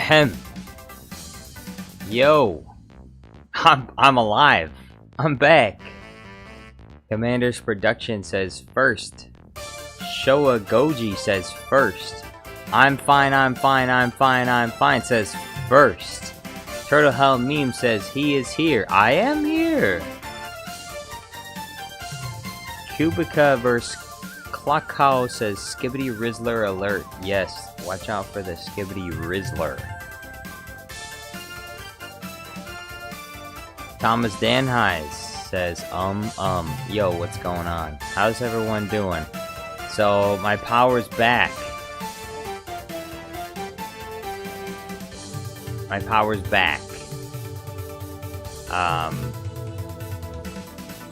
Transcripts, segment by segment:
Ahem. Yo. I'm alive. I'm back. Commander's Production says first. Showa Goji says first. I'm fine says first. Turtle Hell Meme says he is here. I am here. Kubica vs. Clockhow says Skibbity Rizzler alert. Yes, watch out for the Skibbity Rizzler. Thomas Danheis says yo, what's going on? How's everyone doing? So my power's back. My power's back.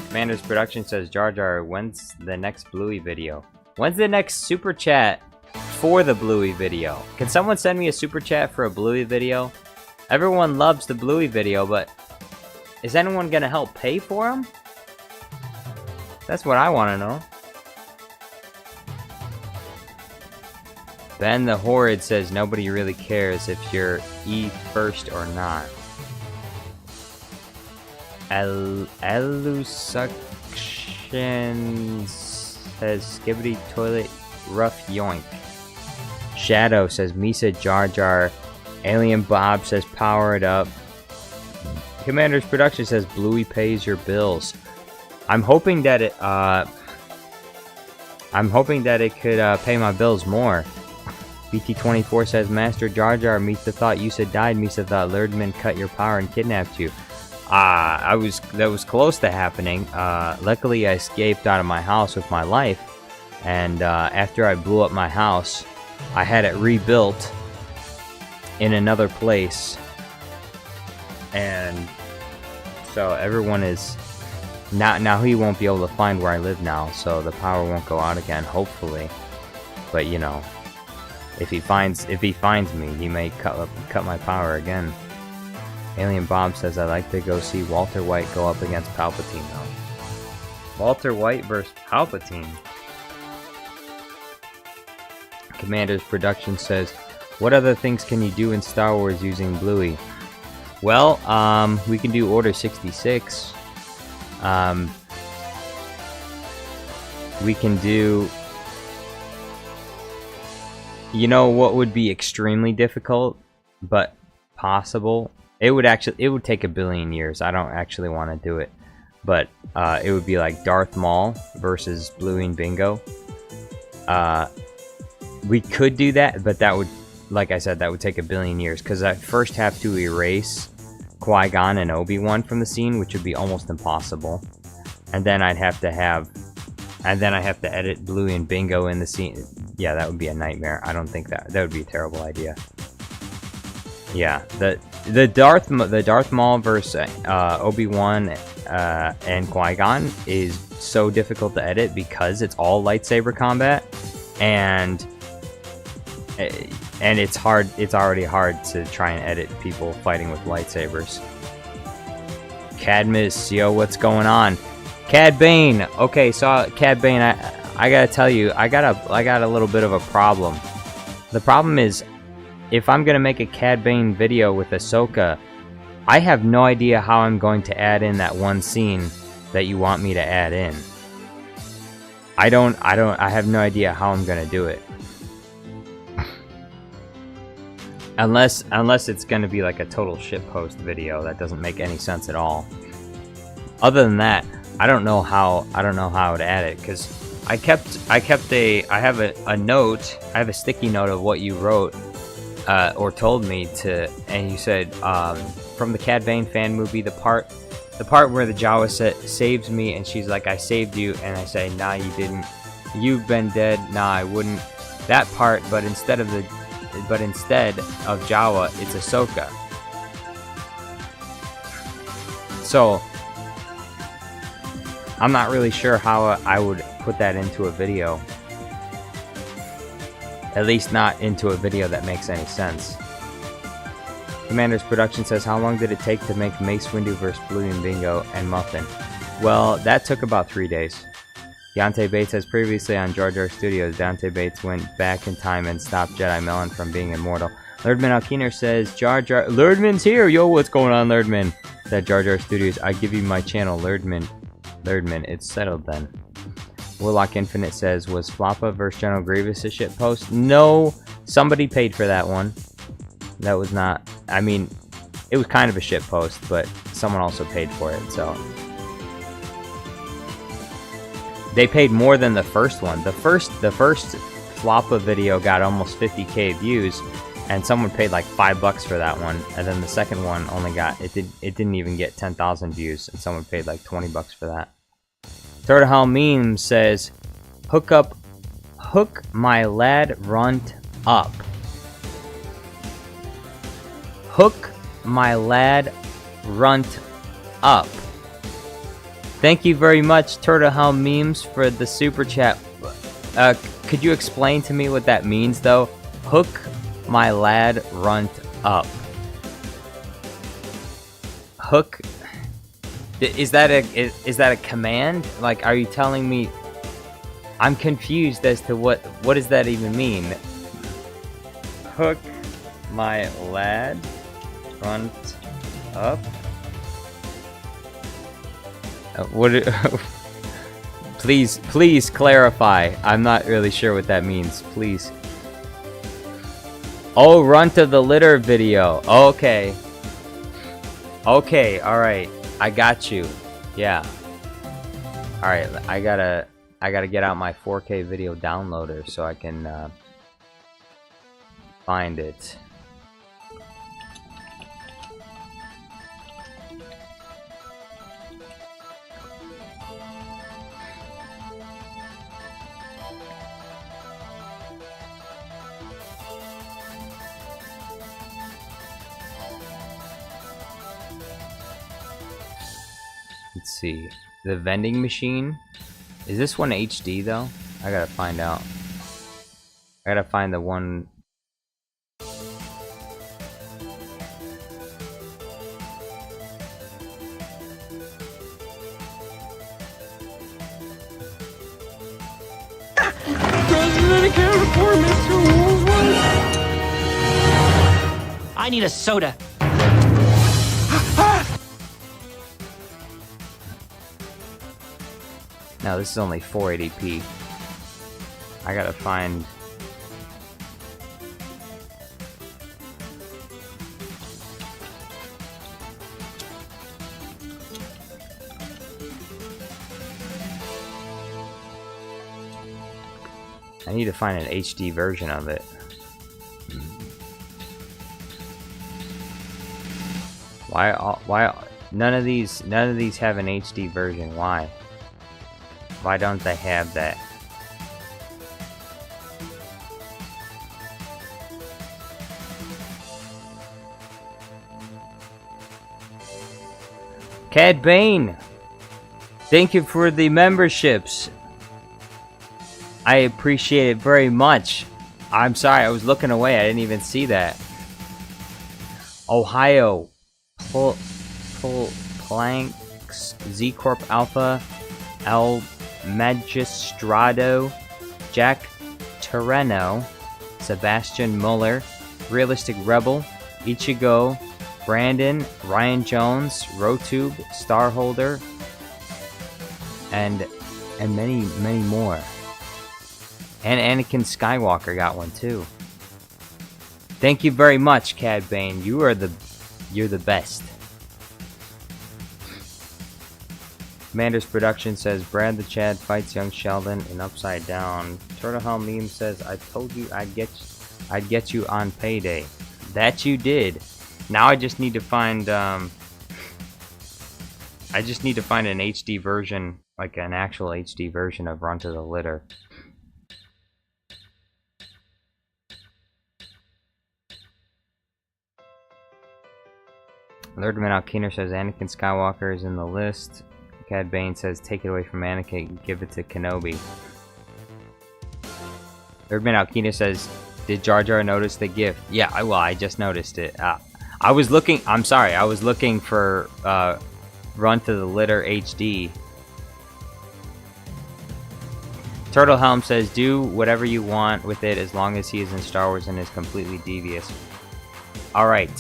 Commander's Production says Jar Jar, when's the next Bluey video? When's the next super chat for the Bluey video? Can someone send me a super chat for a Bluey video? Everyone loves the Bluey video, but is anyone gonna help pay for them? That's what I want to know. Ben the Horrid says nobody really cares if you're E first or not. Elusuction says Skibbity Toilet Rough Yoink. Shadow says Mesa Jar Jar. Alien Bob says power it up. Commander's Production says Bluey pays your bills. I'm hoping that it could pay my bills more. BT24 says Master Jar Jar, Misa thought Yusa died. Misa thought Lurdman cut your power and kidnapped you. That was close to happening. Luckily I escaped out of my house with my life, and after I blew up my house, I had it rebuilt in another place, and so everyone is now he won't be able to find where I live now, so the power won't go out again, hopefully. But you know, if he finds me, he may cut my power again. Alien Bob says I'd like to go see Walter White go up against Palpatine though. Walter White versus Palpatine. Commander's Production says, what other things can you do in Star Wars using Bluey? Well, we can do Order 66. We can do... You know what would be extremely difficult, but possible? It would take 1 billion years. I don't actually want to do it. But it would be like Darth Maul versus Bluey and Bingo. We could do that, but that would, like I said, that would take 1 billion years. Because I first have to erase Qui-Gon and Obi-Wan from the scene, which would be almost impossible. And then I'd have to edit Bluey and Bingo in the scene. Yeah, that would be a nightmare. I don't think that would be a terrible idea. Yeah, the Darth Maul versus Obi-Wan and Qui-Gon is so difficult to edit because it's all lightsaber combat, and it's hard. It's already hard to try and edit people fighting with lightsabers. Cadmus, yo, what's going on? Cad Bane. Okay, so Cad Bane, I gotta tell you, I got a little bit of a problem. The problem is, if I'm gonna make a Cad Bane video with Ahsoka, I have no idea how I'm going to add in that one scene that you want me to add in. I have no idea how I'm gonna do it. Unless it's gonna be like a total shitpost video that doesn't make any sense at all. Other than that, I don't know how to add it, because I have a note, I have a sticky note of what you wrote or told me to, and you said from the Cad Bane fan movie, the part where the Jawa saves me, and she's like, I saved you, and I say, nah, you didn't, you've been dead, nah, I wouldn't, that part, but instead of Jawa, it's Ahsoka. So I'm not really sure how I would put that into a video. At least not into a video that makes any sense. Commander's Production says, how long did it take to make Mace Windu vs. Bluey and Bingo and Muffin? Well, that took about 3 days. Deontay Bates says, previously on Jar Jar Studios, Deontay Bates went back in time and stopped Jedi Melon from being immortal. Lerdman Alkiner says, Jar Jar... Lerdman's here! Yo, what's going on, Lerdman? That Jar Jar Studios, I give you my channel, Lerdman. Lerdman, it's settled then. Warlock Infinite says, was Floppa vs. General Grievous a shit post? No, somebody paid for that one. That was not... I mean, it was kind of a shit post, but someone also paid for it, so... They paid more than the first one. The first Floppa video got almost 50k views, and someone paid like $5 for that one, and then the second one only got... It didn't even get 10,000 views, and someone paid like $20 for that. Turtle Meme says, hook my lad runt up. Hook my lad runt up. Thank you very much, Turtle Memes, for the super chat. Could you explain to me what that means, though? Hook my lad runt up. Hook... Is that a command? Like, are you telling me? I'm confused as to what does that even mean? Hook my lad front up. Please clarify. I'm not really sure what that means. Please. Oh, runt of the litter video. Okay. Okay. All right. I got you. Yeah. Alright, I gotta get out my 4K video downloader so I can find it. Let's see. The vending machine? Is this one HD though? I gotta find out. I gotta find the one... I need a soda. No, this is only 480p. I gotta find... I need to find an HD version of it. Why none of these have an HD version? Why? Why don't they have that? Cad Bane, thank you for the memberships. I appreciate it very much. I'm sorry, I was looking away. I didn't even see that. Ohio, Planks, Z Corp Alpha, L Magistrado, Jack Terreno, Sebastian Muller, Realistic Rebel, Ichigo, Brandon, Ryan Jones, Rotube, Starholder, and many more. And Anakin Skywalker got one too. Thank you very much, Cad Bane. You're the best. Commander's Production says Brad the Chad fights young Sheldon in Upside Down. Turtle Meme says I told you I'd get you on payday. That you did. Now I just need to find an HD version, like an actual HD version of Run to the Litter. Lerdman Alkiner says Anakin Skywalker is in the list. Cad Bane says take it away from Anakin, give it to Kenobi. Lerdman Alkiner says, did Jar Jar notice the gift? Yeah, I just noticed it. I was looking for Run to the Litter HD. Turtle Helm says do whatever you want with it as long as he is in Star Wars and is completely devious. Alright.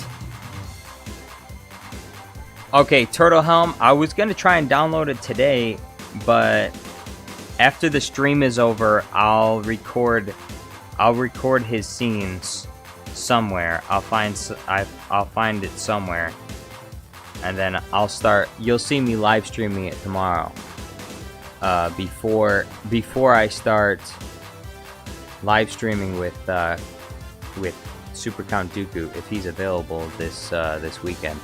Okay, Turtle Helm, I was gonna try and download it today, but after the stream is over, I'll record his scenes somewhere. I'll find it somewhere, and then I'll start. You'll see me live streaming it tomorrow. Before I start live streaming with Super Count Dooku, if he's available this weekend.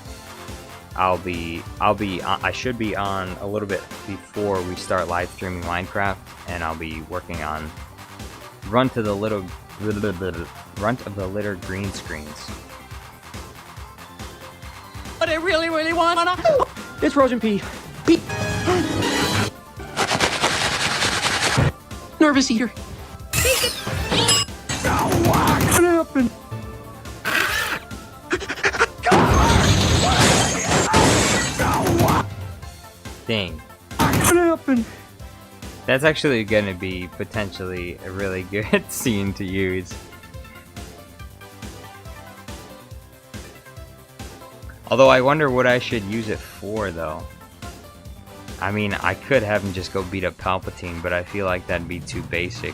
I should be on a little bit before we start live streaming Minecraft, and I'll be working on Runt of the Litter green screens. But I really, really wanna. It's Rosen P. Nervous eater. What happened? Dang. What happened? That's actually gonna be potentially a really good scene to use. Although I wonder what I should use it for, though. I mean, I could have him just go beat up Palpatine, but I feel like that'd be too basic.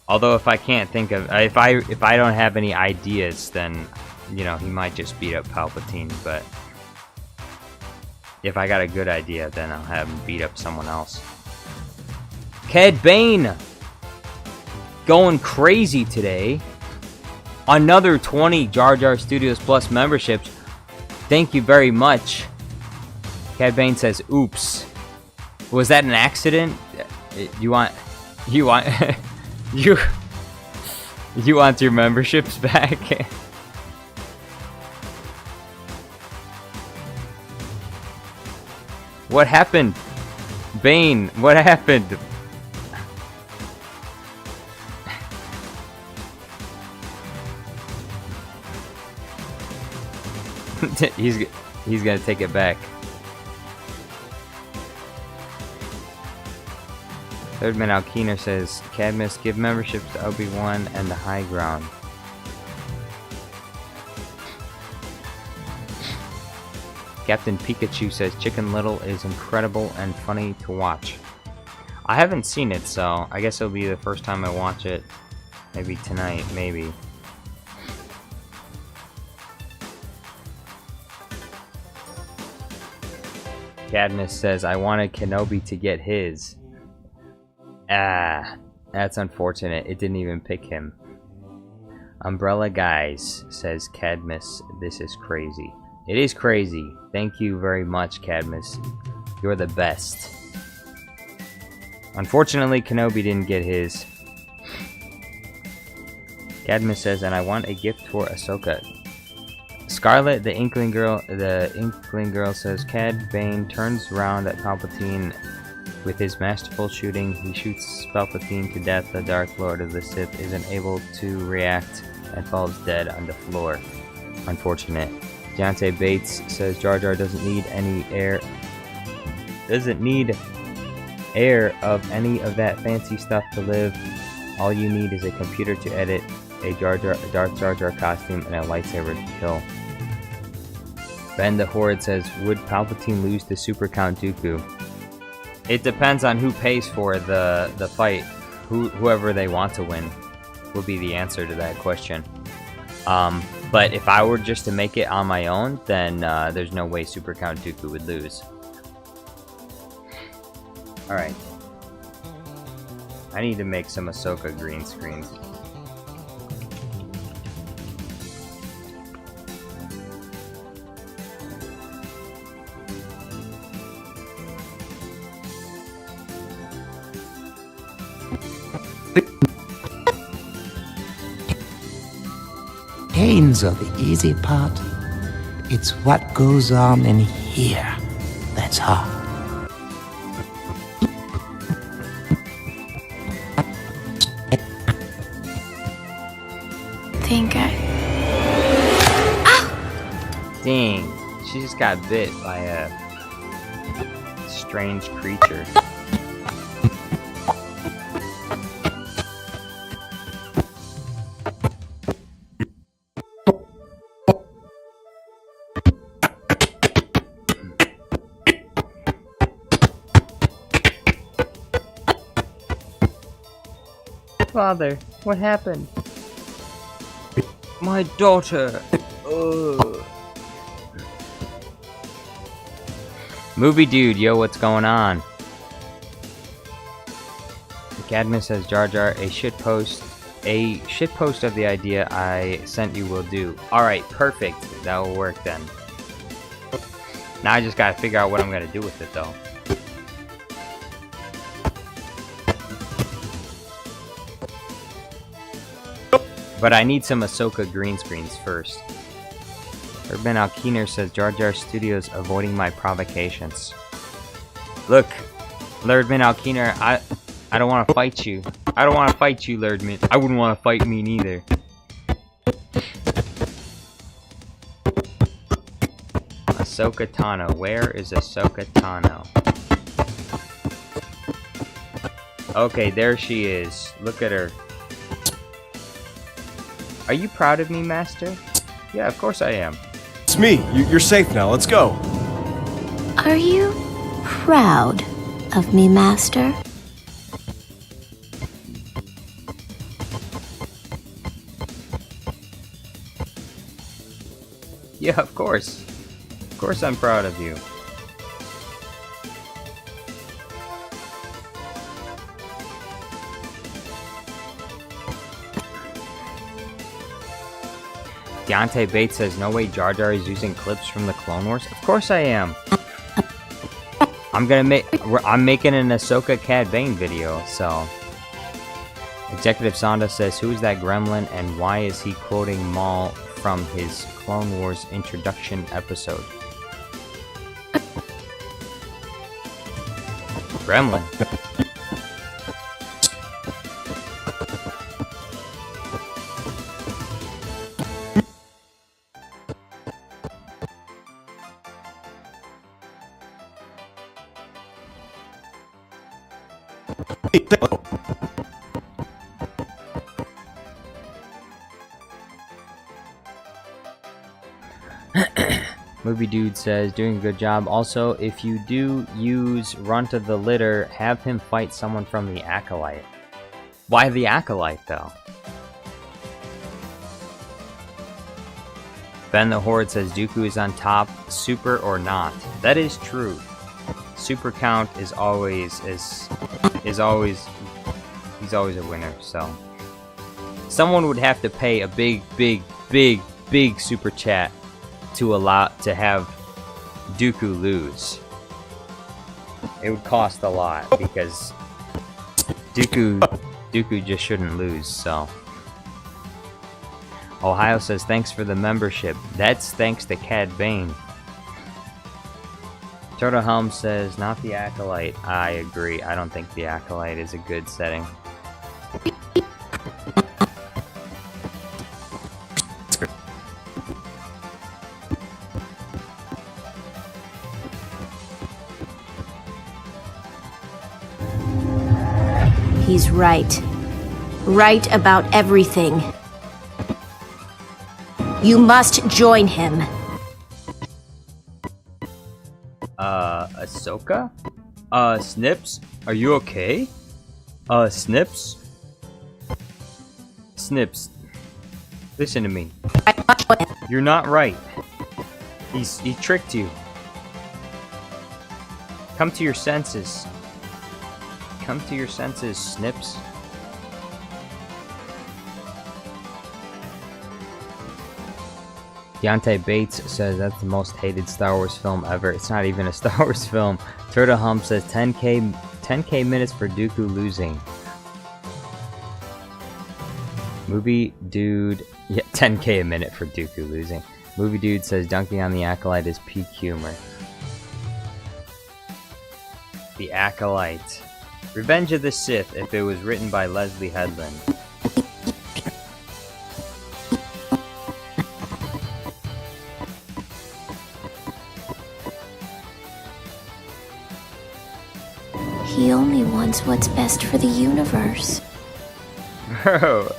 Although if I can't think of, if I don't have any ideas, then, you know, he might just beat up Palpatine, but if I got a good idea, then I'll have him beat up someone else. Cad Bane! Going crazy today. Another 20 Jar Jar Studios Plus memberships. Thank you very much. Cad Bane says, oops. Was that an accident? You want you want your memberships back? What happened? Bane, what happened? He's gonna take it back. Thirdman Alkeener says, Cadmus, give memberships to Obi-Wan and the High Ground. Captain Pikachu says, Chicken Little is incredible and funny to watch. I haven't seen it, so I guess it'll be the first time I watch it. Maybe tonight, maybe. Cadmus says, I wanted Kenobi to get his. Ah, that's unfortunate. It didn't even pick him. Umbrella Guys says, Cadmus, this is crazy. It is crazy. Thank you very much, Cadmus. You're the best. Unfortunately, Kenobi didn't get his. Cadmus says, and I want a gift for Ahsoka. Scarlet, the Inkling Girl says, Cad Bane turns around at Palpatine with his masterful shooting. He shoots Palpatine to death. The Dark Lord of the Sith isn't able to react and falls dead on the floor. Unfortunate. Deontay Bates says, Jar Jar doesn't need any air. Doesn't need air of any of that fancy stuff to live. All you need is a computer to edit, a Darth Jar Jar costume, and a lightsaber to kill. Ben the Horde says, would Palpatine lose to Super Count Dooku? It depends on who pays for the fight. Whoever they want to win will be the answer to that question. But if I were just to make it on my own, then there's no way Super Count Dooku would lose. Alright. I need to make some Ahsoka green screens. Pains are the easy part. It's what goes on in here that's hard. Dang, she just got bit by a strange creature. Father, what happened? My daughter. Ugh. Movie dude, yo, what's going on? Cadman says Jar Jar, a shitpost of the idea I sent you will do. Alright, perfect. That will work then. Now I just gotta figure out what I'm gonna do with it though. But I need some Ahsoka green screens first. Urban Alkeener says Jar Jar Studios avoiding my provocations. Look, Lurdman Alkeener, I don't want to fight you. I don't want to fight you, Lurdman. I wouldn't want to fight me neither. Ahsoka Tano. Where is Ahsoka Tano? Okay, there she is. Look at her. Are you proud of me, Master? Yeah, of course I am. It's me. You're safe now. Let's go. Are you proud of me, Master? Yeah, of course. Of course I'm proud of you. Deontay Bates says, no way Jar Jar is using clips from the Clone Wars? Of course I am. I'm making an Ahsoka Cad Bane video, so. Executive Sonda says, who's that gremlin and why is he quoting Maul from his Clone Wars introduction episode? Gremlin. Movie Dude says, doing a good job. Also, if you do use Runt of the Litter, have him fight someone from the Acolyte. Why the Acolyte, though? Ben the Horde says, Dooku is on top, super or not. That is true. Super count is always, he's always a winner, so. Someone would have to pay a big super chat to have Dooku lose. It would cost a lot because Dooku just shouldn't lose, so. Ohio says, thanks for the membership. That's thanks to Cad Bane. Turtle Helm says, not the Acolyte. I agree. I don't think the Acolyte is a good setting. He's right. Right about everything. You must join him. Ahsoka? Snips? Are you okay? Snips? Snips. Listen to me. You're not right. He tricked you. Come to your senses. Come to your senses, Snips. Deontay Bates says that's the most hated Star Wars film ever. It's not even a Star Wars film. Turtle Hump says 10k minutes for Dooku losing. Movie Dude, yeah, 10k a minute for Dooku losing. Movie Dude says dunking on the Acolyte is peak humor. The Acolyte. Revenge of the Sith if it was written by Leslie Headland. He only wants what's best for the universe. Bro.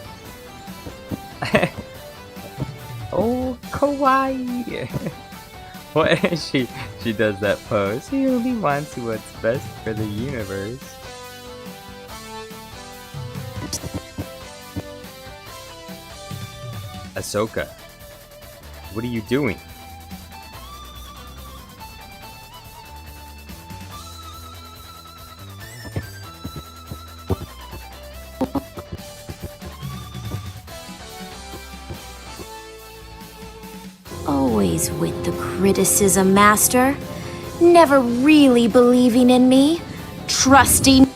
Oh, kawaii. What? She does that pose. He only wants what's best for the universe. Ahsoka, what are you doing? Always with the criticism, Master. Never really believing in me. Trusting.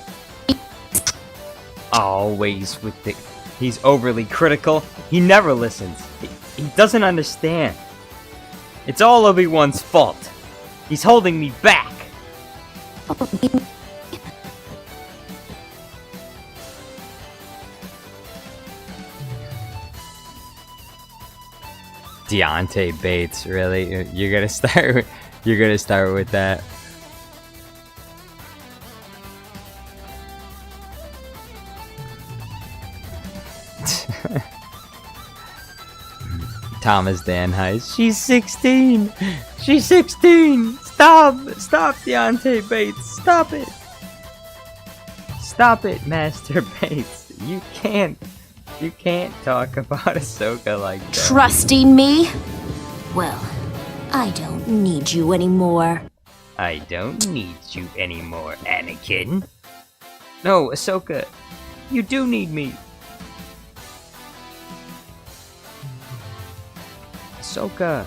Always with the... He's overly critical. He never listens. He doesn't understand. It's all Obi-Wan's fault. He's holding me back. Deontay Bates, really? You're gonna start with that? Thomas Dan Heist. She's 16. She's 16. Stop, Deontay Bates. Stop it. Stop it, Master Bates. You can't talk about Ahsoka like that. Trusting me? Well, I don't need you anymore. I don't need you anymore, Anakin. No, Ahsoka, you do need me. Ahsoka.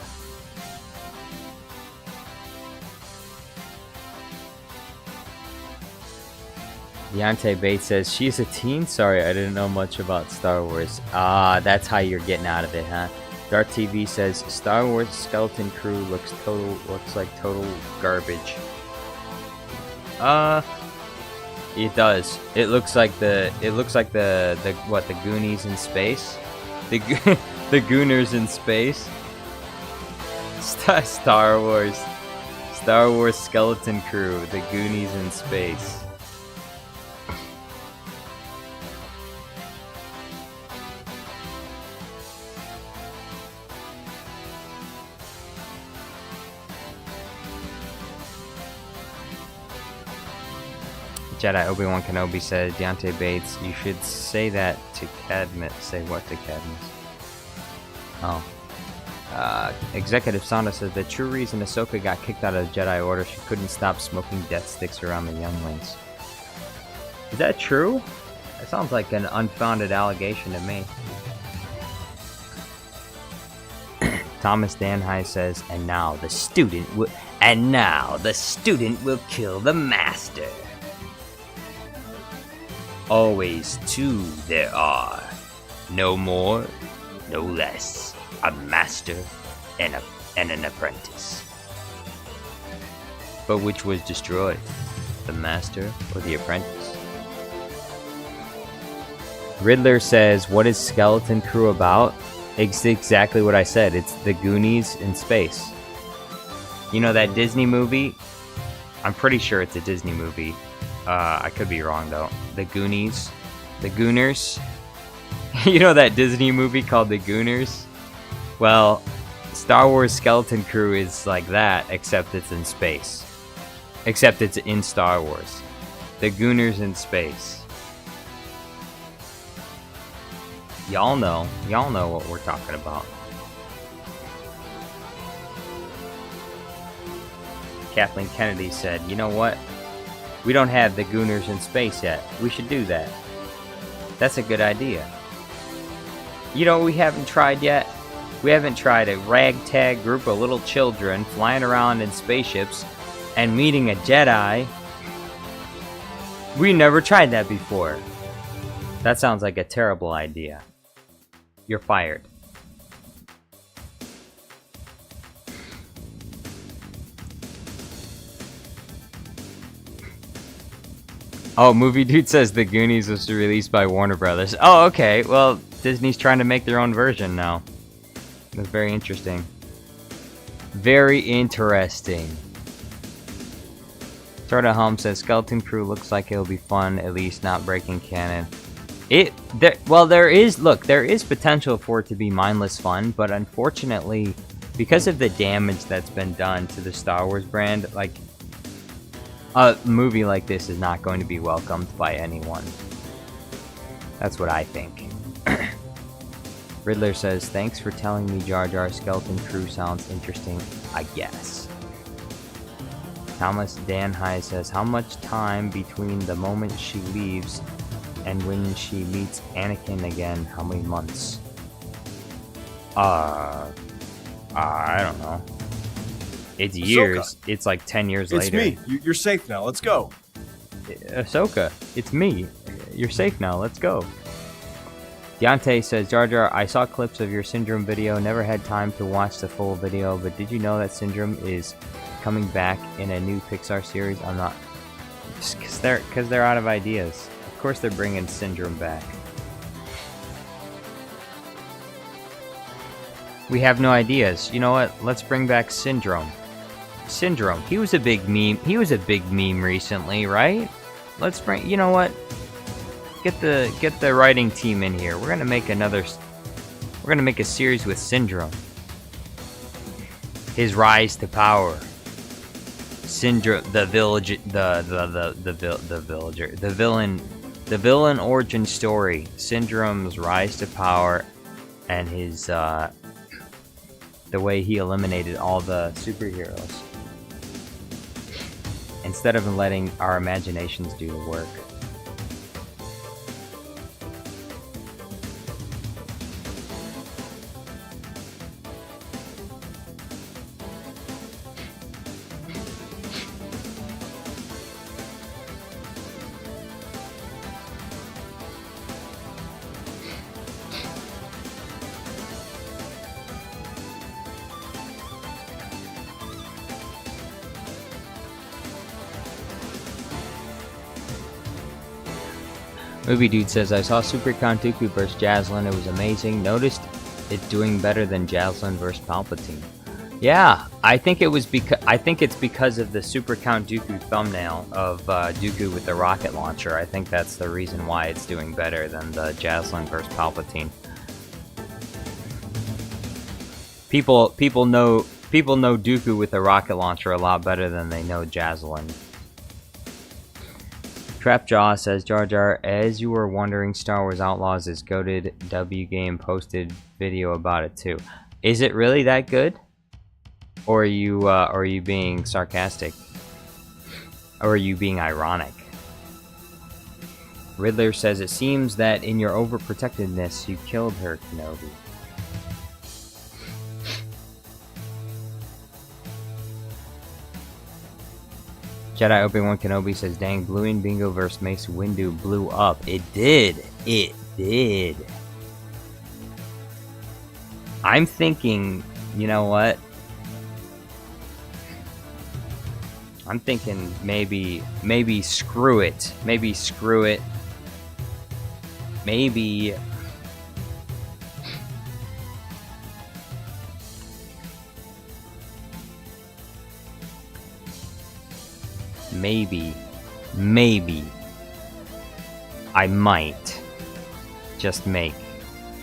Deontay Bates says, she's a teen? Sorry, I didn't know much about Star Wars. Ah, that's how you're getting out of it, huh? Dark TV says, Star Wars skeleton crew looks like total garbage. It does. It looks like the Goonies in space? The Gooners in space? Star Wars skeleton crew, the Goonies in space. Jedi Obi-Wan Kenobi said, Deontay Bates, you should say that to Cadmus. Say what to Cadmus? Oh. Executive Sonda says, the true reason Ahsoka got kicked out of the Jedi Order, she couldn't stop smoking death sticks around the younglings. Is that true? That sounds like an unfounded allegation to me. Thomas Danhai says, and now the student will kill the master. Always two there are. No more, no less. A master and an apprentice. But which was destroyed? The master or the apprentice? Riddler says, what is Skeleton Crew about? It's exactly what I said. It's the Goonies in space. You know that Disney movie? I'm pretty sure it's a Disney movie. I could be wrong though. The Goonies. The Gooners. You know that Disney movie called The Gooners? Well, Star Wars Skeleton Crew is like that, except it's in space. Except it's in Star Wars. The Gooners in space. Y'all know what we're talking about. Kathleen Kennedy said, you know what? We don't have the Gooners in space yet. We should do that. That's a good idea. You know what we haven't tried yet? We haven't tried a ragtag group of little children flying around in spaceships and meeting a Jedi. We never tried that before. That sounds like a terrible idea. You're fired. Oh, Movie Dude says The Goonies was released by Warner Brothers. Oh, okay. Well, Disney's trying to make their own version now. That's very interesting. Very interesting. Torta Helm says Skeleton Crew looks like it'll be fun, at least not breaking canon. There is potential for it to be mindless fun, but unfortunately, because of the damage that's been done to the Star Wars brand, like, a movie like this is not going to be welcomed by anyone. That's what I think. Riddler says, thanks for telling me Jar Jar Skeleton Crew sounds interesting, I guess. Thomas Dan High says, how much time between the moment she leaves and when she meets Anakin again? How many months? I don't know. It's years. Ahsoka. It's like 10 years It's later. me. You're safe now. Let's go. Ahsoka, it's me. You're safe now. Let's go. Deontay says, Jar Jar, I saw clips of your Syndrome video. Never had time to watch the full video, but did you know that Syndrome is coming back in a new Pixar series? I'm not... Because they're out of ideas. Of course they're bringing Syndrome back. We have no ideas. You know what? Let's bring back Syndrome. Syndrome. He was a big meme. He was a big meme recently, right? Let's bring... You know what? Get the writing team in here. We're gonna make another... We're gonna make a series with Syndrome. His rise to power. Syndrome... The villain origin story. Syndrome's rise to power and his, the way he eliminated all the superheroes. Instead of letting our imaginations do the work. Movie Dude says, I saw Super Count Dooku vs. Jaslyn. It was amazing. Noticed it doing better than Jaslyn vs. Palpatine. Yeah, I think it was it's because of the Super Count Dooku thumbnail of Dooku with the rocket launcher. I think that's the reason why it's doing better than the Jaslyn vs. Palpatine. People know Dooku with the rocket launcher a lot better than they know Jaslyn. Trapjaw says, Jar Jar, as you were wondering, Star Wars Outlaws is goated. W Game posted video about it too. Is it really that good? Or are you being sarcastic? Or are you being ironic? Riddler says, it seems that in your overprotectiveness you killed her, Kenobi. Jedi Obi-Wan Kenobi says, dang, Bluey and Bingo vs. Mace Windu blew up. It did. It did. I'm thinking, you know what? I'm thinking maybe screw it. Maybe screw it. Maybe... Maybe I might just make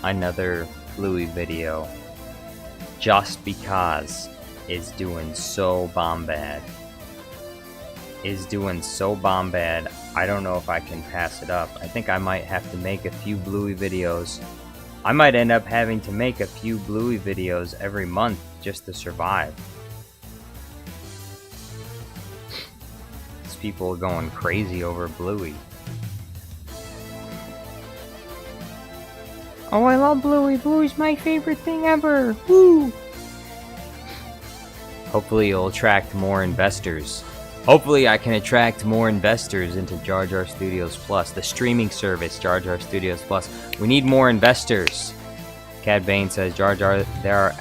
another Bluey video just because it's doing so bomb bad. I don't know if I can pass it up. I think I might have to make a few Bluey videos. I might end up having to make a few Bluey videos every month just to survive. People are going crazy over Bluey. Oh, I love Bluey. Bluey's my favorite thing ever. Woo! Hopefully it'll attract more investors. Hopefully I can attract more investors into Jar Jar Studios Plus, the streaming service Jar Jar Studios Plus. We need more investors. Cad Bane says, Jar Jar, there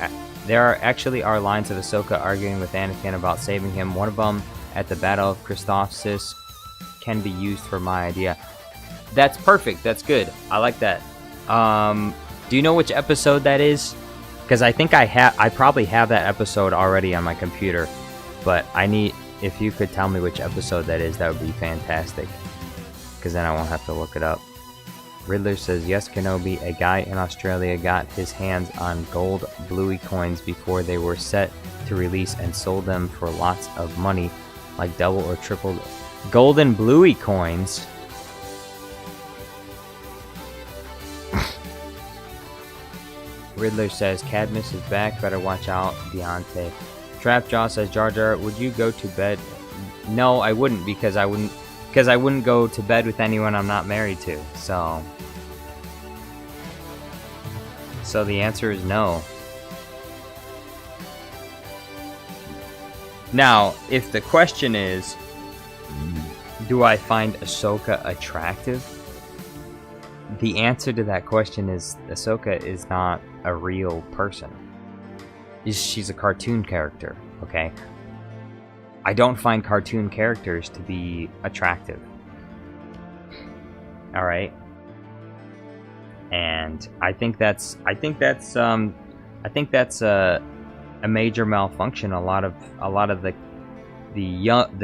are actually lines of Ahsoka arguing with Anakin about saving him. One of them at the Battle of Christophsis can be used for my idea. That's perfect. That's good. I like that. Do you know which episode that is? Because I think I probably have that episode already on my computer. But if you could tell me which episode that is, that would be fantastic. Because then I won't have to look it up. Riddler says, yes, Kenobi, a guy in Australia got his hands on gold Bluey coins before they were set to release and sold them for lots of money. Like double or triple golden Bluey coins. Riddler says, Cadmus is back, better watch out, Deontay. Trapjaw says, Jar Jar, would you go to bed? No, I wouldn't, because I wouldn't go to bed with anyone I'm not married to, so the answer is no. Now, if the question is, do I find Ahsoka attractive? The answer to that question is Ahsoka is not a real person. She's a cartoon character, okay? I don't find cartoon characters to be attractive. All right? And I think that's a major malfunction. A lot of the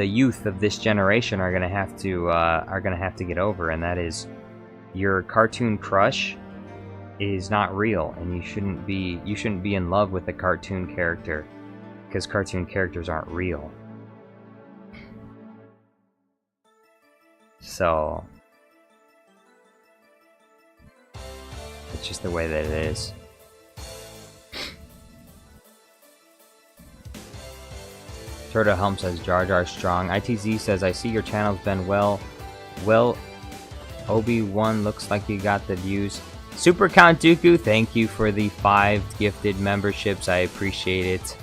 youth of this generation are gonna have to get over, and that is your cartoon crush is not real, and you shouldn't be in love with a cartoon character, because cartoon characters aren't real. So it's just the way that it is. Turtle Helm says Jar Jar strong. ITZ says I see your channel's been well. Obi-Wan looks like you got the views. Super Count Dooku, thank you for the 5 gifted memberships. I appreciate it.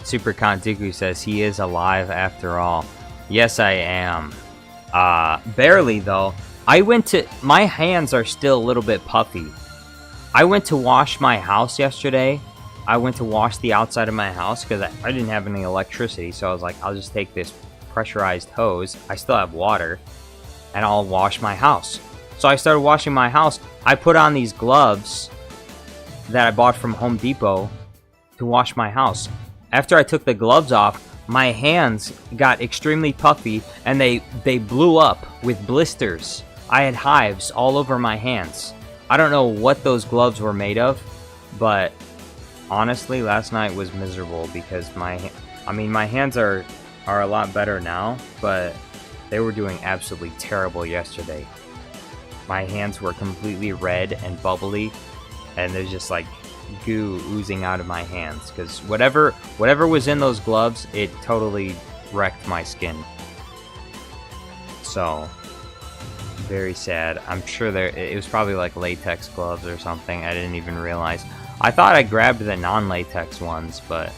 Super Count Dooku says he is alive after all. Yes, I am. Barely though. My hands are still a little bit puffy. I went to wash my house yesterday. I went to wash the outside of my house because I didn't have any electricity, so I was like, I'll just take this pressurized hose. I still have water, and I'll wash my house. So I started washing my house. I put on these gloves that I bought from Home Depot to wash my house. After I took the gloves off, my hands got extremely puffy, and they blew up with blisters. I had hives all over my hands. I don't know what those gloves were made of, but honestly, last night was miserable because my hands are a lot better now, but they were doing absolutely terrible yesterday. My hands were completely red and bubbly, and there's just like goo oozing out of my hands because whatever was in those gloves, it totally wrecked my skin. So very sad. I'm sure it was probably like latex gloves or something. I didn't even realize. I thought I grabbed the non-latex ones, but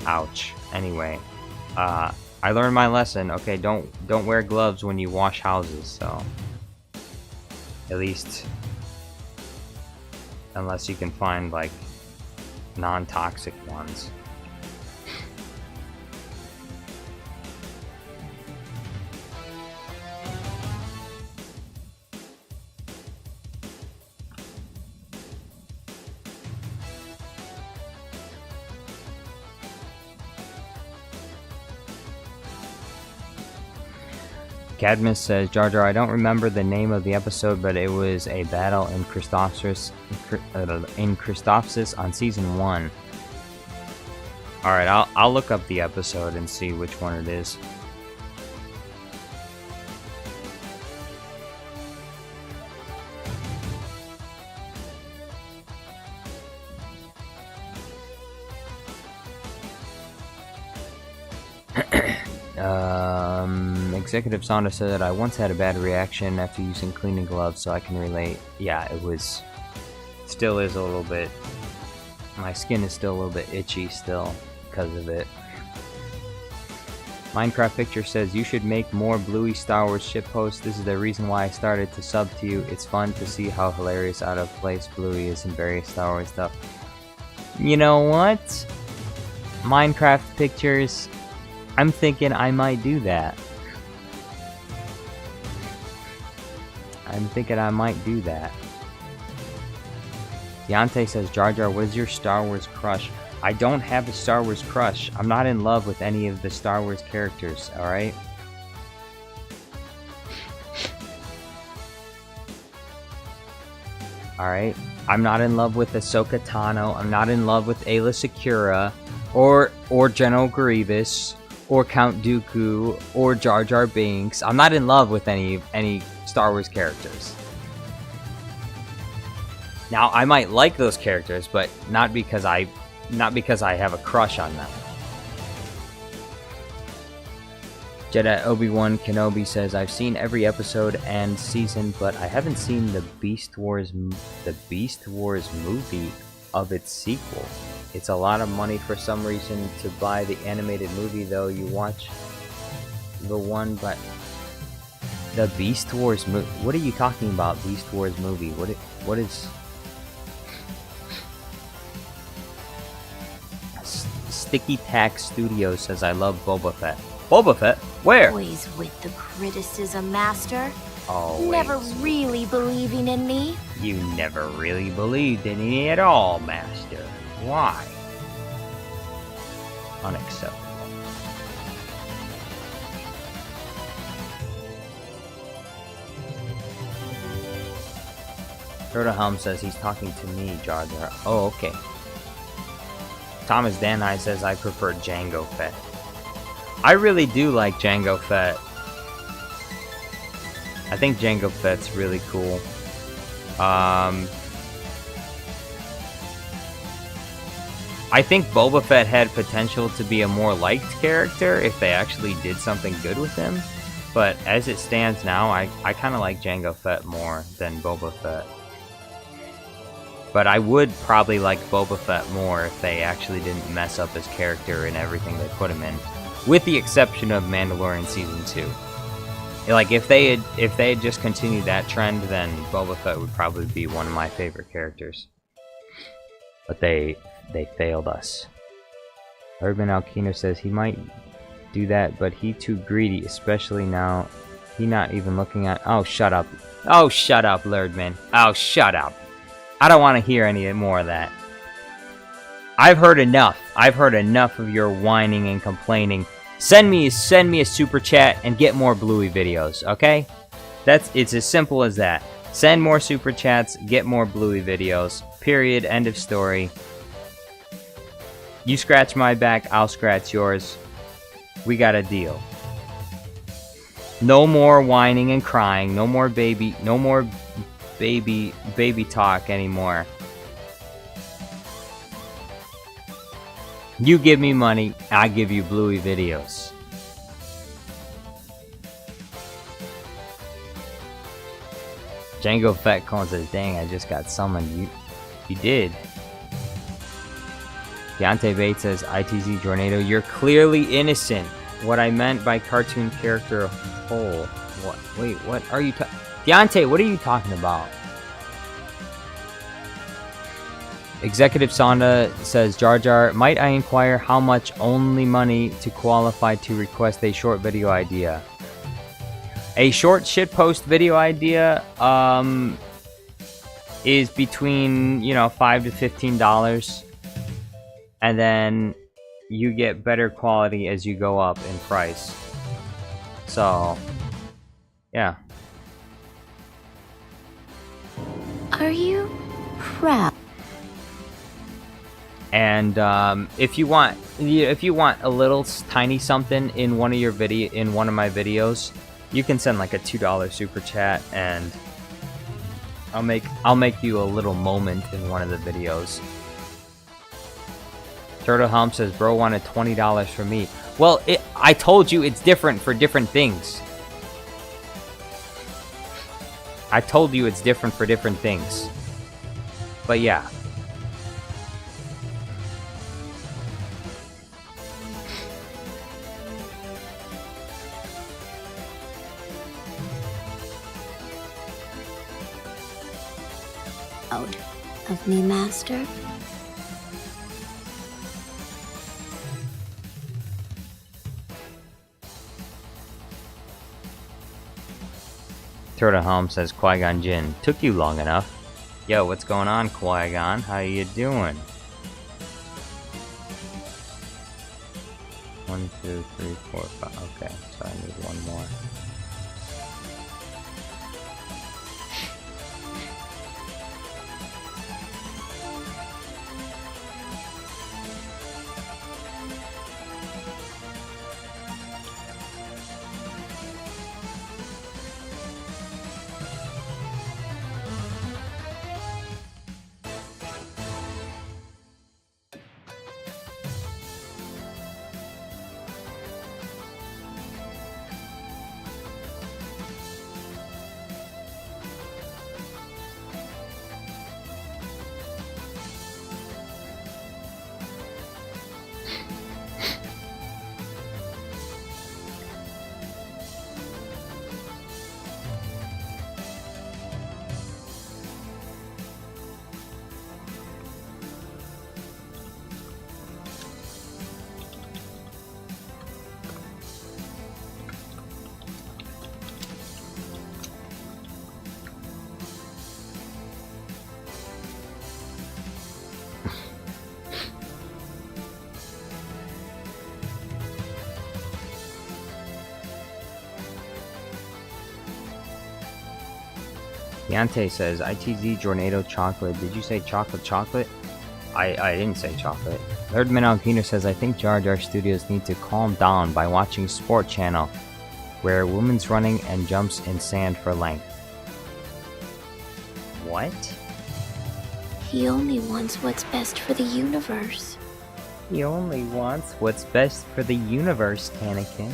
ouch. Anyway, I learned my lesson. Okay, don't wear gloves when you wash houses. So at least, unless you can find like non-toxic ones. Cadmus says, Jar Jar, I don't remember the name of the episode, but it was a battle in Christophsis on season 1. Alright, I'll look up the episode and see which one it is. Executive Sonda said that I once had a bad reaction after using cleaning gloves, so I can relate. Yeah, still is a little bit, my skin is still a little bit itchy still because of it. Minecraft Picture says, you should make more Bluey Star Wars shitposts. This is the reason why I started to sub to you. It's fun to see how hilarious out of place Bluey is in various Star Wars stuff. You know what? Minecraft Pictures, I'm thinking I might do that. Deontay says, Jar Jar, what is your Star Wars crush? I don't have a Star Wars crush. I'm not in love with any of the Star Wars characters, alright? Alright? I'm not in love with Ahsoka Tano. I'm not in love with Ayla Secura or General Grievous, or Count Dooku, or Jar Jar Binks. I'm not in love with any Star Wars characters. Now, I might like those characters, but not because I have a crush on them. Jedi Obi-Wan Kenobi says, I've seen every episode and season, but I haven't seen the Beast Wars movie of its sequel. It's a lot of money for some reason to buy the animated movie, though. You watch the one, but the Beast Wars movie. What are you talking about, Beast Wars movie? What is... Sticky Tack Studios says, I love Boba Fett. Boba Fett? Where? Always with the criticism, Master. Always. Never really believing in me. You never really believed in me at all, Master. Why? Unacceptable. Helm says he's talking to me, Jar Jar. Oh, okay. Thomas Danhai says I prefer Jango Fett. I really do like Jango Fett. I think Jango Fett's really cool. I think Boba Fett had potential to be a more liked character if they actually did something good with him. But as it stands now, I kind of like Jango Fett more than Boba Fett. But I would probably like Boba Fett more if they actually didn't mess up his character and everything they put him in. With the exception of Mandalorian Season 2. Like, if they had just continued that trend, then Boba Fett would probably be one of my favorite characters. But they failed us. Urban Alkino says he might do that, but he too greedy, especially now. He not even looking at... Oh, shut up. Oh, shut up, Lurdman. Oh, shut up. I don't want to hear any more of that. I've heard enough. I've heard enough of your whining and complaining. Send me a super chat and get more Bluey videos, okay? It's as simple as that. Send more super chats, get more Bluey videos. Period. End of story. You scratch my back, I'll scratch yours. We got a deal. No more whining and crying. No more baby talk anymore. You give me money, I give you Bluey videos. Jango Fett calls says, dang, I just got summoned. You did. Deontay Bates says, ITZ Tornado, you're clearly innocent. What I meant by cartoon character whole. What? Wait, what are you talking... Deontay, what are you talking about? Executive Sonda says, Jar Jar, might I inquire how much only money to qualify to request a short video idea? A short shitpost video idea is between, $5 to $15. And then you get better quality as you go up in price. So, yeah. Are you proud? And if you want a little tiny something in one of my videos, you can send like a $2 super chat, and I'll make you a little moment in one of the videos. Turtle Helm says, bro wanted $20 from me. Well, I told you it's different for different things. I told you it's different for different things. But yeah. Proud of me, Master? Turtle Helm says, Qui-Gon Jinn, took you long enough. Yo, what's going on, Qui-Gon? How you doing? 1, 2, 3, 4, 5. Okay, so I need one more. Deontay says, ITZ Jornado chocolate. Did you say chocolate? I didn't say chocolate. Herdman Alpino says, I think Jar Jar Studios need to calm down by watching Sport Channel, where a woman's running and jumps in sand for length. What? He only wants what's best for the universe. He only wants what's best for the universe, Anakin.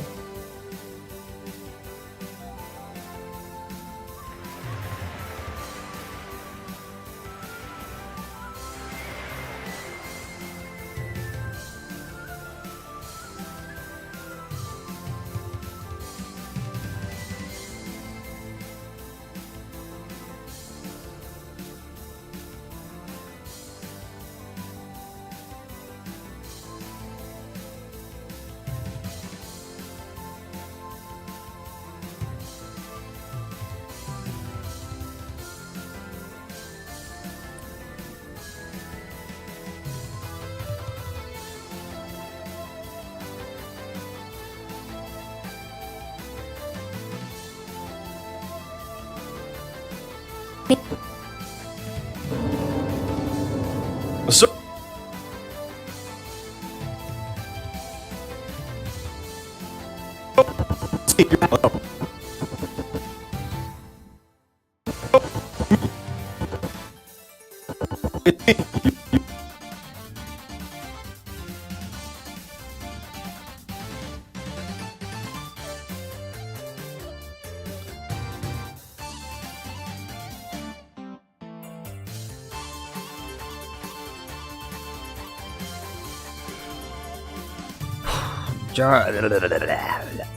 Ahsoka.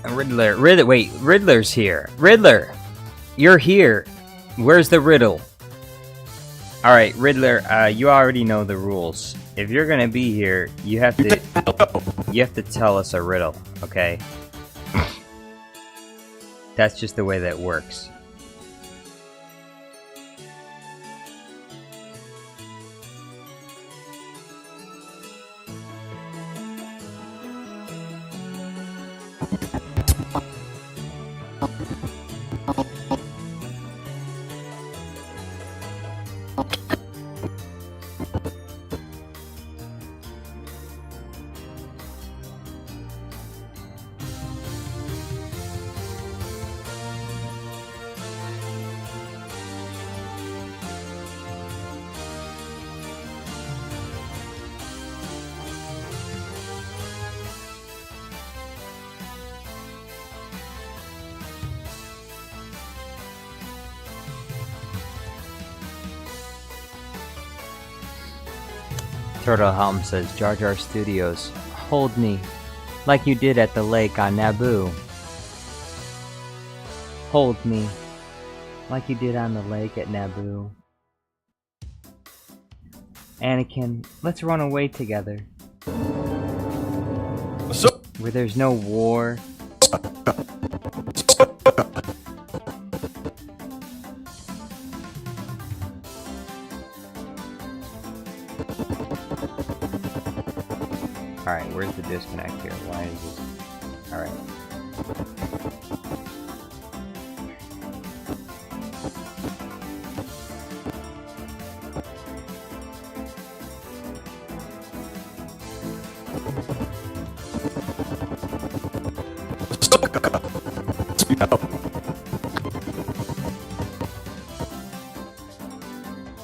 Riddler, wait, Riddler's here. Riddler, you're here. Where's the riddle? Alright, Riddler, you already know the rules. If you're gonna be here, you have to tell us a riddle, okay? That's just the way that works. Turtle Helm says, Jar Jar Studios, hold me, like you did at the lake on Naboo. Hold me, like you did on the lake at Naboo. Anakin, let's run away together. Where there's no war. Alright, where's the disconnect here? Why is this? Alright.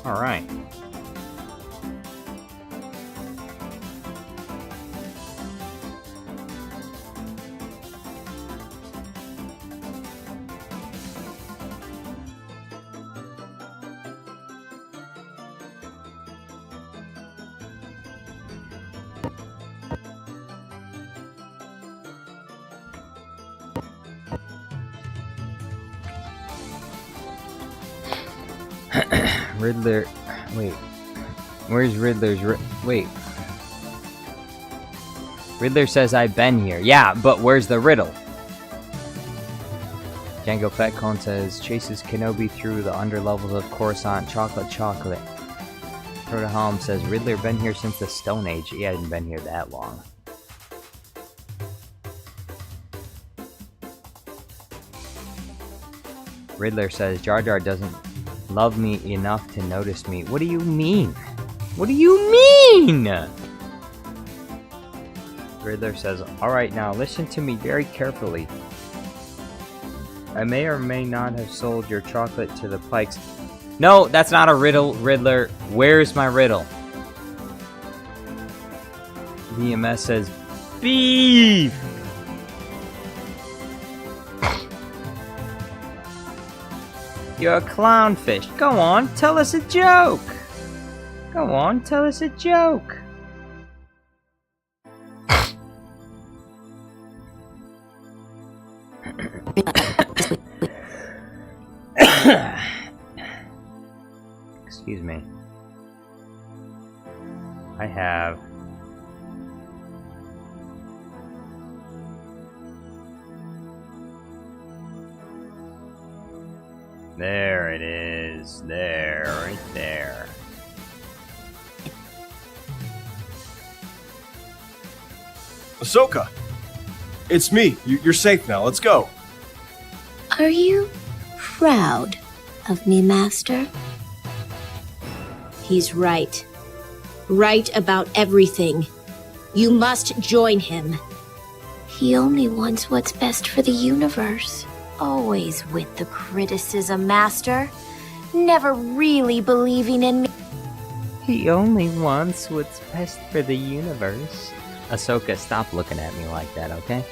Alright. Riddler, wait, where's Riddler's, wait. Riddler says I've been here. Yeah, but where's the riddle? Django Fatcone says chases Kenobi through the underlevels of Coruscant. Chocolate. Proto Helm says Riddler been here since the Stone Age. He hadn't been here that long. Riddler says Jar Jar doesn't love me enough to notice me. What do you mean? What do you mean? Riddler says, alright, now listen to me very carefully. I may or may not have sold your chocolate to the Pikes. No, that's not a riddle, Riddler. Where's my riddle? VMS says, beef! You're a clownfish. Go on, tell us a joke. Go on, tell us a joke. Excuse me. I have... There it is. There, right there. Ahsoka! It's me. You're safe now. Let's go. Are you proud of me, Master? He's right. Right about everything. You must join him. He only wants what's best for the universe. Always with the criticism, Master. Never really believing in me. He only wants what's best for the universe. Ahsoka, stop looking at me like that, okay?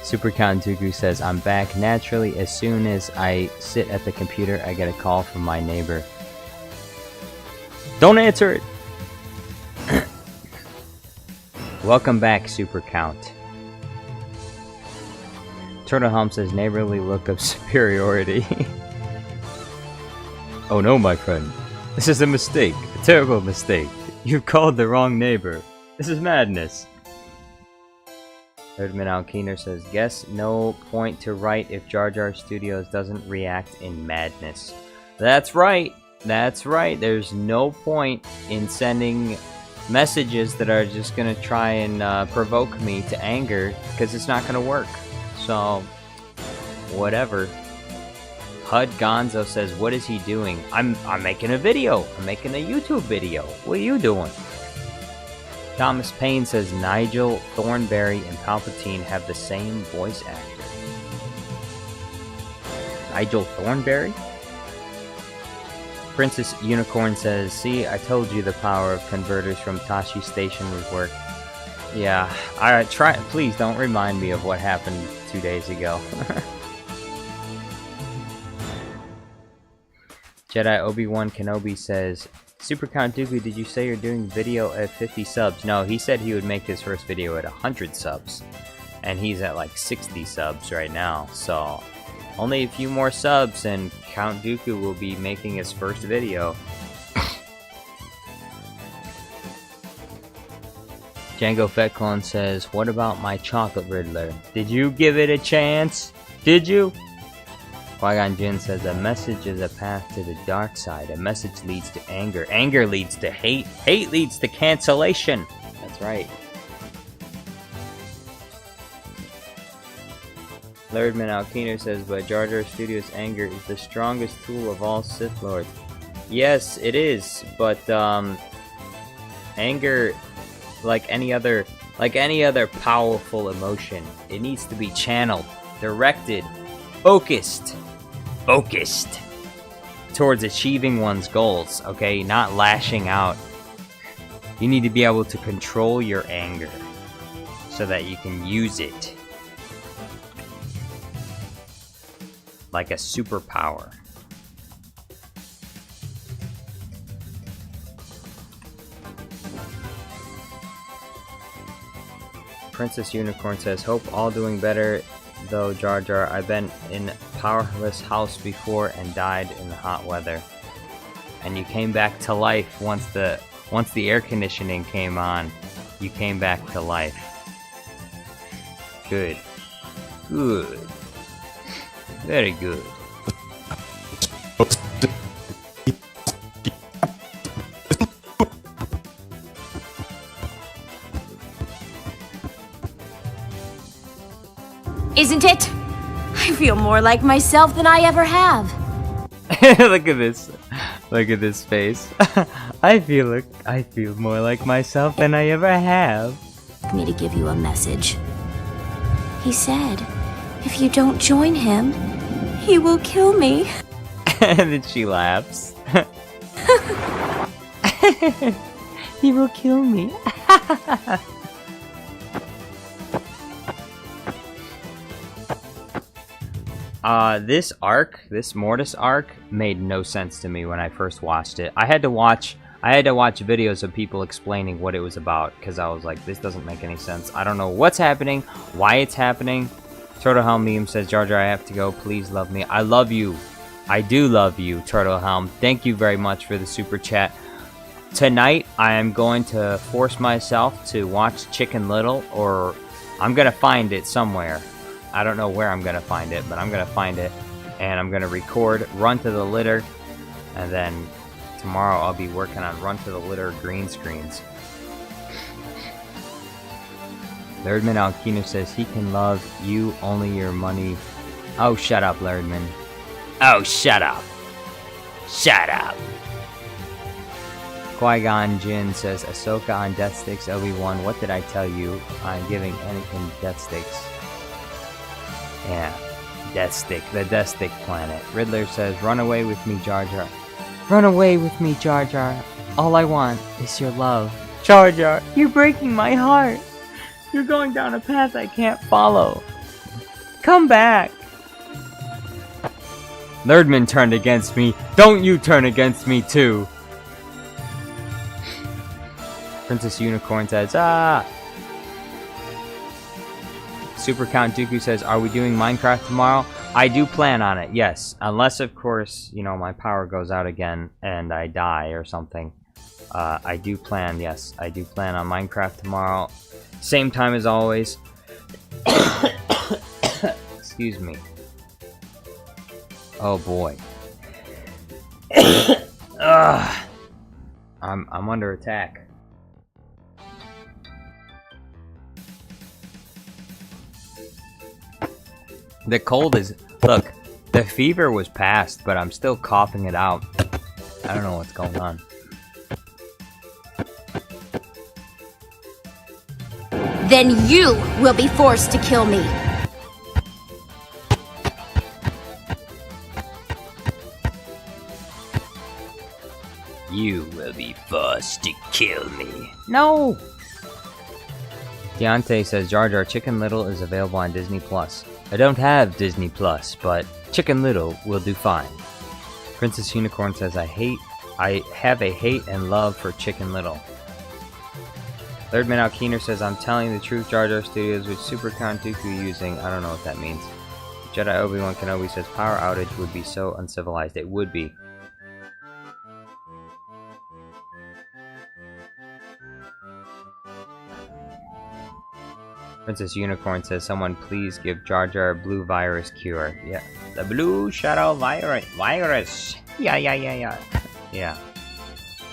Super Count Dooku says, I'm back. Naturally, as soon as I sit at the computer, I get a call from my neighbor. Don't answer it! Welcome back, Super Count. Turtle Helm says, neighborly look of superiority. Oh no, my friend. This is a mistake. A terrible mistake. You've called the wrong neighbor. This is madness. Erdman Alkeener says, guess no point to write if Jar Jar Studios doesn't react in madness. That's right. That's right. There's no point in sending messages that are just going to try and provoke me to anger, because it's not going to work. So, whatever. Hud Gonzo says, what is he doing? I'm making a video. I'm making a YouTube video. What are you doing? Thomas Payne says, Nigel Thornberry and Palpatine have the same voice actor. Nigel Thornberry? Princess Unicorn says, see, I told you the power of converters from Tashi Station would work. Yeah, please don't remind me of what happened 2 days ago. Jedi Obi-Wan Kenobi says, Super Count Dooku, did you say you're doing video at 50 subs? No, he said he would make his first video at 100 subs. And he's at like 60 subs right now. So, only a few more subs and Count Dooku will be making his first video. Django Fetclone says, what about my chocolate Riddler? Did you give it a chance? Did you? Qui-Gon Jinn says, a message is a path to the dark side. A message leads to anger. Anger leads to hate. Hate leads to cancellation. That's right. Lerdman Alkeener says, but Jar Jar Studios' anger is the strongest tool of all Sith Lords. Yes, it is, but anger, like any other powerful emotion, it needs to be channeled, directed, focused towards achieving one's goals, okay? Not lashing out. You need to be able to control your anger so that you can use it like a superpower. Princess Unicorn says, hope all doing better though, Jar Jar. I've been in powerless house before and died in the hot weather. And you came back to life once the air conditioning came on. You came back to life. Good. Good. Very good. Isn't it? I feel more like myself than I ever have. Look at this. Look at this face. I feel more like myself than I ever have. Me to give you a message. He said, if you don't join him, he will kill me. And then she laughs. He will kill me. This arc, this Mortis arc, made no sense to me when I first watched it. I had to watch videos of people explaining what it was about, because I was like, this doesn't make any sense. I don't know what's happening, why it's happening. Turtlehelm meme says, Jar Jar, I have to go. Please love me. I love you. I do love you, Turtlehelm. Thank you very much for the super chat. Tonight, I am going to force myself to watch Chicken Little, or I'm going to find it somewhere. I don't know where I'm going to find it, but I'm going to find it. And I'm going to record Run to the Litter. And then tomorrow I'll be working on Run to the Litter green screens. Lerdman Alkino says he can love you, only your money. Oh, shut up, Lerdman. Oh, shut up. Shut up. Qui-Gon Jinn says, Ahsoka on Death Sticks, Obi-Wan, what did I tell you? I'm giving Anakin Death Sticks. Yeah, Death Stick, the Death Stick planet. Riddler says, run away with me, Jar Jar. Run away with me, Jar Jar. All I want is your love. Jar Jar, you're breaking my heart. You're going down a path I can't follow. Come back. Lerdman turned against me. Don't you turn against me too. Princess Unicorn says, ah. Super Count Dooku says, are we doing Minecraft tomorrow? I do plan on it, yes. Unless, of course, you know, my power goes out again and I die or something. I do plan, yes. I do plan on Minecraft tomorrow. Same time as always. Excuse me. Oh boy. I'm under attack. The cold is... Look, the fever was past, but I'm still coughing it out. I don't know what's going on. Then you will be forced to kill me. You will be forced to kill me. No! Deontay says, Jar Jar, Chicken Little is available on Disney Plus. I don't have Disney Plus, but Chicken Little will do fine. Princess Unicorn says, I have a hate and love for Chicken Little. Thirdman Alkeener says, I'm telling the truth, Jar Jar Studios, which Super Count Dooku using, I don't know what that means. Jedi Obi-Wan Kenobi says, power outage would be so uncivilized. It would be. Princess Unicorn says, someone please give Jar Jar a blue virus cure. Yeah. The blue shadow virus. Yeah. Yeah.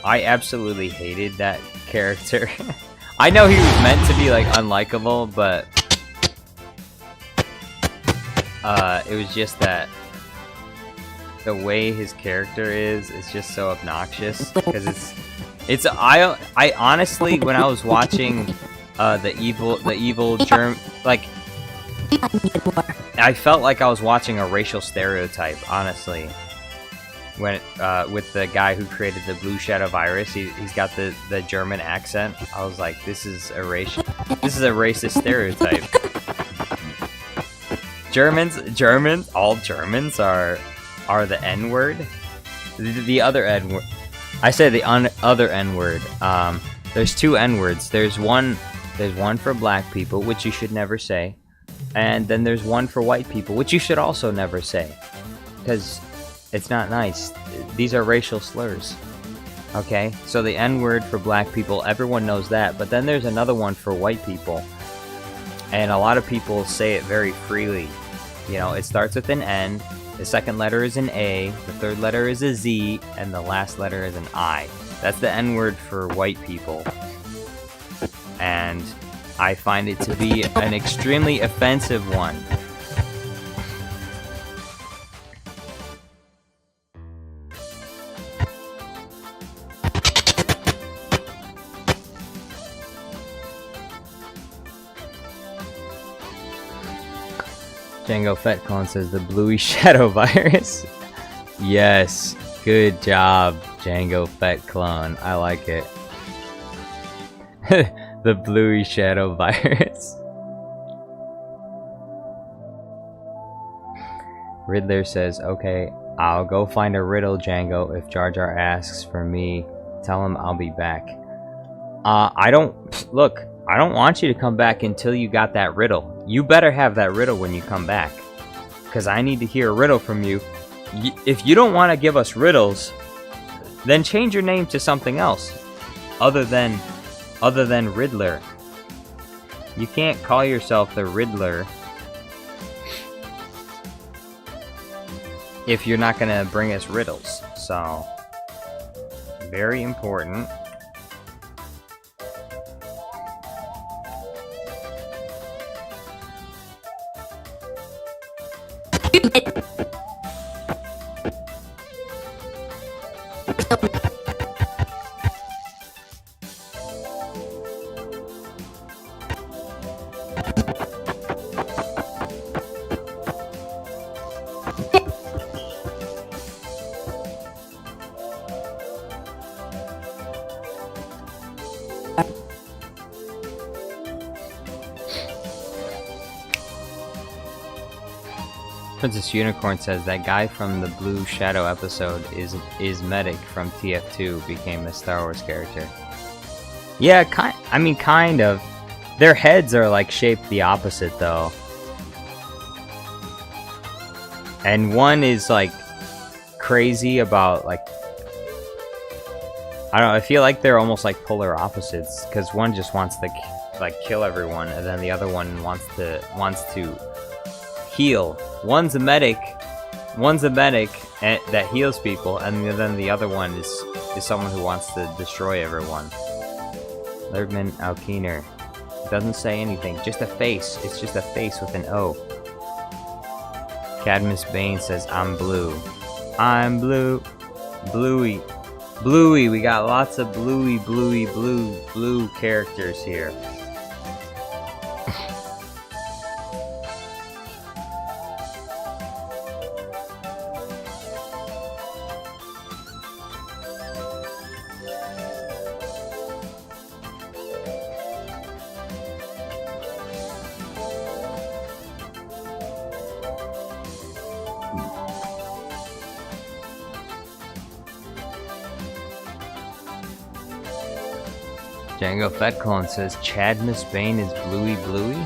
I absolutely hated that character. I know he was meant to be, like, unlikable, but... it was just that... The way his character is just so obnoxious. Because I honestly, when I was watching... the evil germ, like, I felt like I was watching a racial stereotype, honestly. When, with the guy who created the blue shadow virus, he's got the German accent. I was like, this is a racist stereotype. Germans, all Germans are the N-word. The other N-word. I said the other N-word. There's two N-words. There's one for black people, which you should never say. And then there's one for white people, which you should also never say. Because it's not nice. These are racial slurs. Okay? So the N-word for black people, everyone knows that. But then there's another one for white people. And a lot of people say it very freely. You know, it starts with an N. The second letter is an A. The third letter is a Z. And the last letter is an I. That's the N-word for white people. And I find it to be an extremely offensive one. Django Fett Clone says the Bluey Shadow Virus. Yes, good job, Django Fett Clone. I like it. The Bluey Shadow Virus. Riddler says, okay, I'll go find a riddle, Django. If Jar Jar asks for me, tell him I'll be back. I don't want you to come back until you got that riddle. You better have that riddle when you come back, because I need to hear a riddle from you. If you don't want to give us riddles, then change your name to something else other than Riddler. You can't call yourself the Riddler if you're not gonna bring us riddles. So, very important. Princess Unicorn says that guy from the Blue Shadow episode is Medic from TF2 became a Star Wars character. Yeah, kind of. Their heads are like shaped the opposite though. And one is like crazy about like, I don't know, I feel like they're almost like polar opposites, because one just wants to like kill everyone, and then the other one wants to heal. One's a medic that heals people, and then the other one is someone who wants to destroy everyone. Lerman Alkiner doesn't say anything, just a face. It's just a face with an O. Cadmus Bane says, I'm blue. I'm blue. Bluey. Bluey. We got lots of Bluey, blue characters here. Django Fett Clone says Cadmus Bane is Bluey.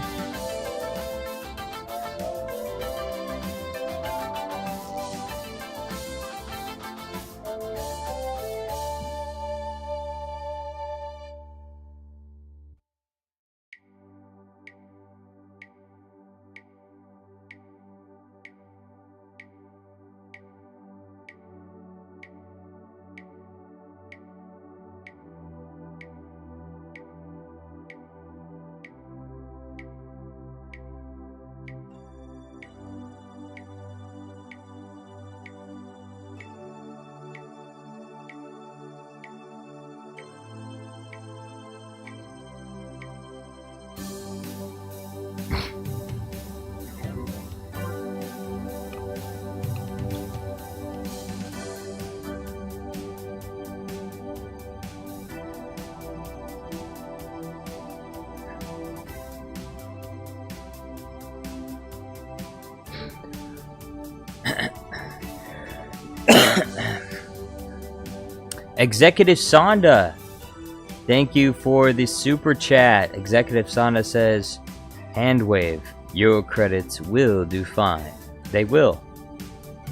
Executive Sonda, thank you for the super chat. Executive Sonda says, hand wave, your credits will do fine. They will.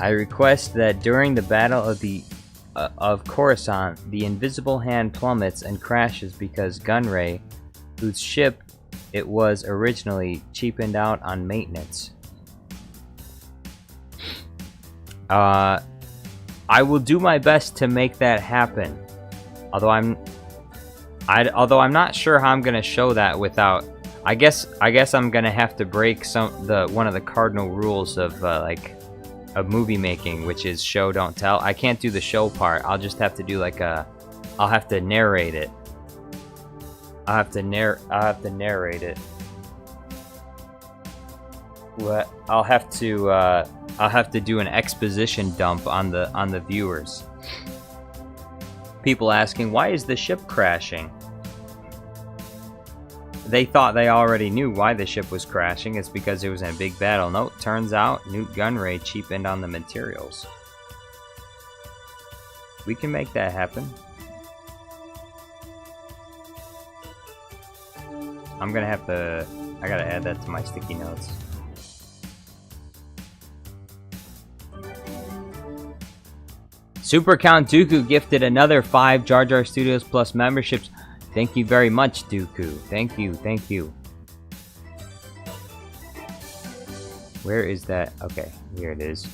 I request that during the battle of Coruscant, the invisible hand plummets and crashes because Gunray, whose ship it was originally, cheapened out on maintenance. I will do my best to make that happen. Although I'm not sure how I'm gonna show that without. I guess I'm gonna have to break one of the cardinal rules of of movie making, which is show don't tell. I can't do the show part. I'll just have to do I'll have to narrate it. I'll have to narrate it. I'll have to do an exposition dump on the viewers. People asking, why is the ship crashing? They thought they already knew why the ship was crashing. It's because it was in a big battle. Nope, turns out Newt Gunray cheapened on the materials. We can make that happen. I'm gonna have to... I gotta add that to my sticky notes. Super Count Dooku gifted another 5 Jar Jar Studios Plus memberships. Thank you very much, Dooku. Thank you, thank you. Where is that? Okay, here it is.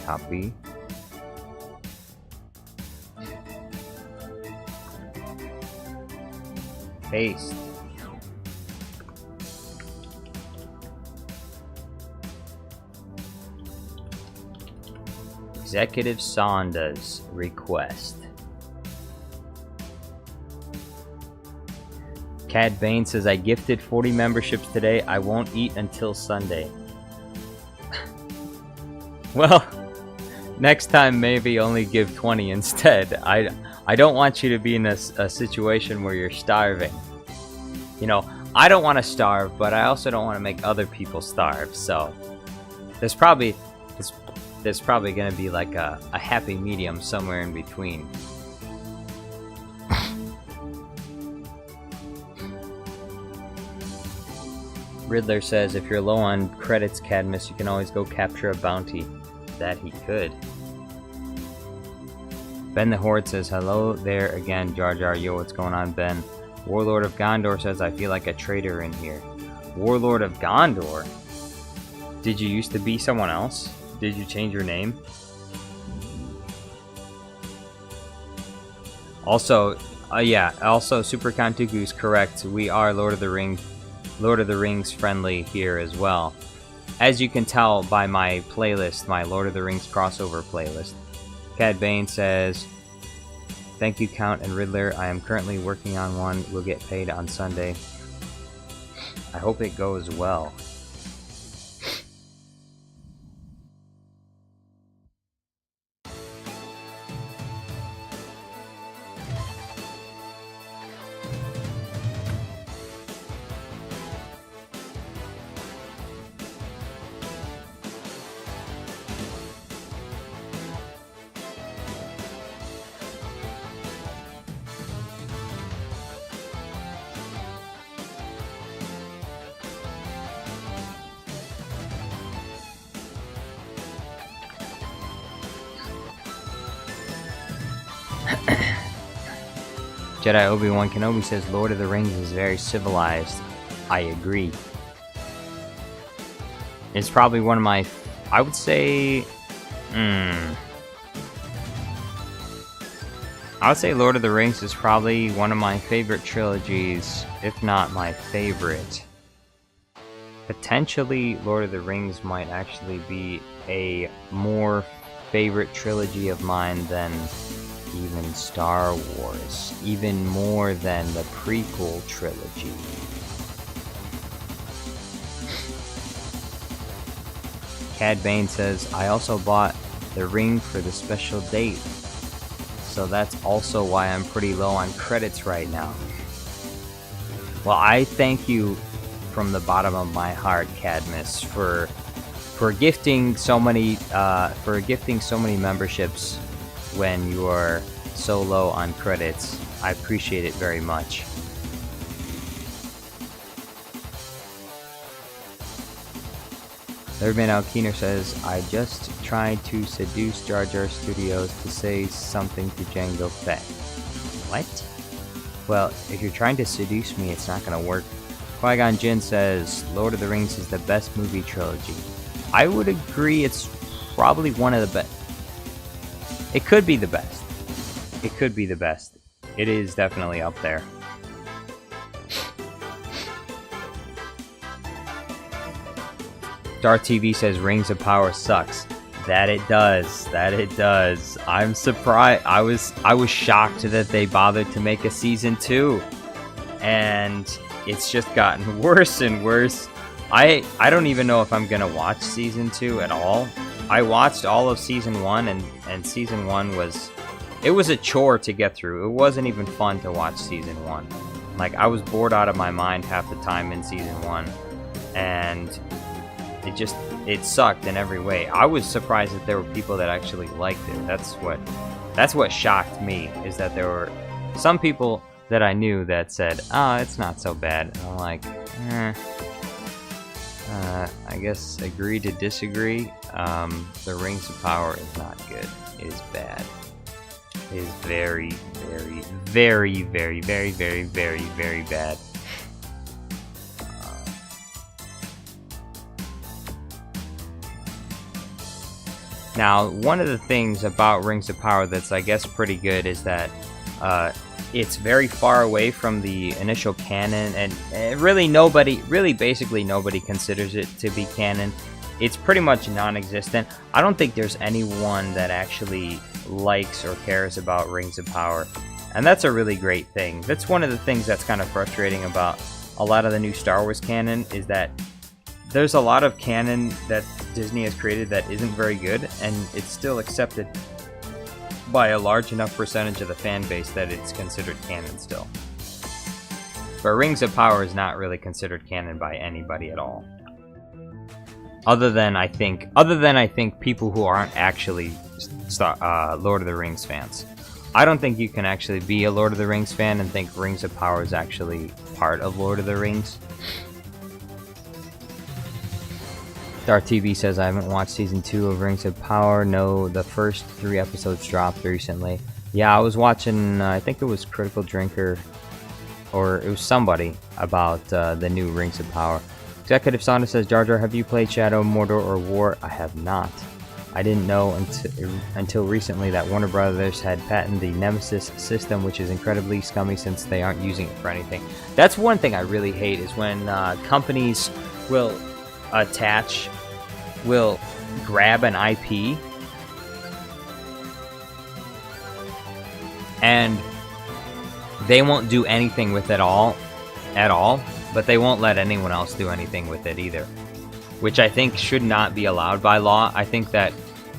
Copy. Paste. Executive Sonda's request. Cad Bane says, I gifted 40 memberships today. I won't eat until Sunday. Well, next time maybe only give 20 instead. I don't want you to be in a situation where you're starving. You know, I don't want to starve, but I also don't want to make other people starve. So there's probably going to be like a happy medium somewhere in between. Riddler says, if you're low on credits, Cadmus, you can always go capture a bounty. That he could. Ben the Horde says, hello there again, Jar Jar. Yo, what's going on, Ben? Warlord of Gondor says, I feel like a traitor in here. Warlord of Gondor? Did you used to be someone else? Did you change your name? Also, also Super Kantuku is correct. We are Lord of the Rings friendly here as well. As you can tell by my playlist, my Lord of the Rings crossover playlist. Cad Bane says, thank you, Count and Riddler. I am currently working on one. We'll get paid on Sunday. I hope it goes well. Jedi Obi-Wan Kenobi says, Lord of the Rings is very civilized. I agree. It's probably one of my... I would say... I would say Lord of the Rings is probably one of my favorite trilogies, if not my favorite. Potentially, Lord of the Rings might actually be a more favorite trilogy of mine than even Star Wars, even more than the prequel trilogy. Cad Bane says, I also bought the ring for the special date, so that's also why I'm pretty low on credits right now. Well, I thank you from the bottom of my heart, Cadmus, for gifting so many memberships when you are so low on credits. I appreciate it very much. Third Man Out Keener says, I just tried to seduce Jar Jar Studios to say something to Jango Fett. What? Well, if you're trying to seduce me, it's not gonna work. Qui-Gon Jinn says, Lord of the Rings is the best movie trilogy. I would agree, it's probably one of the best. It could be the best. It could be the best. It is definitely up there. Darth TV says Rings of Power sucks. That it does. That it does. I'm surprised. I was shocked that they bothered to make a season 2. And it's just gotten worse and worse. I don't even know if I'm gonna watch season 2 at all. I watched all of season 1, and season 1 was... It was a chore to get through. It wasn't even fun to watch season 1. Like, I was bored out of my mind half the time in season 1. And it sucked in every way. I was surprised that there were people that actually liked it. That's what shocked me, is that there were some people that I knew that said, oh, it's not so bad. And I'm like, I guess agree to disagree. The Rings of Power is not good. It is bad. It is very, very, very, very, very, very, very, very bad. Now, one of the things about Rings of Power that's, I guess, pretty good is that it's very far away from the initial canon, and really basically nobody considers it to be canon. It's pretty much non-existent. I don't think there's anyone that actually likes or cares about Rings of Power, and that's a really great thing. That's one of the things that's kind of frustrating about a lot of the new Star Wars canon, is that there's a lot of canon that Disney has created that isn't very good, and it's still accepted by a large enough percentage of the fan base that it's considered canon still. But Rings of Power is not really considered canon by anybody at all. Other than I think people who aren't actually Lord of the Rings fans. I don't think you can actually be a Lord of the Rings fan and think Rings of Power is actually part of Lord of the Rings. Darth TV says, I haven't watched season 2 of Rings of Power. No, the first 3 episodes dropped recently. Yeah, I was watching, I think it was Critical Drinker, or it was somebody, about the new Rings of Power. Executive Sonda says, Jar Jar, have you played Shadow, Mordor, or War? I have not. I didn't know until recently that Warner Brothers had patented the Nemesis system, which is incredibly scummy since they aren't using it for anything. That's one thing I really hate, is when companies will grab an IP and they won't do anything with it at all, but they won't let anyone else do anything with it either, which I think should not be allowed by law. I think that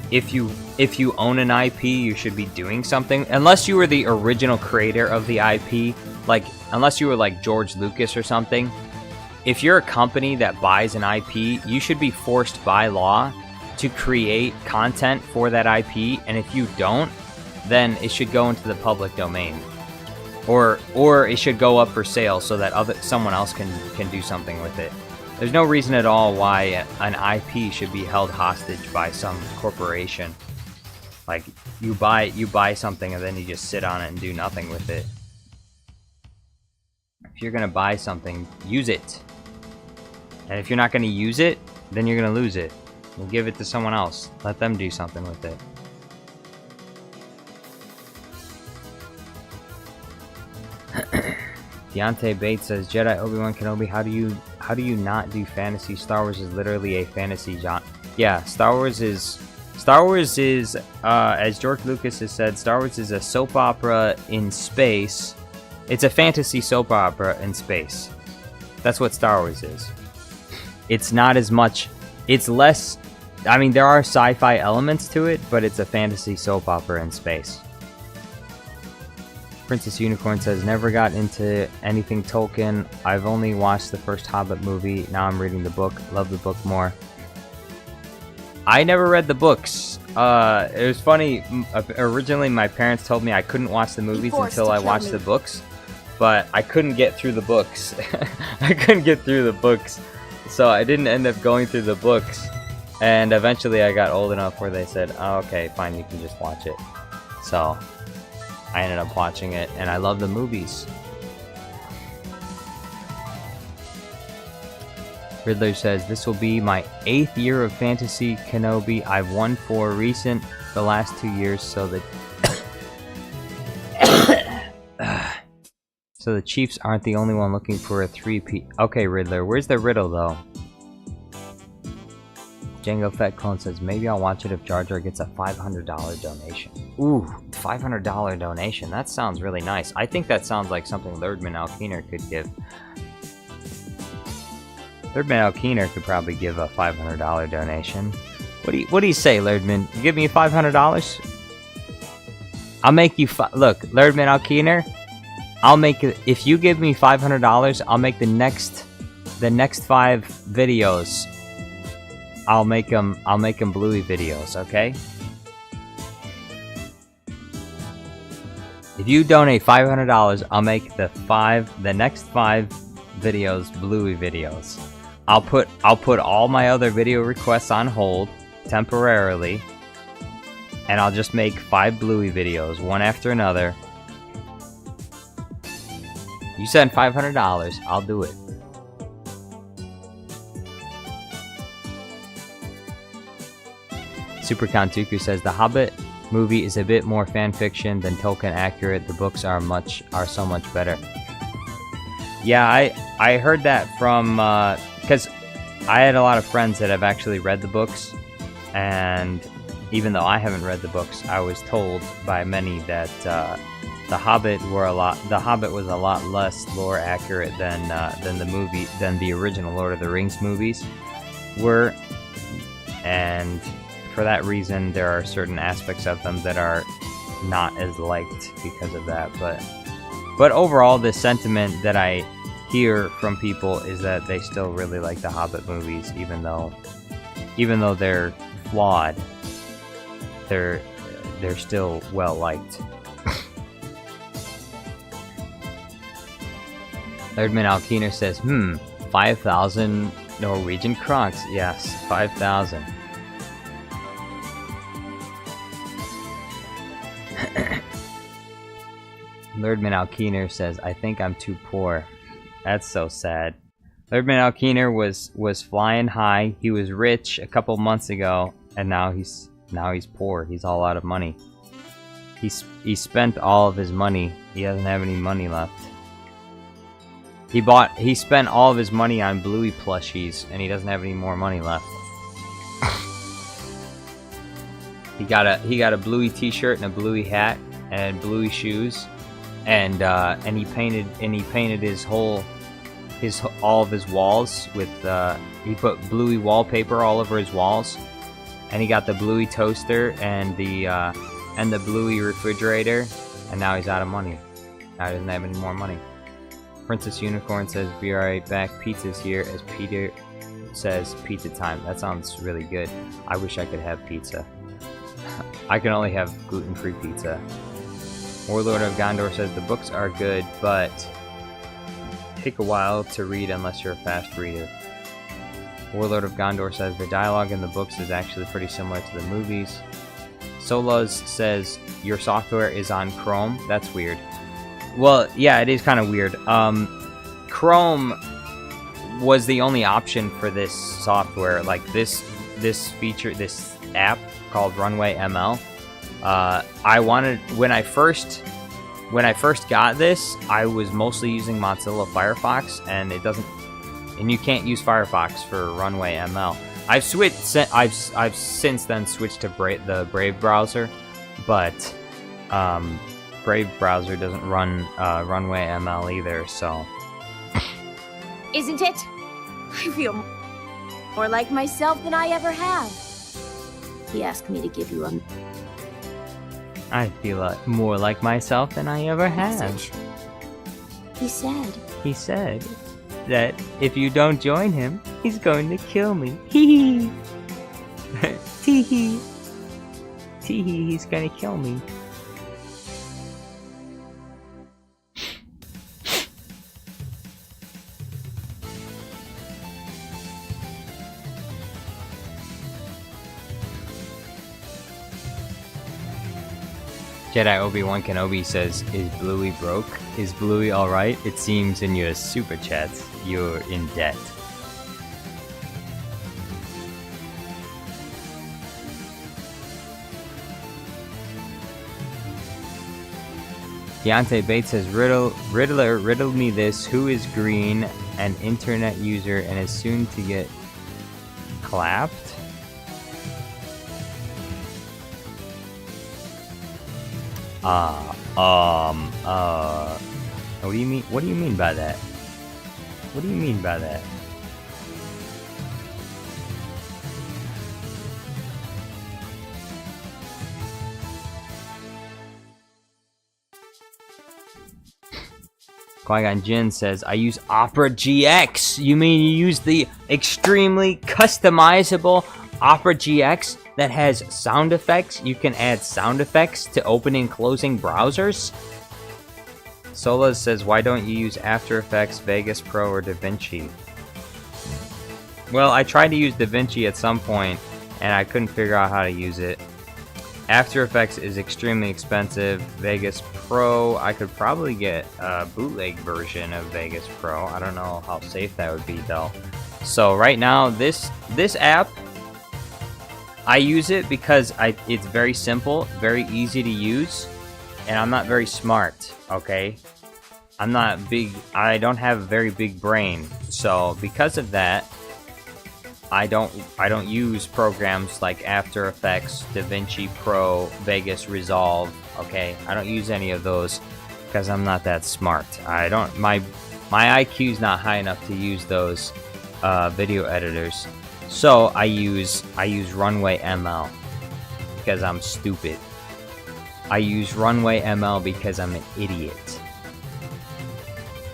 if you own an IP, you should be doing something, unless you were the original creator of the IP, like unless you were like George Lucas or something. If you're a company that buys an IP, you should be forced by law to create content for that IP, and if you don't, then it should go into the public domain, or it should go up for sale so that someone else can do something with it. There's no reason at all why an IP should be held hostage by some corporation. Like, you buy something and then you just sit on it and do nothing with it. If you're gonna buy something, use it. And if you're not gonna use it, then you're gonna lose it. We'll give it to someone else. Let them do something with it. Deontay Bates says, Jedi, Obi-Wan Kenobi, how do you not do fantasy? Star Wars is literally a fantasy genre. Yeah, Star Wars is as George Lucas has said, Star Wars is a soap opera in space. It's a fantasy soap opera in space. That's what Star Wars is. It's not as much, it's less, I mean, there are sci-fi elements to it, but it's a fantasy soap opera in space. Princess Unicorn says, never got into anything Tolkien. I've only watched the first Hobbit movie. Now I'm reading the book. Love the book more. I never read the books. It was funny. Originally, my parents told me I couldn't watch the movies until I watched the books. But I couldn't get through the books. I couldn't get through the books. So I didn't end up going through the books. And eventually I got old enough where they said, oh, okay, fine, you can just watch it. So I ended up watching it, and I love the movies. Riddler says, this will be my 8th year of Fantasy Kenobi. I've won 4 recent, the last 2 years, so that so the Chiefs aren't the only one looking for a 3-peat. Okay, Riddler, where's the riddle, though? Django Fett Clone says, maybe I'll watch it if Jar Jar gets a $500 donation. Ooh, $500 donation. That sounds really nice. I think that sounds like something Lerdman Alkiner could give. Lerdman L. Keener could probably give a $500 donation. What do you say, Lerdman? You give me $500? I'll make you look, Lerdman L. Keener. I'll make it if you give me $500. I'll make the next 5 videos. I'll make them Bluey videos. Okay. If you donate $500, I'll make the next 5 videos Bluey videos. I'll put all my other video requests on hold temporarily, and I'll just make 5 Bluey videos, one after another. You send $500, I'll do it. Super Count Dooku says the Hobbit movie is a bit more fan fiction than Tolkien accurate. The books are so much better. Yeah, I heard that from because I had a lot of friends that have actually read the books, and even though I haven't read the books, I was told by many that the Hobbit was a lot less lore accurate than the original Lord of the Rings movies were, and for that reason, there are certain aspects of them that are not as liked because of that. But overall, the sentiment that I hear from people is that they still really like the Hobbit movies, even though they're flawed. They're still well liked. Lerdman Alkeener says, 5,000 Norwegian kronks. Yes, 5,000. Lerdman Alkeener says, I think I'm too poor. That's so sad. Lerdman Alkeener was flying high. He was rich a couple months ago, and now he's poor. He's all out of money. He spent all of his money. He doesn't have any money left. He spent all of his money on Bluey plushies, and he doesn't have any more money left. He got a Bluey t-shirt and a Bluey hat and Bluey shoes, and he painted all of his walls with he put Bluey wallpaper all over his walls, and he got the Bluey toaster and the Bluey refrigerator, and now he's out of money. Now he doesn't have any more money. Princess Unicorn says, be right back, pizza's here, as Peter says, pizza time. That sounds really good. I wish I could have pizza. I can only have gluten-free pizza. Warlord of Gondor says, the books are good, but take a while to read unless you're a fast reader. Warlord of Gondor says, the dialogue in the books is actually pretty similar to the movies. Solaz says, your software is on Chrome? That's weird. Well, yeah, it is kind of weird. Chrome was the only option for this software, like this feature, this app called Runway ML. I wanted when I first got this, I was mostly using Mozilla Firefox, and you can't use Firefox for Runway ML. I've since then switched to the Brave browser, but Brave browser doesn't run Runway ML either, so. Isn't it? I feel more like myself than I ever have. He asked me to give you a I feel more like myself than I ever have. message. He said that if you don't join him, he's going to kill me. Hee hee. Tee hee. Tee hee, he's gonna kill me. Jedi Obi-Wan Kenobi says, is Bluey broke? Is Bluey alright? It seems in your super chats you're in debt. Deontay Bates says, Riddler, riddle me this. Who is green, an internet user, and is soon to get clapped? What do you mean? What do you mean by that? What do you mean by that? Qui-Gon Jinn says, I use Opera GX. You mean you use the extremely customizable Opera GX that has sound effects? You can add sound effects to opening and closing browsers? Sola says, why don't you use After Effects, Vegas Pro, or DaVinci? Well, I tried to use DaVinci at some point, and I couldn't figure out how to use it. After Effects is extremely expensive. Vegas Pro, I could probably get a bootleg version of Vegas Pro. I don't know how safe that would be, though. So right now, this app, I use it because it's very simple, very easy to use, and I'm not very smart, okay? I'm not big, I don't have a very big brain, so because of that, I don't use programs like After Effects, DaVinci Pro, Vegas Resolve, okay? I don't use any of those because I'm not that smart. My IQ's not high enough to use those video editors. So I use Runway ML because I'm stupid. I use Runway ML because I'm an idiot.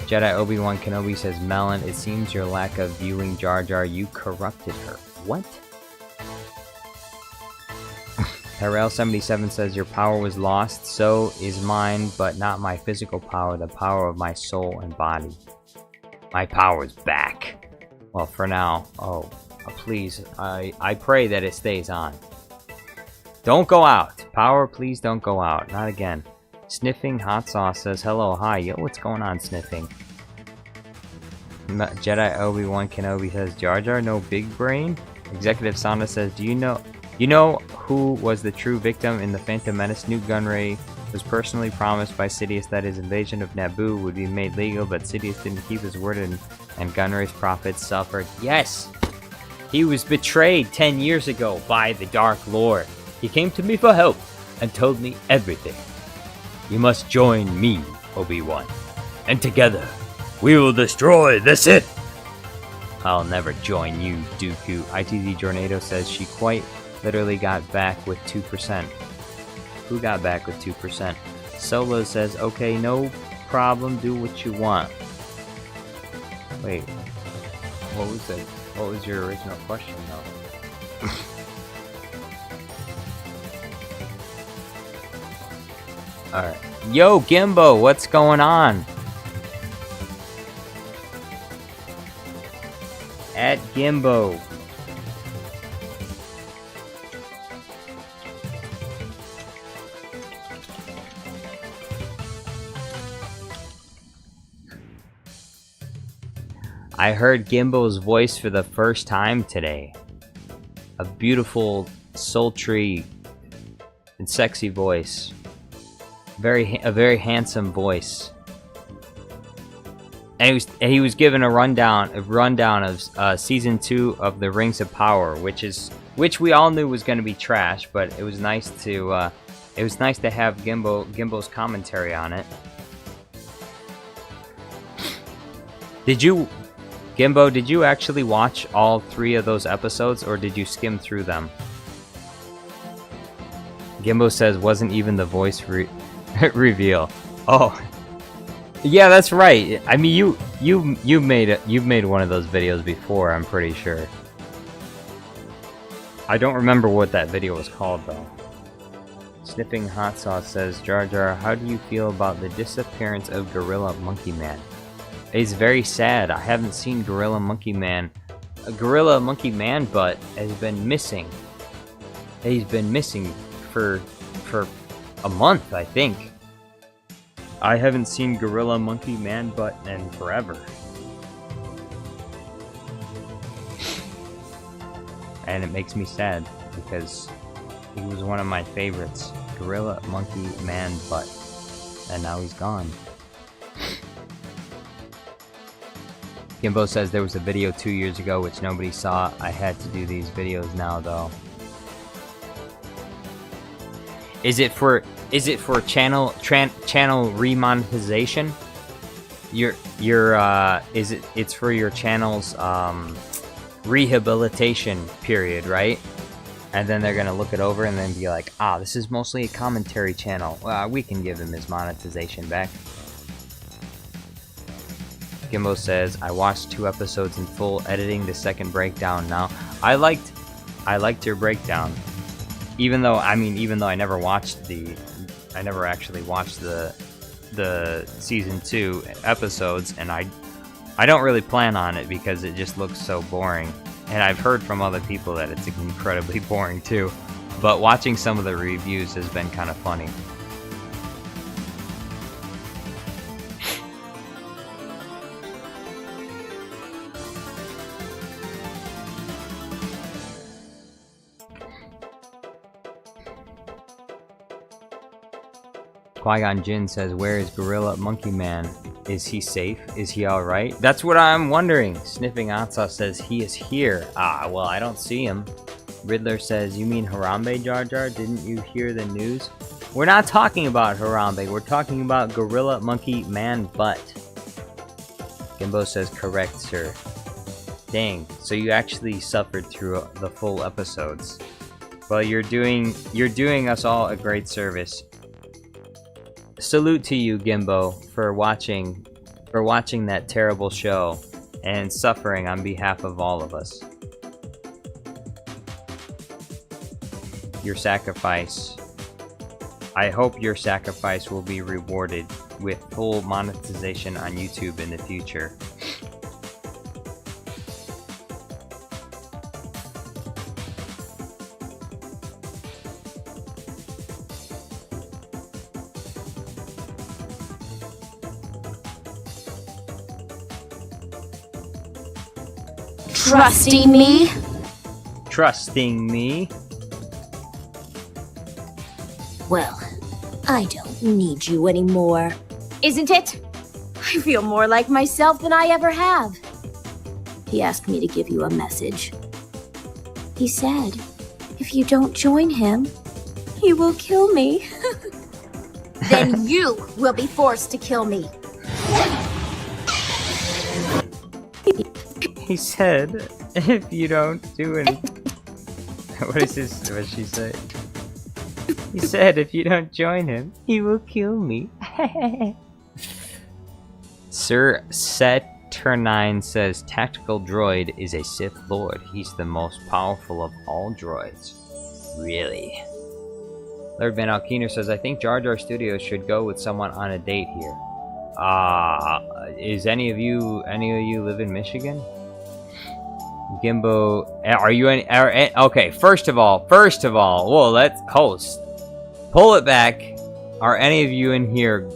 Jedi Obi-Wan Kenobi says, Melon, it seems your lack of viewing Jar Jar, you corrupted her. What? Harrell77 says, your power was lost, so is mine, but not my physical power, the power of my soul and body. My power's back. Well, for now. Oh, please, I pray that it stays on. Don't go out. Power, please don't go out. Not again. Sniffing Hot Sauce says, hello, hi. Yo, what's going on, Sniffing? Jedi Obi-Wan Kenobi says, Jar Jar, no big brain? Executive Sonda says, do you know who was the true victim in the Phantom Menace? Newt Gunray was personally promised by Sidious that his invasion of Naboo would be made legal, but Sidious didn't keep his word and Gunray's profits suffered. Yes! He was betrayed 10 years ago by the Dark Lord. He came to me for help and told me everything. You must join me, Obi-Wan, and together we will destroy the Sith. I'll never join you, Dooku. ITZ Jornado says she quite literally got back with 2%. Who got back with 2%? Solo says, okay, no problem, do what you want. Wait, what was your original question, though? Alright. Yo, Gimbo, what's going on? At Gimbo. I heard Gimbo's voice for the first time today. A beautiful, sultry, and sexy voice. A very handsome voice, and he was given a rundown of season 2 of the Rings of Power, which we all knew was going to be trash, but it was nice to have Gimbo's commentary on it. Gimbo, did you actually watch all 3 of those episodes, or did you skim through them? Gimbo says, wasn't even the voice reveal. Oh, yeah, that's right. I mean, you've made one of those videos before. I'm pretty sure. I don't remember what that video was called though. Sniffing Hot Sauce says, Jar Jar, how do you feel about the disappearance of Gorilla Monkey Man? It's very sad. I haven't seen Gorilla Monkey Man. Gorilla Monkey Man Butt has been missing. He's been missing for a month, I think. I haven't seen Gorilla Monkey Man Butt in forever. And it makes me sad because he was one of my favorites. Gorilla Monkey Man Butt. And now he's gone. Gimbo says there was a video 2 years ago which nobody saw. I had to do these videos now though. Is it for channel remonetization? It's for your channel's rehabilitation period, right? And then they're gonna look it over and then be like, ah, this is mostly a commentary channel. We can give him his monetization back. Gimbo says, I watched 2 episodes in full, editing the second breakdown now. I liked your breakdown. Even though I never actually watched the season 2 episodes, and I don't really plan on it because it just looks so boring. And I've heard from other people that it's incredibly boring too. But watching some of the reviews has been kind of funny. Qui-Gon Jinn says, where is Gorilla Monkey Man? Is he safe? Is he alright? That's what I'm wondering. Sniffing Atsa says, he is here. Ah, well, I don't see him. Riddler says, you mean Harambe, Jar Jar? Didn't you hear the news? We're not talking about Harambe. We're talking about Gorilla Monkey Man Butt. Gimbo says, correct, sir. Dang, so you actually suffered through the full episodes. Well, you're doing us all a great service. Salute to you, Gimbo, for watching that terrible show and suffering on behalf of all of us. Your sacrifice. I hope your sacrifice will be rewarded with full monetization on YouTube in the future. Trusting me? Trusting me? Well, I don't need you anymore. Isn't it? I feel more like myself than I ever have. He asked me to give you a message. He said, if you don't join him, he will kill me. Then you will be forced to kill me. He said, if you don't do it. What does she say? He said, if you don't join him, he will kill me. Sir Saturnine says, Tactical Droid is a Sith Lord. He's the most powerful of all droids. Really? Lord Van Alkiner says, I think Jar Jar Studios should go with someone on a date here. Is any of you live in Michigan? Gimbo, are you any? Okay, first of all, well, let's host. Pull it back. Are any of you in here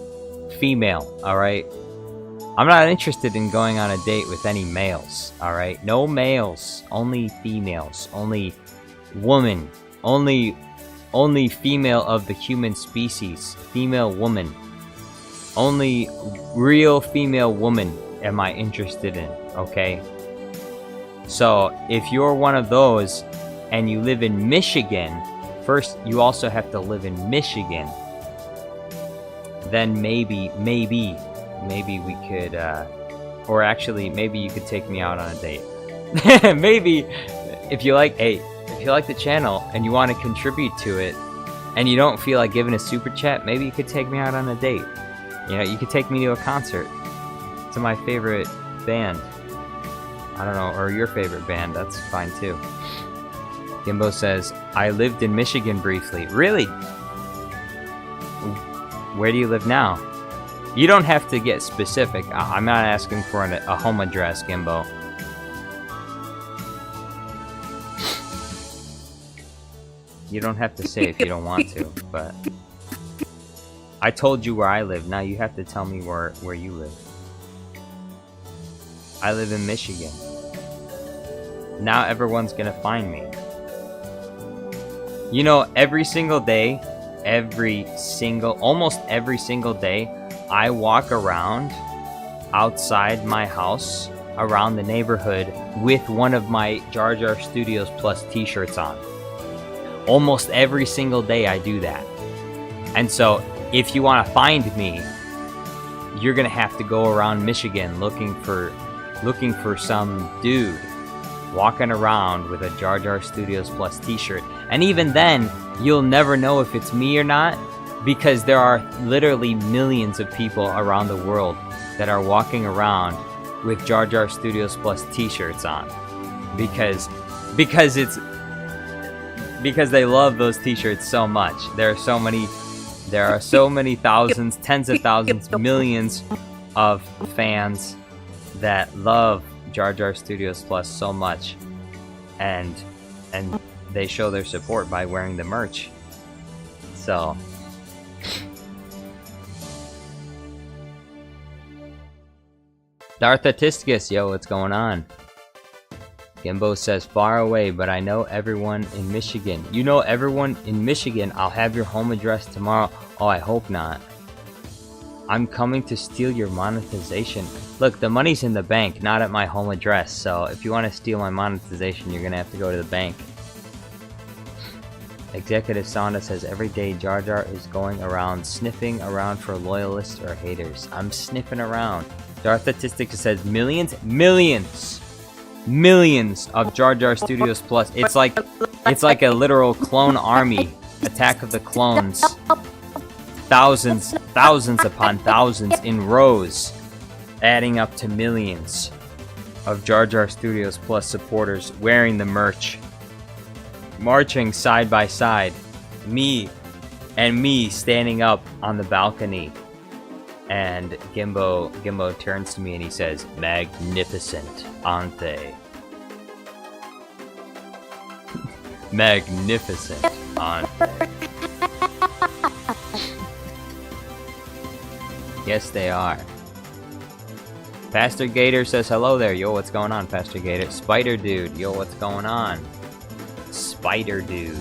female? All right. I'm not interested in going on a date with any males. All right, no males, only females, only woman, only female of the human species, female woman, only real female woman am I interested in. Okay. So, if you're one of those, and you live in Michigan, first, you also have to live in Michigan. Then maybe we could, or actually, maybe you could take me out on a date. Maybe, if you like the channel, and you want to contribute to it, and you don't feel like giving a super chat, maybe you could take me out on a date. You know, you could take me to a concert, to my favorite band. I don't know, or your favorite band, that's fine too. Gimbo says, I lived in Michigan briefly. Really? Where do you live now? You don't have to get specific. I'm not asking for a home address, Gimbo. You don't have to say if you don't want to, but I told you where I live. Now you have to tell me where you live. I live in Michigan. Now everyone's gonna find me. You know, every single day, almost every single day, I walk around outside my house, around the neighborhood, with one of my Jar Jar Studios Plus t-shirts on. Almost every single day I do that. And so, if you want to find me, you're gonna have to go around Michigan looking for some dude walking around with a Jar Jar Studios Plus t-shirt. And even then, you'll never know if it's me or not, because there are literally millions of people around the world that are walking around with Jar Jar Studios Plus t-shirts on, because they love those t-shirts so much. There are so many thousands, tens of thousands, millions of fans that love Jar Jar Studios Plus so much, and they show their support by wearing the merch. So Darth Atiscus, yo, what's going on? Gimbo says, far away, but I know everyone in Michigan. You know everyone in Michigan. I'll have your home address tomorrow. Oh, I hope not. I'm coming to steal your monetization. Look, the money's in the bank, not at my home address. So if you want to steal my monetization, you're going to have to go to the bank. Executive Sonda says, every day Jar Jar is going around sniffing around for loyalists or haters. I'm sniffing around. Darth Statistics says, millions of Jar Jar Studios Plus. It's like a literal clone army. Attack of the Clones. Thousands upon thousands in rows, adding up to millions of Jar Jar Studios Plus supporters wearing the merch, marching side by side, me standing up on the balcony, and Gimbo turns to me and he says, magnificent, aren't they? Magnificent, aren't they? Yes, they are. Pastor Gator says, hello there. Yo, what's going on, Pastor Gator? Spider Dude, yo, what's going on? Spider Dude.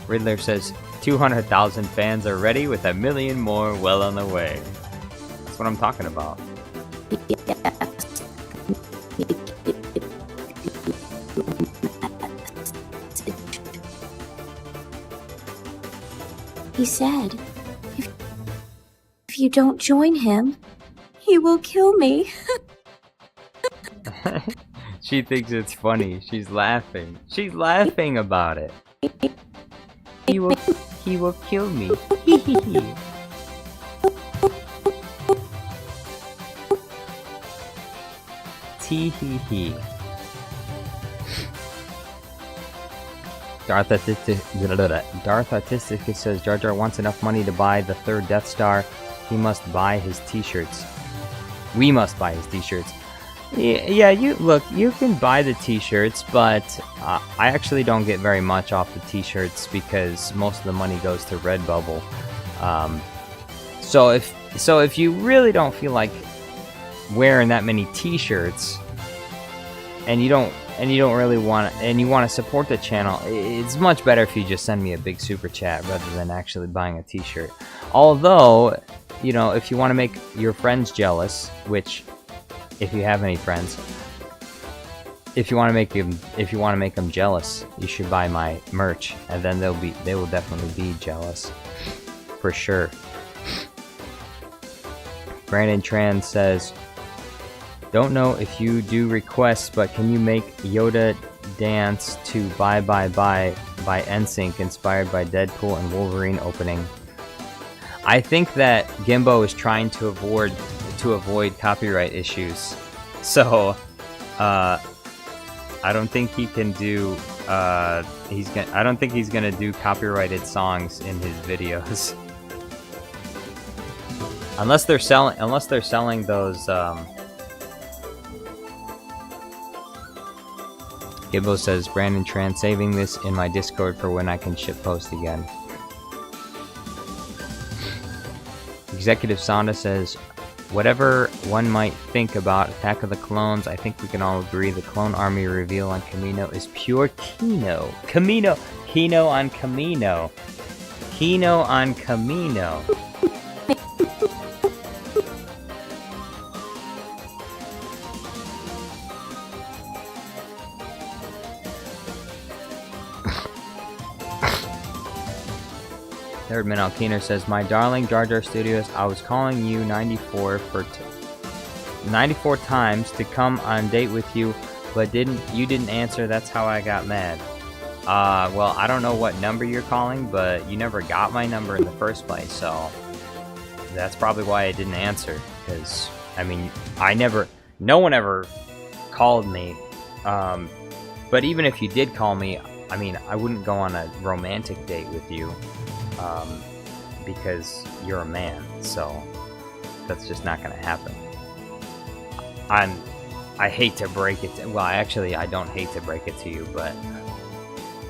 Riddler says, 200,000 fans are ready with 1 million more well on the way. That's what I'm talking about. He said, if you don't join him, he will kill me. She thinks it's funny. She's laughing. She's laughing about it. He will kill me. Tee hee hee. Darth Autistic says Jar Jar wants enough money to buy the 3rd Death Star. He must buy his t-shirts. We must buy his t-shirts. Yeah, you can buy the t-shirts, but I actually don't get very much off the t-shirts because most of the money goes to Redbubble. So if you really don't feel like wearing that many t-shirts, and you don't really want to, and you want to support the channel, it's much better if you just send me a big super chat rather than actually buying a t-shirt. Although, you know, if you want to make your friends jealous, which, if you have any friends, if you want to make them jealous, you should buy my merch, and then they will definitely be jealous, for sure. Brandon Tran says, don't know if you do requests, but can you make Yoda dance to Bye Bye Bye by NSYNC, inspired by Deadpool and Wolverine opening? I think that Gimbo is trying to avoid copyright issues, so I don't think he can do. I don't think he's gonna do copyrighted songs in his videos, unless they're selling those. Gimbo says, Brandon Tran, saving this in my Discord for when I can shitpost again. Executive Sonda says, whatever one might think about Attack of the Clones, I think we can all agree the clone army reveal on Kamino is pure Kino. Kino on Kamino. Kino on Kamino. Thirdman Alkeener says, my darling Jar Jar Studios, I was calling you 94 times to come on date with you, but you didn't answer. That's how I got mad. Well, I don't know what number you're calling, but you never got my number in the first place, so that's probably why I didn't answer. Because, I mean, no one ever called me. But even if you did call me, I mean, I wouldn't go on a romantic date with you, because you're a man, so that's just not gonna happen. I hate to break it, well, actually, I don't hate to break it to you, but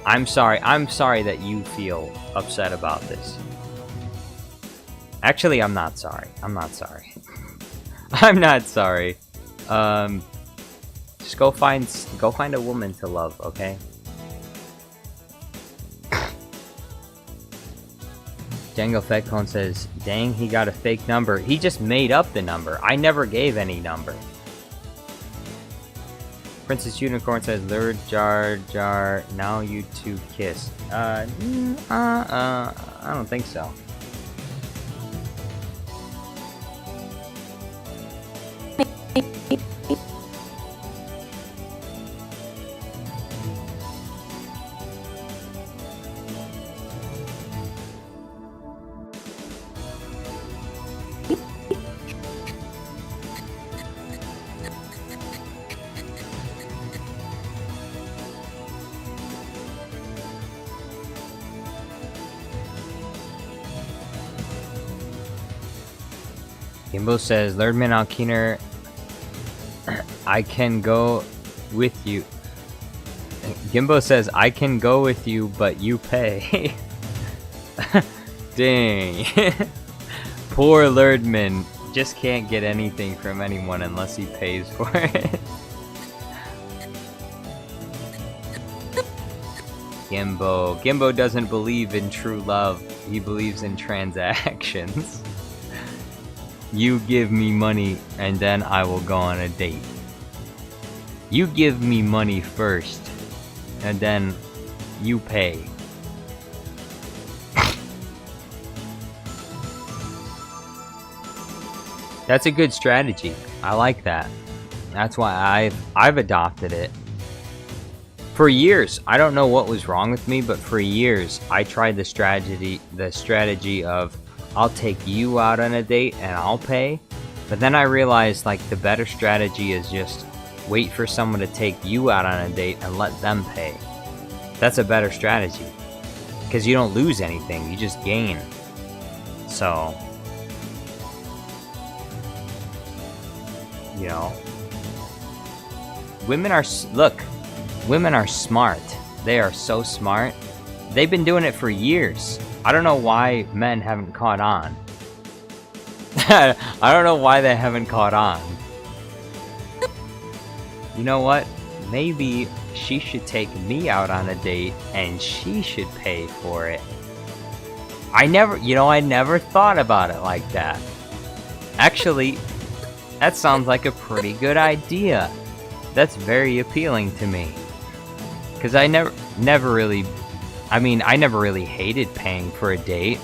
I'm sorry that you feel upset about this. Actually, I'm not sorry. I'm not sorry. Just go find a woman to love, okay? Django Fedcone says, dang, he got a fake number. He just made up the number. I never gave any number. Princess Unicorn says, Lord Jar Jar, now you two kiss. I don't think so. Gimbo says, Lerdman Alkiner, I can go with you. Gimbo says, I can go with you, but you pay. Dang. Poor Lerdman just can't get anything from anyone unless he pays for it. Gimbo doesn't believe in true love. He believes in transactions. You give me money, and then I will go on a date. You give me money first, and then you pay. That's a good strategy. I like that. That's why I've adopted it. For years, I don't know what was wrong with me, but for years, I tried the strategy of I'll take you out on a date and I'll pay. But then I realized, like, the better strategy is just wait for someone to take you out on a date and let them pay. That's a better strategy. Because you don't lose anything, you just gain. So, you know, women are smart. They are so smart. They've been doing it for years. I don't know why men haven't caught on. I don't know why they haven't caught on. You know what? Maybe she should take me out on a date and she should pay for it. I never thought about it like that. Actually, that sounds like a pretty good idea. That's very appealing to me. Because I never really hated paying for a date.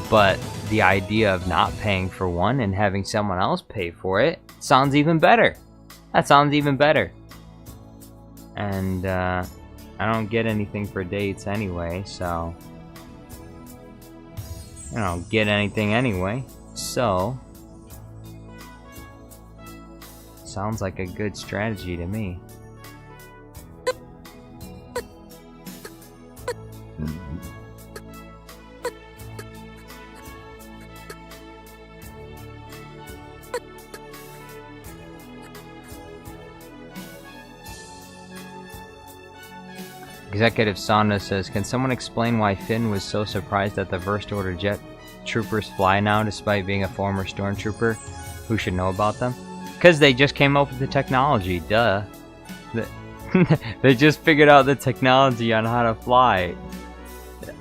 But the idea of not paying for one and having someone else pay for it sounds even better. That sounds even better. And I don't get anything for dates anyway, so I don't get anything anyway. So sounds like a good strategy to me. Executive Sauna says, can someone explain why Finn was so surprised that the First Order jet troopers fly now despite being a former stormtrooper? Who should know about them? Because they just came up with the technology, duh. They just figured out the technology on how to fly.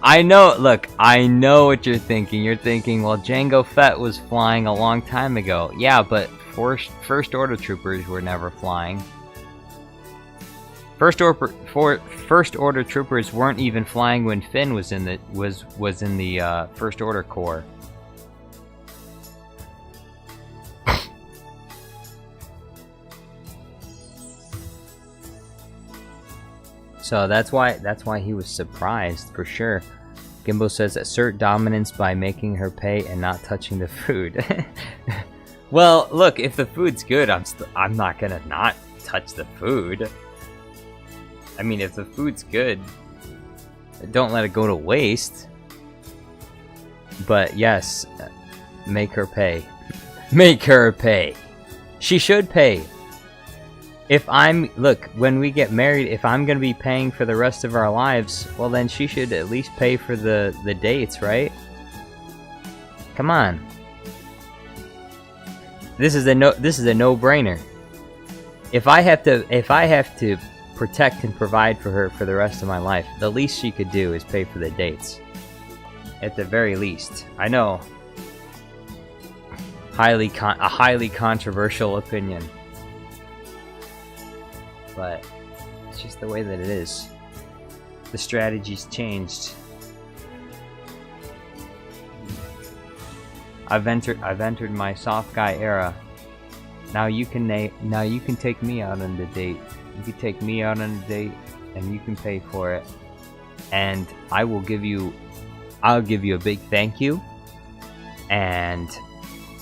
I know, look, I know what you're thinking. You're thinking, well, Jango Fett was flying a long time ago. Yeah, but First Order troopers were never flying. First Order troopers weren't even flying when Finn was in the First Order Corps. So that's why he was surprised for sure. Gimbo says assert dominance by making her pay and not touching the food. Well, look, if the food's good, I'm not gonna not touch the food. I mean, if the food's good, don't let it go to waste. But yes, make her pay. Make her pay. She should pay. Look, when we get married, if I'm gonna be paying for the rest of our lives, well then she should at least pay for the dates, right? Come on. This is a no-brainer. If I have to protect and provide for her for the rest of my life, the least she could do is pay for the dates. At the very least. I know. A highly controversial opinion. But it's just the way that it is. The strategy's changed. I've entered my soft guy era. Now you can take me out on the date. You can take me out on a date, and you can pay for it. And I'll give you a big thank you, and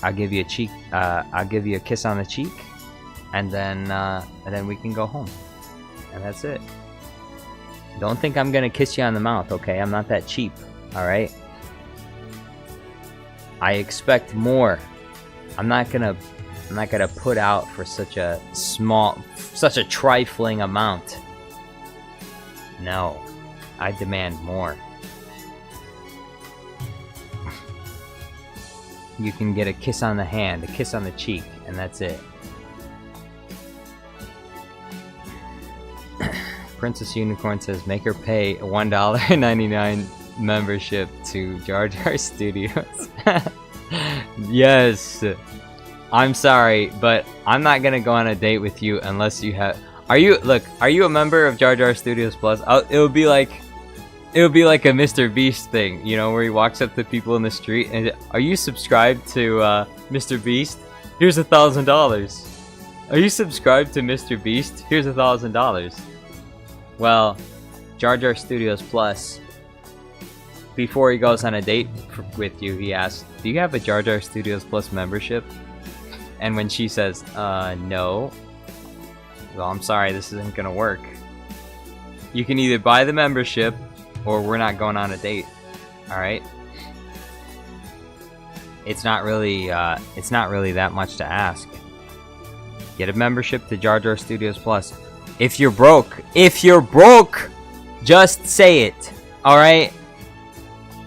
I'll give you a kiss on the cheek, and then we can go home, and that's it. Don't think I'm gonna kiss you on the mouth, okay? I'm not that cheap, all right? I expect more. I'm not gonna put out for such a trifling amount. No, I demand more. You can get a kiss on the hand, a kiss on the cheek, and that's it. Princess Unicorn says, make her pay a $1.99 membership to Jar Jar Studios. Yes. I'm sorry, but I'm not gonna go on a date with you unless you have... Are you a member of Jar Jar Studios Plus? It would be like a Mr. Beast thing, you know, where he walks up to people in the street and, are you subscribed to Mr. Beast? Here's $1,000. Are you subscribed to Mr. Beast? Here's $1,000. Well, Jar Jar Studios Plus, before he goes on a date with you, he asks, do you have a Jar Jar Studios Plus membership? And when she says, no, well, I'm sorry, this isn't gonna work. You can either buy the membership, or we're not going on a date. Alright? It's not really that much to ask. Get a membership to Jar Jar Studios Plus. If you're broke, just say it. Alright?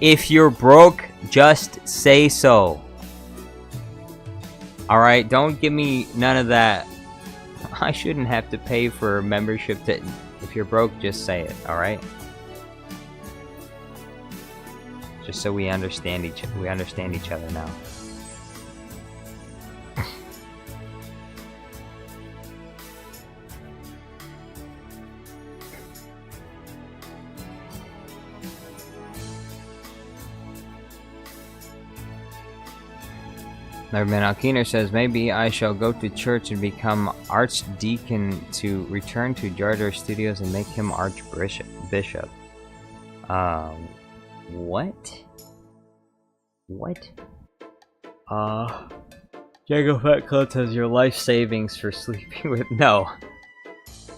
If you're broke, just say so. Alright, don't give me none of that. I shouldn't have to pay for a membership to... If you're broke, just say it, alright? Just so we understand each other now. Neverman Alkeener says, maybe I shall go to church and become Archdeacon to return to Jar Jar Studios and make him Archbishop. What? What? Jango Fett Club says your life savings for sleeping with... No.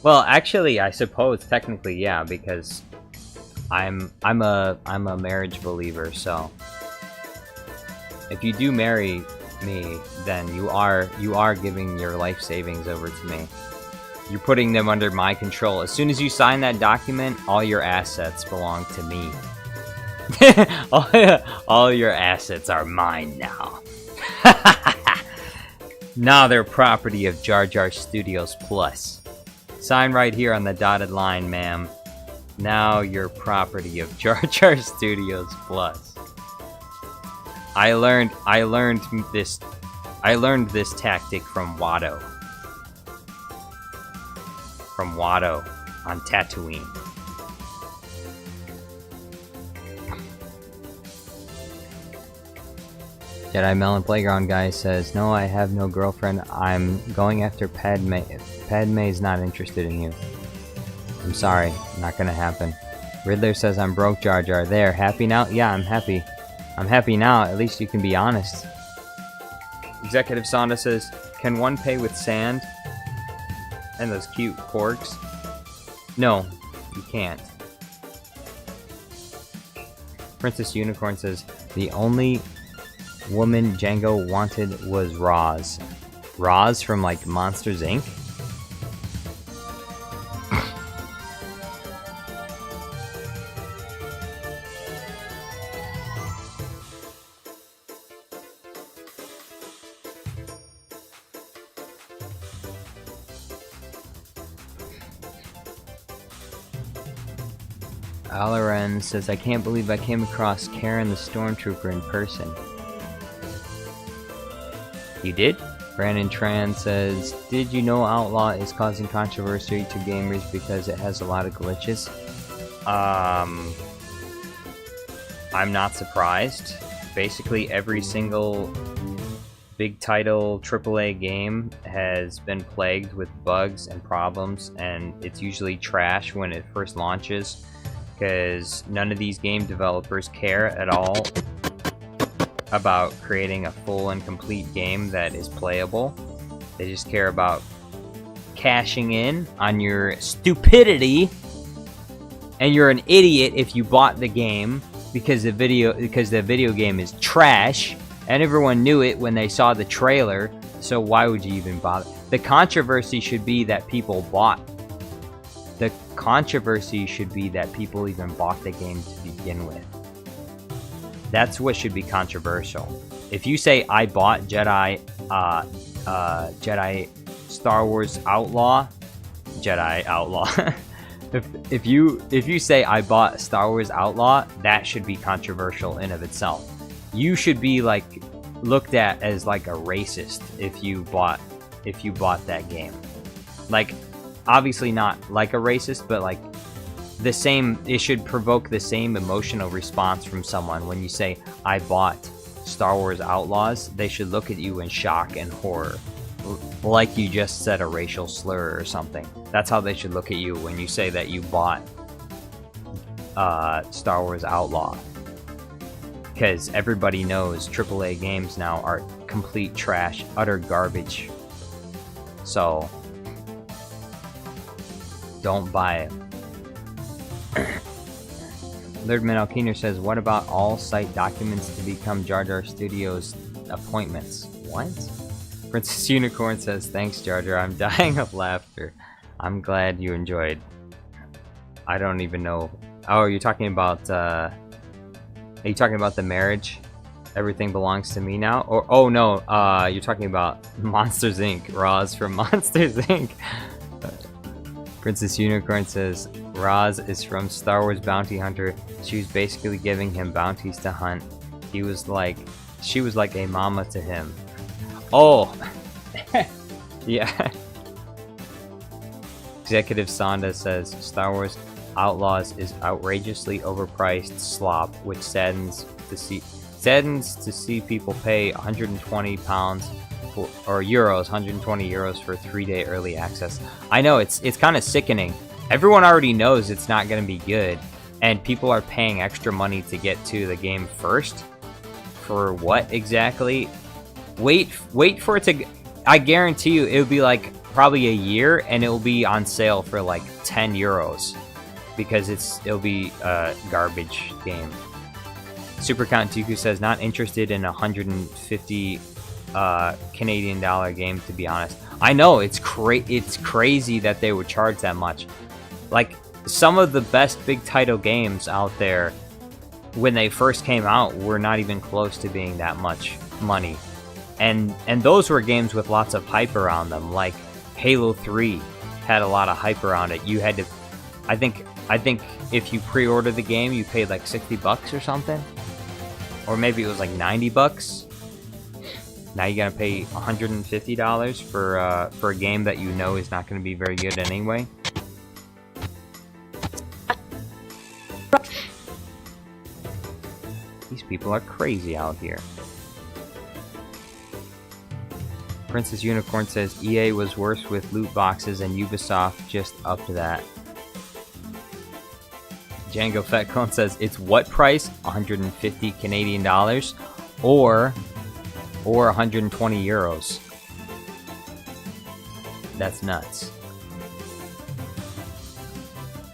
Well, actually, I suppose, technically, yeah, because I'm a marriage believer, so... If you do marry me, then you are giving your life savings over to me. You're putting them under my control. As soon as you sign that document, all your assets belong to me. all your assets are mine now. Now they're property of Jar Jar Studios Plus. Sign right here on the dotted line, ma'am. Now you're property of Jar Jar Studios Plus. I learned this tactic from Watto. From Watto on Tatooine. Jedi Melon Playground guy says, no, I have no girlfriend. I'm going after Padme. Padme is not interested in you. I'm sorry, not gonna happen. Riddler says I'm broke, Jar Jar. There, happy now? Yeah, I'm happy. I'm happy now, at least you can be honest. Executive Sonda says, can one pay with sand? And those cute corks? No, you can't. Princess Unicorn says, the only woman Django wanted was Roz. Roz from, like, Monsters, Inc.? Alaran says, I can't believe I came across Karen the Stormtrooper in person. You did? Brandon Tran says, did you know Outlaw is causing controversy to gamers because it has a lot of glitches? I'm not surprised. Basically every single big title AAA game has been plagued with bugs and problems, and it's usually trash when it first launches, because none of these game developers care at all about creating a full and complete game that is playable. They just care about cashing in on your stupidity, and you're an idiot if you bought the game because the video game is trash, and everyone knew it when they saw the trailer, so why would you even bother? The controversy should be that people bought. The controversy should be that people even bought the game to begin with. That's what should be controversial. If you say, I bought Jedi Star Wars Outlaw, if you say I bought Star Wars Outlaw, that should be controversial in of itself. You should be like looked at as like a racist if you bought that game. Like, obviously not like a racist, but like the same, it should provoke the same emotional response from someone when you say I bought Star Wars Outlaws. They should look at you in shock and horror, like you just said a racial slur or something. That's how they should look at you when you say that you bought Star Wars Outlaw. Because everybody knows AAA games now are complete trash, utter garbage. So don't buy it. Lerdman Alkiner says, what about all site documents to become Jar Jar Studios appointments? What? Princess Unicorn says, thanks Jar Jar, I'm dying of laughter. I'm glad you enjoyed. I don't even know. Oh, you're talking about, are you talking about the marriage? Everything belongs to me now? Or, oh no, you're talking about Monsters Inc. Roz from Monsters Inc. Princess Unicorn says, Roz is from Star Wars Bounty Hunter. She was basically giving him bounties to hunt. She was like a mama to him. Oh! Yeah. Executive Sonda says, Star Wars Outlaws is outrageously overpriced slop, which saddens to see people pay 120 pounds or euros, 120 euros for 3-day early access. I know, it's kind of sickening. Everyone already knows it's not going to be good, and people are paying extra money to get to the game first. For what exactly? Wait for it to... I guarantee you it'll be like probably a year, and it'll be on sale for like 10 euros. Because it'll be a garbage game. Super Count Dooku says, not interested in a 150 Canadian dollar game, to be honest. I know, it's crazy that they would charge that much. Like, some of the best big title games out there, when they first came out, were not even close to being that much money. And those were games with lots of hype around them, like Halo 3 had a lot of hype around it. You had to, I think if you pre-ordered the game, you paid like $60 or something. Or maybe it was like $90. Now you gotta pay $150 for a game that you know is not gonna be very good anyway. These people are crazy out here. Princess Unicorn says EA was worse with loot boxes and Ubisoft just up to that. Django Fat Clone says, it's what price? 150 Canadian dollars or 120 euros. That's nuts.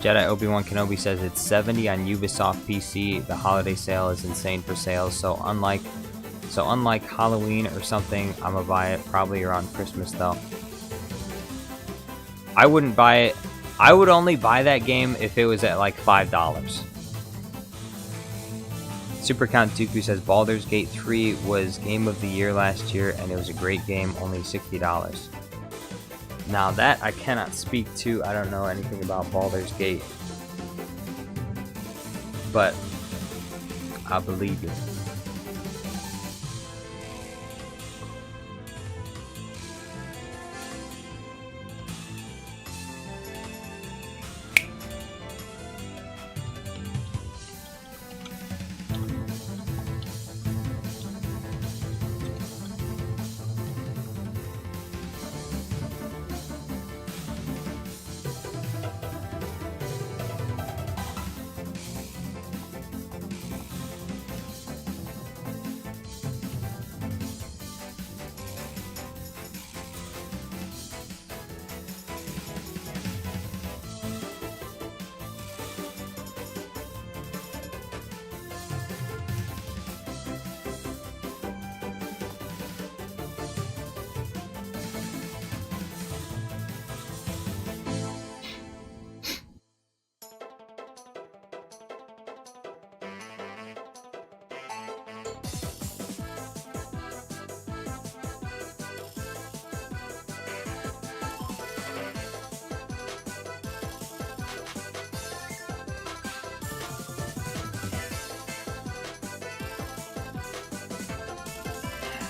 Jedi Obi-Wan Kenobi says it's 70 on Ubisoft PC. The holiday sale is insane for sales. So unlike Halloween or something, I'm gonna buy it probably around Christmas though. I wouldn't buy it. I would only buy that game if it was at like $5. Super Count Dooku says Baldur's Gate 3 was Game of the Year last year and it was a great game, only $60. Now that I cannot speak to. I don't know anything about Baldur's Gate. But I believe you.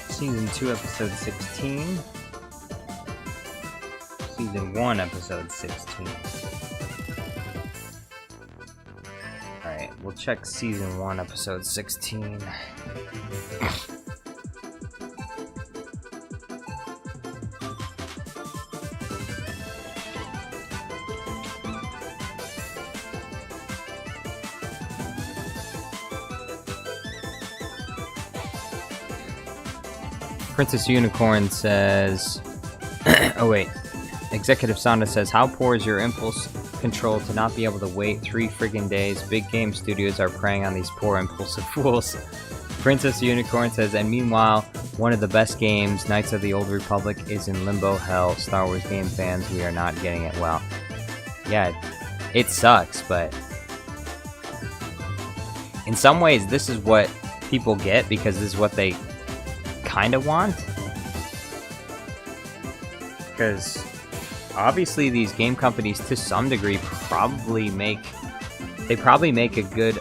Season 2, Episode 16. Season 1, Episode 16. Alright, we'll check Season 1, Episode 16. Princess Unicorn says, oh wait, Executive Sonda says, how poor is your impulse control to not be able to wait 3 friggin' days? Big game studios are preying on these poor impulsive fools. Princess Unicorn says, and meanwhile, one of the best games, Knights of the Old Republic, is in limbo hell. Star Wars game fans, we are not getting it well. Yeah, it sucks, but in some ways, this is what people get because this is what they kind of want, because obviously these game companies to some degree probably make a good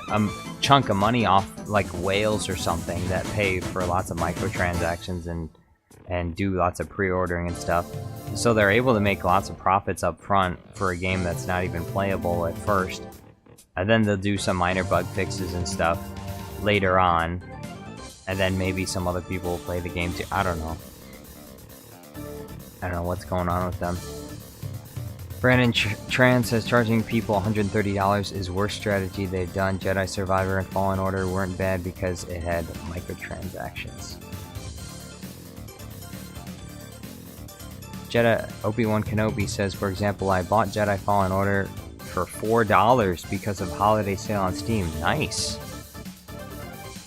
chunk of money off like whales or something that pay for lots of microtransactions and do lots of pre-ordering and stuff, so they're able to make lots of profits up front for a game that's not even playable at first, and then they'll do some minor bug fixes and stuff later on. And then maybe some other people will play the game too. I don't know. I don't know what's going on with them. Brandon Tran says charging people $130 is worst strategy they've done. Jedi Survivor and Fallen Order weren't bad because it had microtransactions. Jedi Obi-Wan Kenobi says, for example, I bought Jedi Fallen Order for $4 because of holiday sale on Steam. Nice.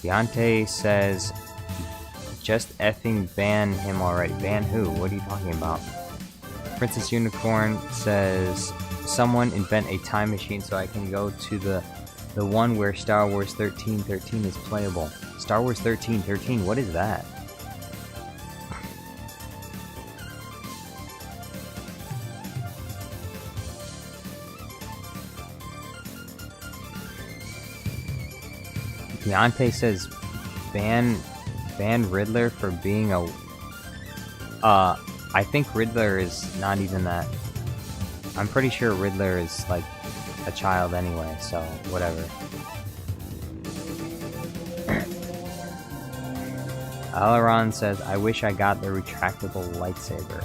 Deontay says, just effing ban him already. Ban who? What are you talking about? Princess Unicorn says, someone invent a time machine so I can go to the one where Star Wars 1313 is playable. Star Wars 1313, what is that? Deontay says, ban Riddler for being a... I think Riddler is not even that. I'm pretty sure Riddler is, like, a child anyway, so whatever. Alaron says, I wish I got the retractable lightsaber.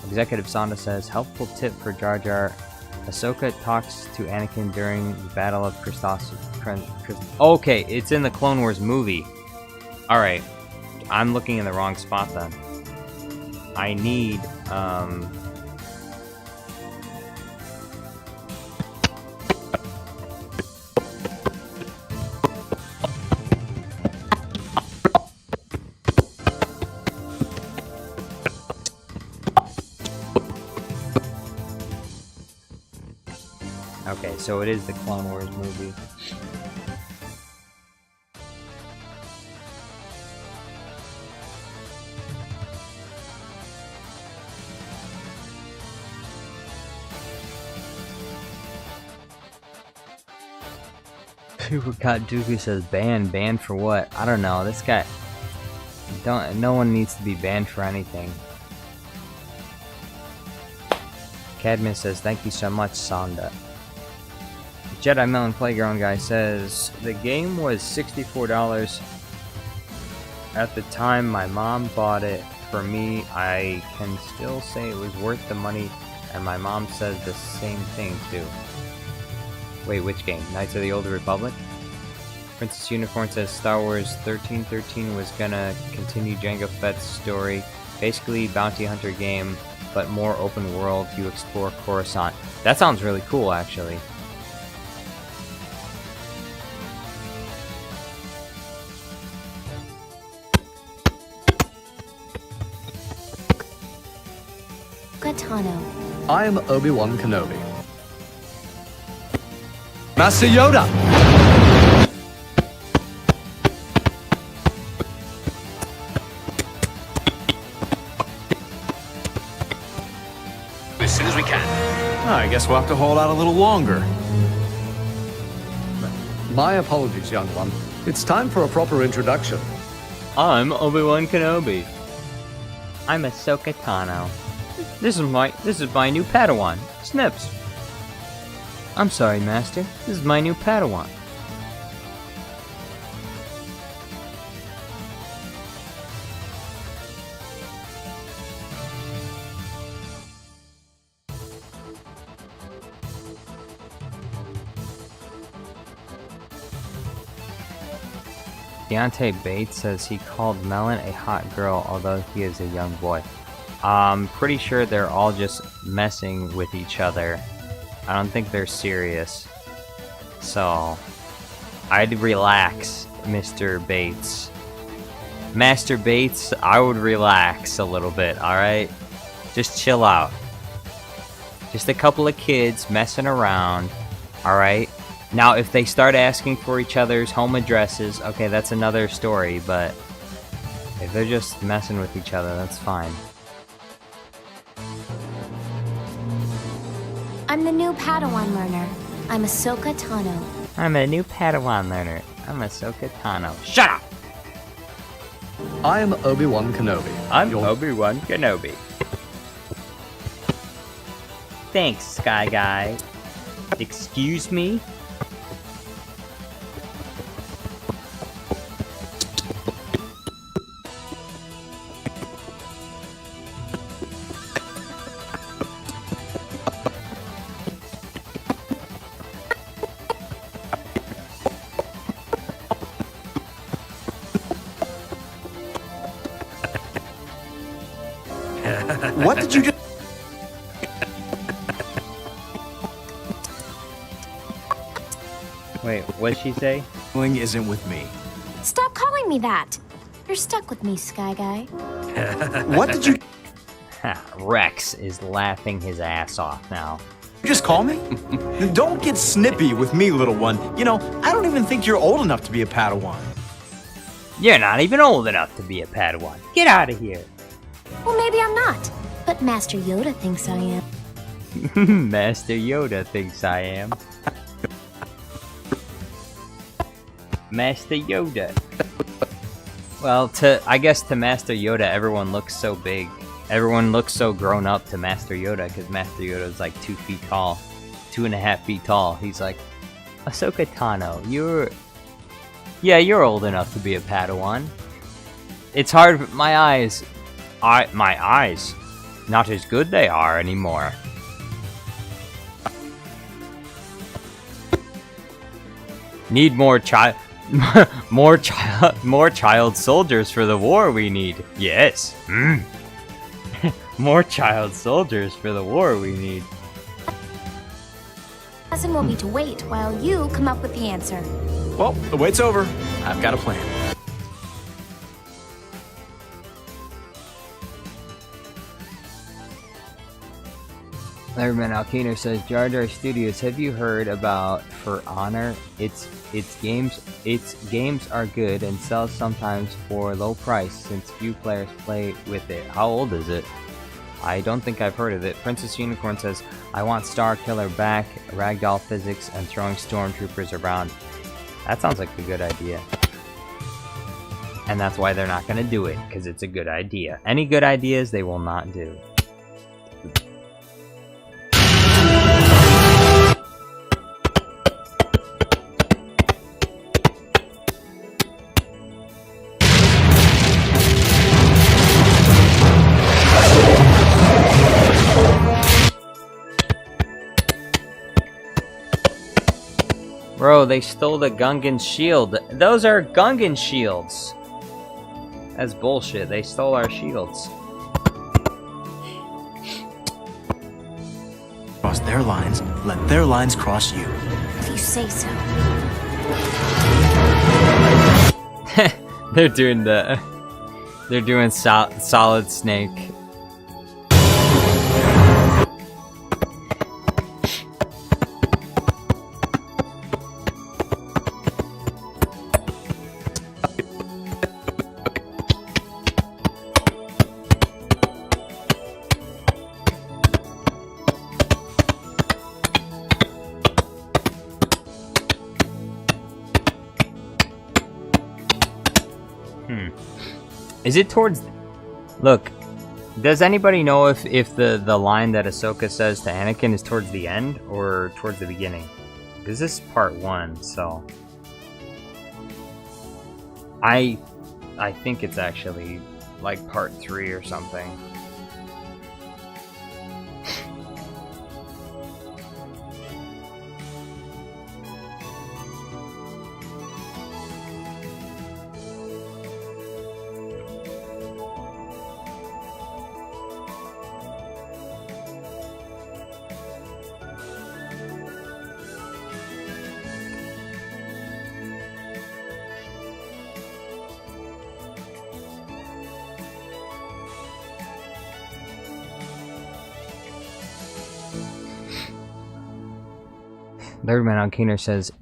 Executive Sonda says, helpful tip for Jar Jar Ahsoka talks to Anakin during the Battle of Christos. Okay, it's in the Clone Wars movie. Alright, I'm looking in the wrong spot then. I need, Okay, so it is the Clone Wars movie. Super Cut Dooku says banned for what? I don't know. This guy no one needs to be banned for anything. Cadman says thank you so much, Sonda. Jedi Melon Playground guy says the game was $64 at the time my mom bought it for me. I can still say it was worth the money, and my mom says the same thing too. Wait, which game? Knights of the Old Republic? Princess Unicorn says Star Wars 1313 was gonna continue Jango Fett's story. Basically bounty hunter game, but more open world. You explore Coruscant. That sounds really cool, actually. Katano. I am Obi-Wan Kenobi. Master Yoda! As soon as we can. I guess we'll have to hold out a little longer. My apologies, young one. It's time for a proper introduction. I'm Obi-Wan Kenobi. I'm Ahsoka Tano. This is my new Padawan, Snips. I'm sorry, Master. This is my new Padawan. Deontay Bates says he called Melon a hot girl, although he is a young boy. I'm pretty sure they're all just messing with each other. I don't think they're serious. So, I'd relax, Mr. Bates. Master Bates, I would relax a little bit, alright? Just chill out. Just a couple of kids messing around, alright? Now, if they start asking for each other's home addresses, okay, that's another story, but if they're just messing with each other, that's fine. I'm the new Padawan learner. I'm Ahsoka Tano. I'm a new Padawan learner. I'm Ahsoka Tano. Shut up! I am Obi-Wan Kenobi. I'm Obi-Wan Kenobi. Thanks, Sky Guy. Excuse me? What did you just... Wait, what'd she say? isn't with me. Stop calling me that. You're stuck with me, Sky Guy. What did you Rex is laughing his ass off now. just call me? Don't get snippy with me, little one. You know, I don't even think you're old enough to be a Padawan. You're not even old enough to be a Padawan. Get out of here. Well, maybe I'm not. But Master Yoda thinks I am. Master Yoda thinks I am. Master Yoda. Well, I guess to Master Yoda, everyone looks so big. Everyone looks so grown up to Master Yoda, because Master Yoda is like 2 feet tall. 2.5 feet tall. He's like, Ahsoka Tano, you're old enough to be a Padawan. It's hard, my eyes, not as good they are anymore. Need more more child soldiers for the war we need. Yes. More child soldiers for the war we need. Lesson will be to wait while you come up with the answer. Well, the wait's over. I've got a plan. Letterman Alkiner says, Jar Jar Studios, have you heard about For Honor? Its games are good and sell sometimes for low price since few players play with it. How old is it? I don't think I've heard of it. Princess Unicorn says, I want Star Killer back, ragdoll physics, and throwing stormtroopers around. That sounds like a good idea. And that's why they're not going to do it, because it's a good idea. Any good ideas, they will not do. Bro, they stole the Gungan shield. Those are Gungan shields. That's bullshit. They stole our shields. Cross their lines, let their lines cross you. If you say so. They're doing Solid Snake. Is it towards... Look, does anybody know if the line that Ahsoka says to Anakin is towards the end or towards the beginning? Because this is part 1, so... I think it's actually like part 3 or something. Letterman on Keener says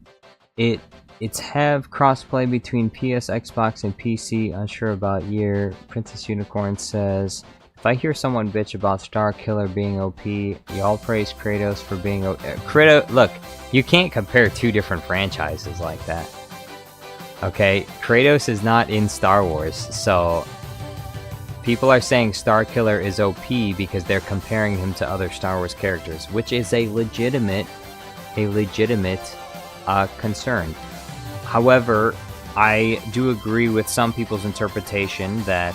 it's have crossplay between PS, Xbox, and PC. Unsure about year. Princess Unicorn says, if I hear someone bitch about Star Killer being OP, y'all praise Kratos for being OP. Look, you can't compare two different franchises like that. Okay, Kratos is not in Star Wars, so people are saying Star Killer is OP because they're comparing him to other Star Wars characters, which is a legitimate concern. However, I do agree with some people's interpretation that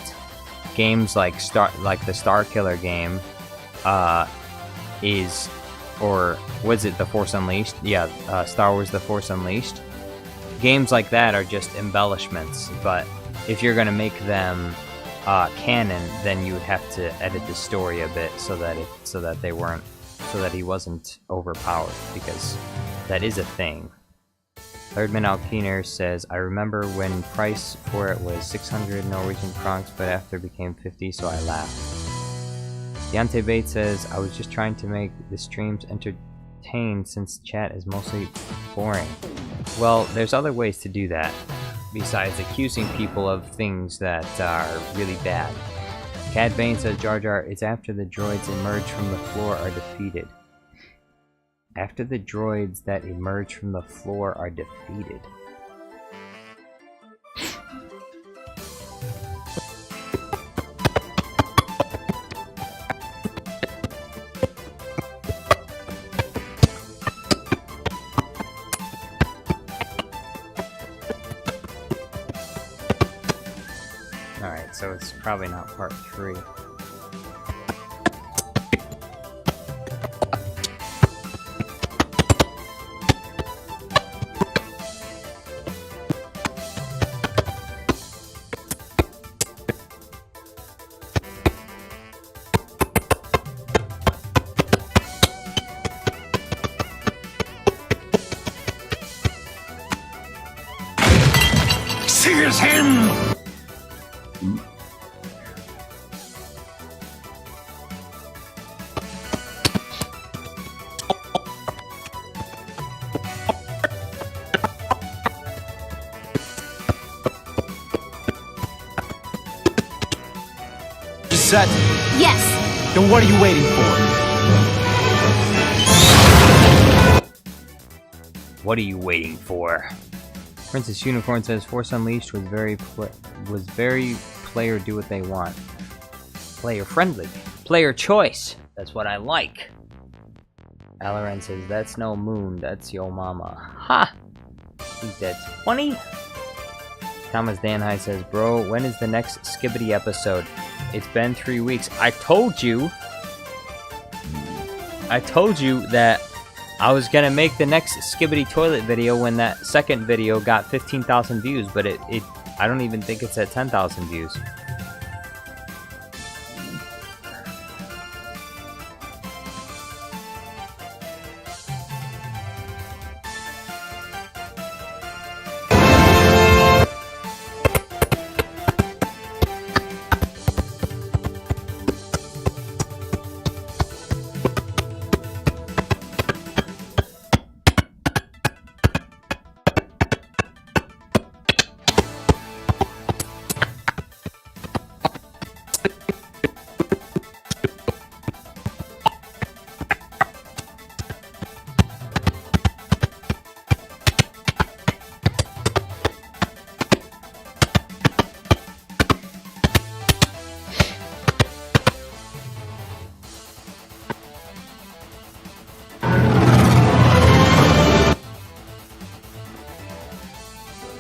games like the Star Killer game is, or was it The Force Unleashed? Yeah, Star Wars The Force Unleashed. Games like that are just embellishments, but if you're gonna make them canon, then you would have to edit the story a bit so that he wasn't overpowered, because that is a thing. Thirdman Alkiner says, I remember when price for it was 600 Norwegian kronks, but after it became 50, so I laughed. Deontay Bates says, I was just trying to make the streams entertained since chat is mostly boring. Well, there's other ways to do that, besides accusing people of things that are really bad. Cad Bane says, Jar Jar, it's after the droids emerge from the floor are defeated. After the droids that emerge from the floor are defeated. Alright, so it's probably not part 3. Seize him! Set? Yes. Then what are you waiting for? What are you waiting for? Princess Unicorn says Force Unleashed was very player do what they want. Player friendly. Player choice. That's what I like. Alaran says that's no moon, that's your mama. Ha! He's dead. 20? Thomas Danhigh says, bro, when is the next Skibbity episode? It's been 3 weeks. I told you that I was gonna make the next Skibbity toilet video when that second video got 15,000 views, but I don't even think it's at 10,000 views.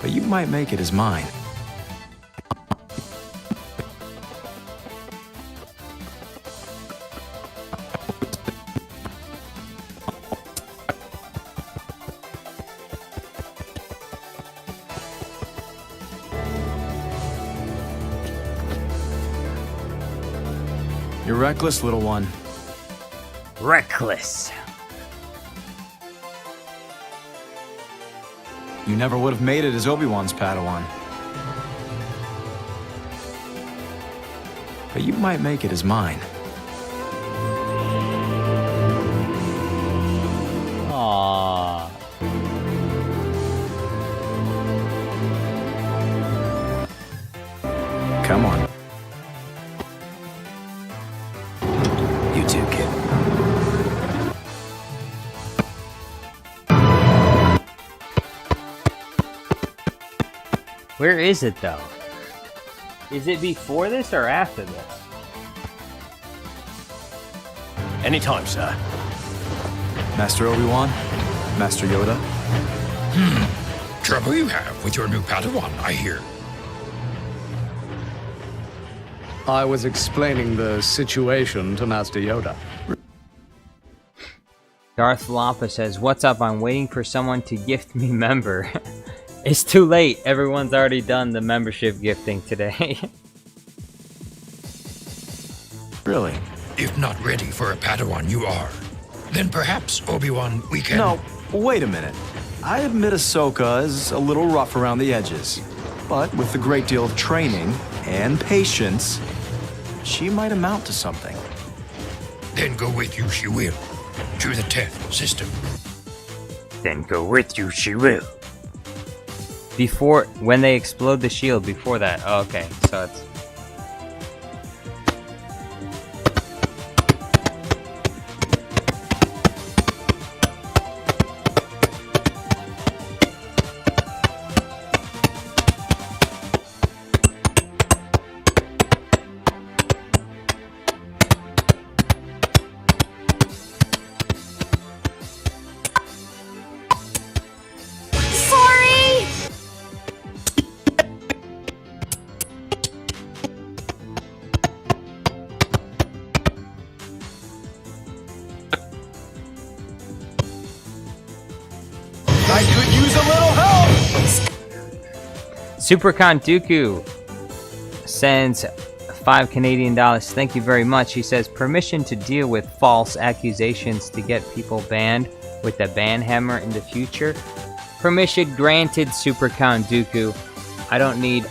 But you might make it as mine. You're reckless, little one. Reckless. You never would have made it as Obi-Wan's Padawan. But you might make it as mine. Aww. Come on. You too, kid. Where is it though? Is it before this or after this? Anytime, sir. Master Obi-Wan? Master Yoda? Trouble you have with your new Padawan, I hear. I was explaining the situation to Master Yoda. Darth Lapa says, what's up? I'm waiting for someone to gift me member. It's too late. Everyone's already done the membership gifting today. Really? If not ready for a Padawan you are, then perhaps, Obi-Wan, we can... No, wait a minute. I admit Ahsoka is a little rough around the edges. But with a great deal of training and patience, she might amount to something. Then go with you she will. To the 10th system. Then go with you, she will. Before, when they explode the shield, before that. Oh, okay, so it's... I could use a little help! Supercon Dooku sends 5 Canadian dollars. Thank you very much. He says, permission to deal with false accusations to get people banned with the ban hammer in the future. Permission granted, Supercon Dooku. I don't need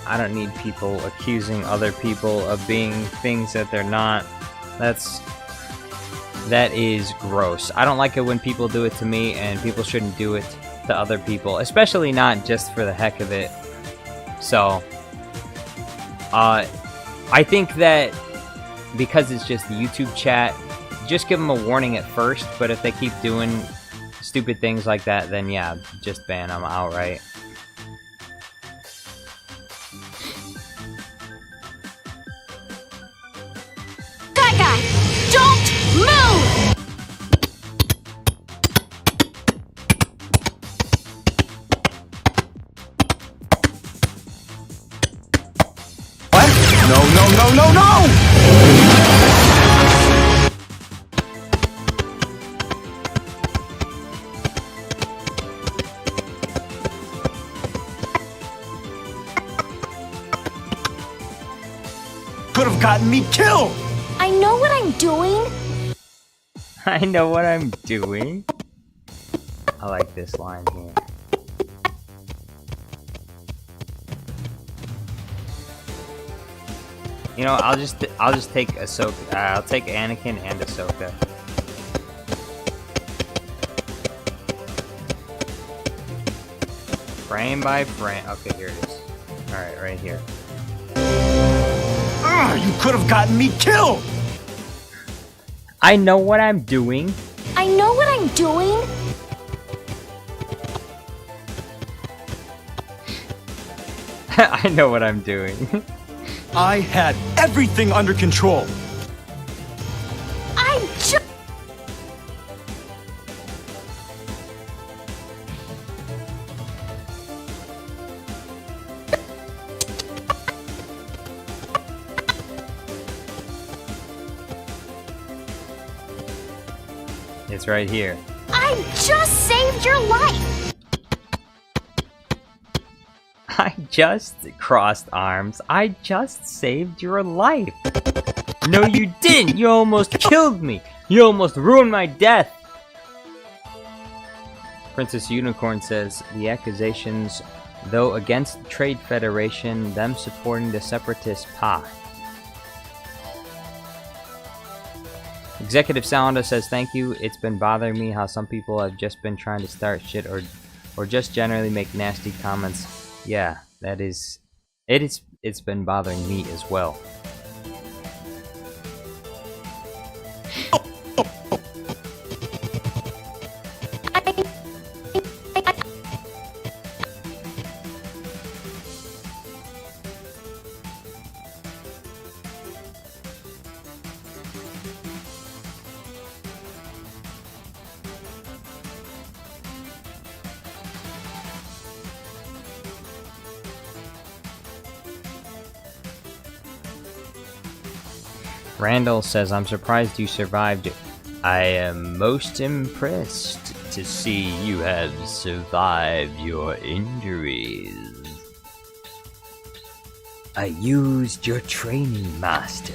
people accusing other people of being things that they're not. That is gross. I don't like it when people do it to me, and people shouldn't do it to other people, especially not just for the heck of it. So, I think that because it's just YouTube chat, just give them a warning at first, but if they keep doing stupid things like that, then yeah, just ban them outright. That guy! Don't move! What? No, no, no, no, no! Could have gotten me killed! I know what I'm doing. I know what I'm doing. I like this line here. You know, I'll just take Ahsoka. I'll take Anakin and Ahsoka. Frame by frame. Okay, here it is. All right, right here. You could have gotten me killed! I know what I'm doing. I know what I'm doing. I know what I'm doing. I had everything under control. I just... It's right here. I just saved your life. I just crossed arms. I just saved your life. No, you didn't. You almost killed me. You almost ruined my death. Princess Unicorn says, the accusations, though against the Trade Federation, them supporting the separatist path. Executive Sounder says, thank you. It's been bothering me how some people have just been trying to start shit or just generally make nasty comments. Yeah, it's been bothering me as well. Randall says, I'm surprised you survived. I am most impressed to see you have survived your injuries. I used your training, Master,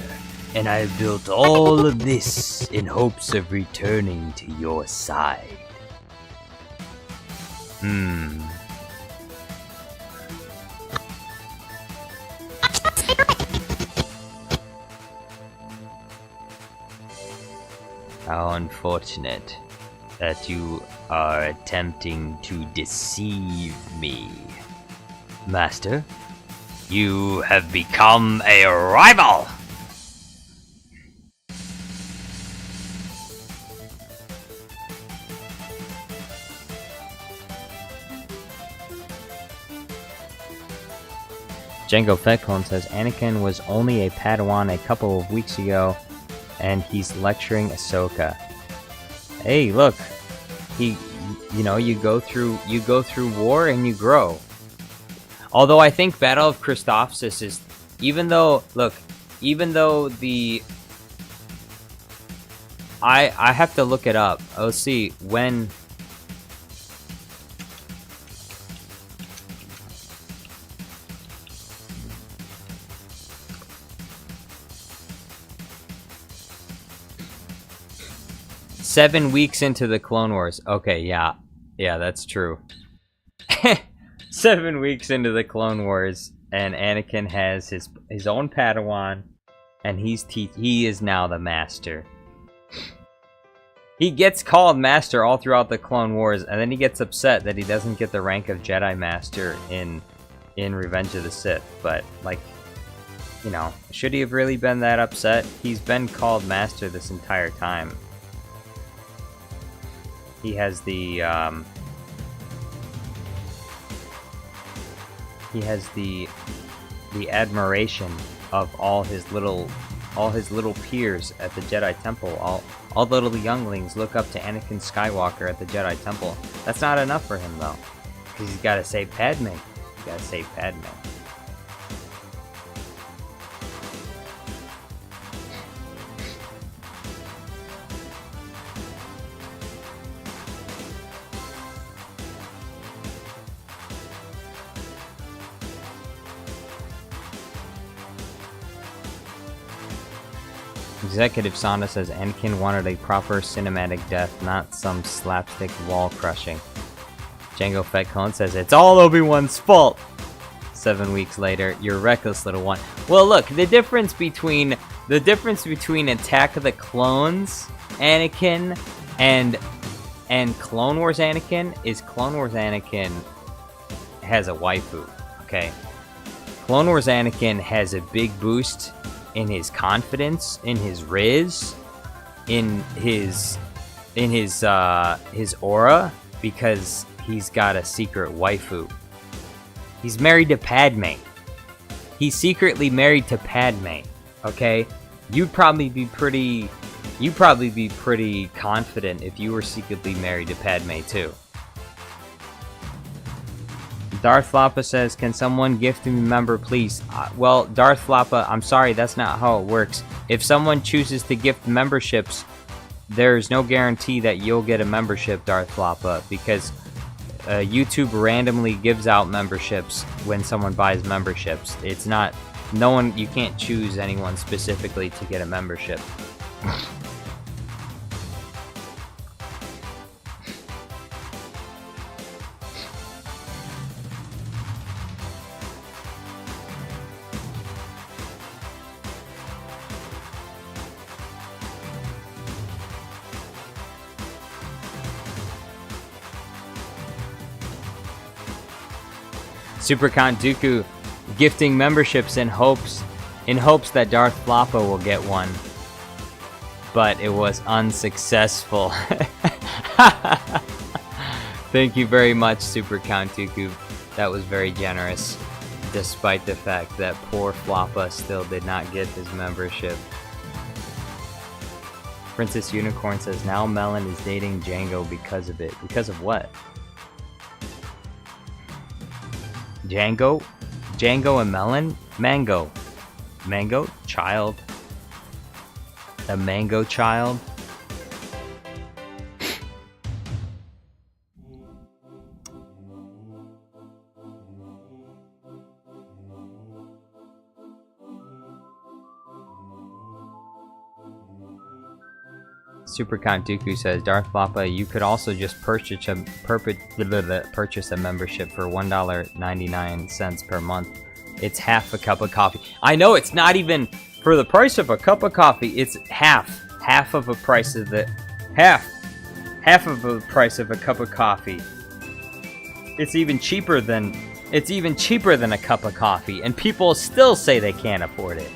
and I built all of this in hopes of returning to your side. How unfortunate that you are attempting to deceive me. Master, you have become a rival! Django Feckhorn says, Anakin was only a Padawan a couple of weeks ago, and he's lecturing Ahsoka. Hey, look, you go through war and you grow. Although I think Battle of Christophsis is, even though I have to look it up. Let's see when. ...7 weeks into the Clone Wars. Okay, yeah, that's true. 7 weeks into the Clone Wars, and Anakin has his own Padawan, and he is now the Master. He gets called Master all throughout the Clone Wars, and then he gets upset that he doesn't get the rank of Jedi Master in Revenge of the Sith. But, like, you know, should he have really been that upset? He's been called Master this entire time. He has the admiration of all his little peers at the Jedi Temple. All the little younglings look up to Anakin Skywalker at the Jedi Temple. That's not enough for him, though, because he's got to save Padme. He's got to save Padme. Executive Sonda says Anakin wanted a proper cinematic death, not some slapstick wall crushing. Django Fett Clone says it's all Obi-Wan's fault. 7 weeks later, you're reckless, little one. Well, look, the difference between Attack of the Clones Anakin and Clone Wars Anakin is Clone Wars Anakin has a waifu. Okay, Clone Wars Anakin has a big boost in his confidence, in his riz, in his aura, because he's got a secret waifu. He's married to Padme. He's secretly married to Padme. Okay, you'd probably be pretty confident if you were secretly married to Padme too. Darth Lapa says, can someone gift me a member, please? Well, Darth Lapa, I'm sorry, that's not how it works. If someone chooses to gift memberships, there's no guarantee that you'll get a membership, Darth Lapa, because YouTube randomly gives out memberships when someone buys memberships. It's not, you can't choose anyone specifically to get a membership. Super Count Dooku gifting memberships in hopes that Darth Lapa will get one, but it was unsuccessful. Thank you very much, Super Count Dooku. That was very generous, despite the fact that poor Floppa still did not get his membership. Princess Unicorn says, now Melon is dating Django because of it. Because of what? Django and Melon? Mango, child. The Mango child. Super Count Dooku says, Darth Lapa, you could also just purchase a membership for $1.99 per month. It's half a cup of coffee. I know, it's not even for the price of a cup of coffee. It's half of the price of the half of the price of a cup of coffee. It's even cheaper than a cup of coffee, and people still say they can't afford it.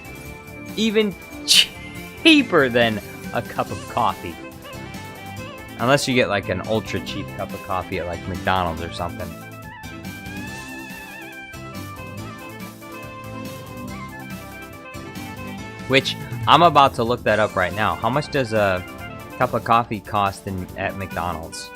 Even cheaper than a cup of coffee. Unless you get like an ultra cheap cup of coffee at like McDonald's or something. Which, I'm about to look that up right now. How much does a cup of coffee cost at McDonald's?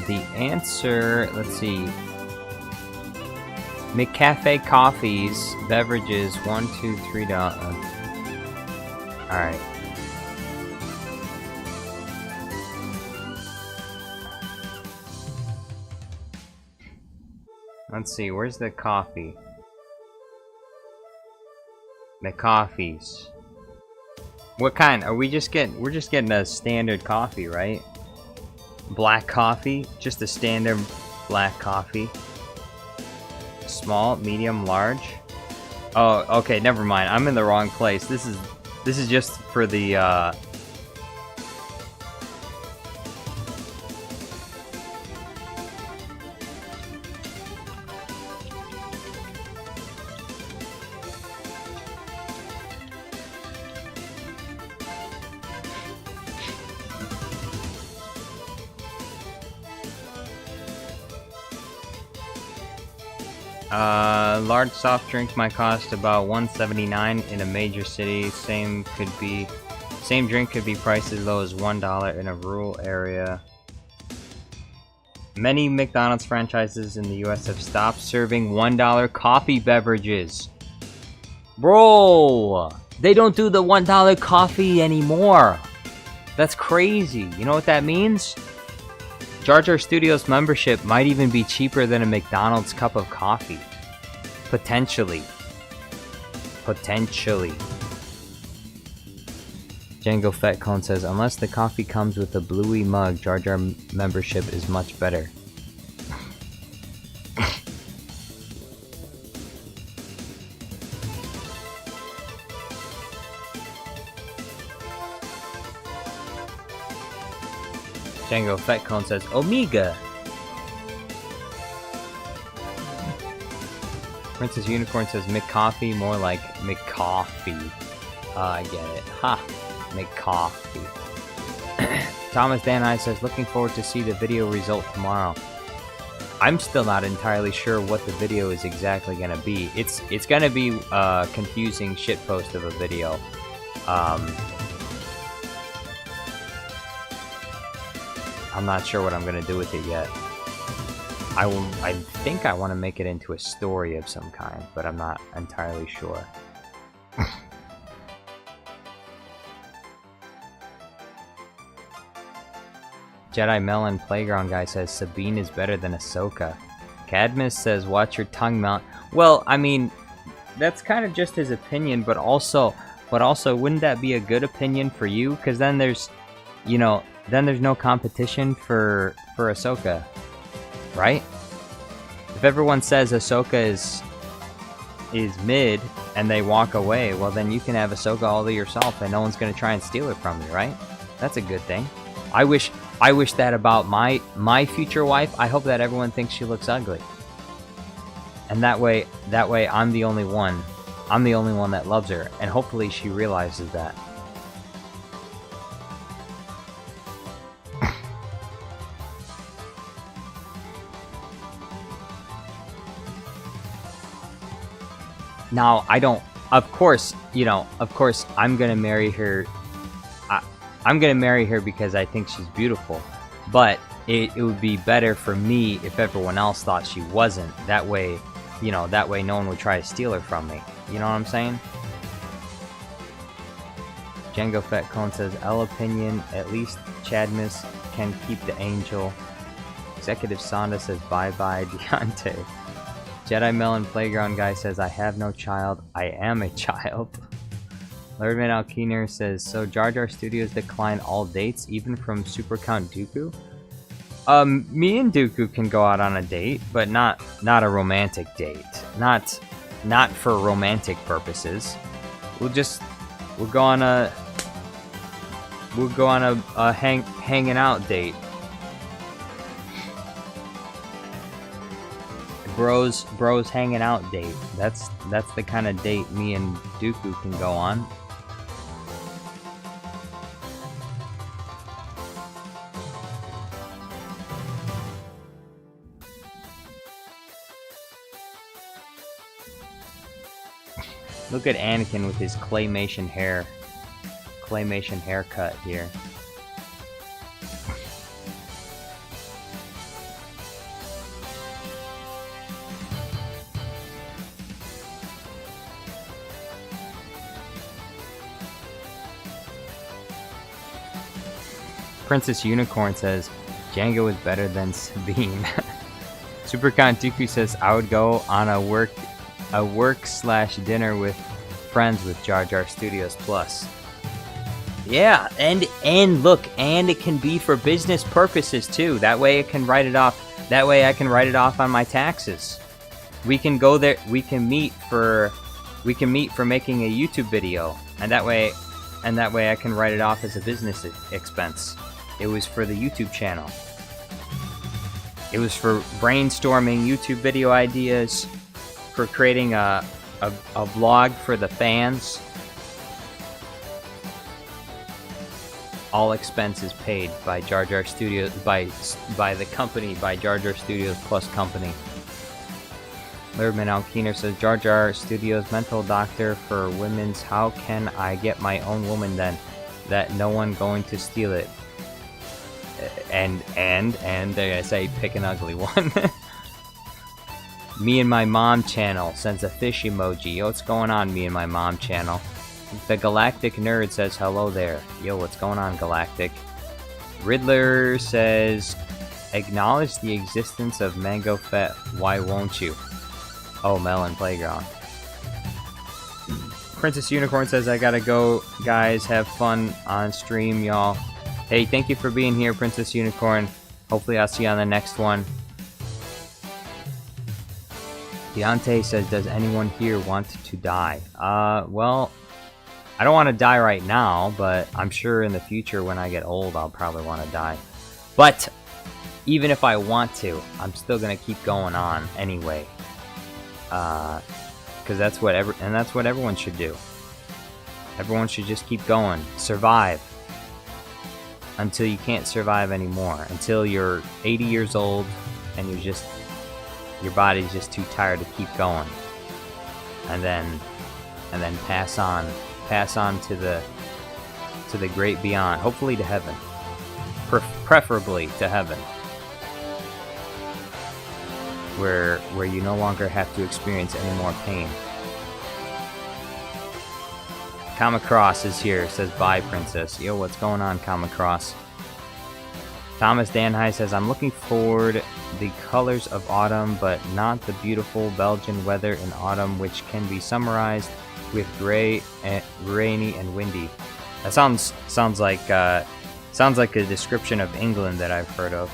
The answer, let's see. McCafe coffees, beverages, $1, $2, $3. Alright. Let's see, where's the coffee? McCoffees. What kind? Are we just getting, we're just getting a standard coffee, right? Black coffee, just a standard black coffee. Small, medium, large. Oh, okay, never mind. I'm in the wrong place. This is just for the large soft drink might cost about $1.79 in a major city. Same drink could be priced as low as $1 in a rural area. Many McDonald's franchises in the US have stopped serving $1 coffee beverages. Bro, they don't do the $1 coffee anymore. That's crazy. You know what that means? Jar Jar Studios membership might even be cheaper than a McDonald's cup of coffee. Potentially. Potentially. Django Fat Cone says, unless the coffee comes with a Bluey mug, Jar Jar membership is much better. Django Fat Cone says, Omega! Princess Unicorn says, McCoffee, more like McCoffee. I get it. Ha! McCoffee. Thomas Dan I says, looking forward to see the video result tomorrow. I'm still not entirely sure what the video is exactly gonna be. It's gonna be a confusing shitpost of a video. I'm not sure what I'm gonna do with it yet. I think I want to make it into a story of some kind, but I'm not entirely sure. Jedi Melon Playground Guy says Sabine is better than Ahsoka. Cadmus says watch your tongue mount. Well, I mean, that's kind of just his opinion, but also wouldn't that be a good opinion for you? Because then there's, you know, then there's no competition for Ahsoka, right? If everyone says Ahsoka is mid and they walk away, well then you can have Ahsoka all to yourself and no one's gonna try and steal it from you, right? That's a good thing. I wish that about my future wife. I hope that everyone thinks she looks ugly. And that way I'm the only one. I'm the only one that loves her, and hopefully she realizes that. Now, I don't, of course, you know, of course, I'm gonna marry her. I'm gonna marry her because I think she's beautiful. But it would be better for me if everyone else thought she wasn't. That way, you know, that way no one would try to steal her from me. You know what I'm saying? Django Fat Cone says, L opinion, at least Chadmus can keep the angel. Executive Sonda says, bye-bye, Deontay. Jedi Melon Playground Guy says, I have no child, I am a child. Lordman Alkeener says, so Jar Jar Studios decline all dates, even from Super Count Dooku? Me and Dooku can go out on a date, but not a romantic date. Not for romantic purposes. We'll go on a hanging out date. Bros hanging out date. That's the kind of date me and Dooku can go on. Look at Anakin with his claymation haircut here. Princess Unicorn says, Django is better than Sabine. Supercon Dooku says, I would go on a work/dinner with friends with Jar Jar Studios Plus. Yeah, and look, and it can be for business purposes too. That way I can write it off. That way I can write it off on my taxes. We can go there. We can meet for making a YouTube video, and that way I can write it off as a business expense. It was for the YouTube channel. It was for brainstorming YouTube video ideas, for creating a vlog for the fans. All expenses paid by Jar Jar Studios, by the company, by Jar Jar Studios Plus company. Lerman Alkeener says, Jar Jar Studios mental doctor for women's. How can I get my own woman then? That no one going to steal it. And I say, pick an ugly one. Me and my mom channel sends a fish emoji. Yo, what's going on, me and my mom channel? The Galactic Nerd says, hello there. Yo, what's going on, Galactic? Riddler says, acknowledge the existence of Mango Fett. Why won't you? Oh, Melon Playground. Princess Unicorn says, I gotta go, guys. Have fun on stream, y'all. Hey, thank you for being here, Princess Unicorn. Hopefully I'll see you on the next one. Deontay says, does anyone here want to die? Well, I don't want to die right now, but I'm sure in the future when I get old, I'll probably want to die. But even if I want to, I'm still gonna keep going on anyway. Because that's what everyone should do. Everyone should just keep going. Survive. Until you can't survive anymore. Until you're 80 years old and your body's just too tired to keep going. And then pass on to the great beyond. Hopefully to heaven. Preferably to heaven. Where you no longer have to experience any more pain. Kamacross is here, says bye, Princess. Yo, what's going on, Kamacross? Thomas Danhai says, I'm looking forward the colors of autumn, but not the beautiful Belgian weather in autumn, which can be summarized with gray, rainy, and windy. That sounds like a description of England that I've heard of.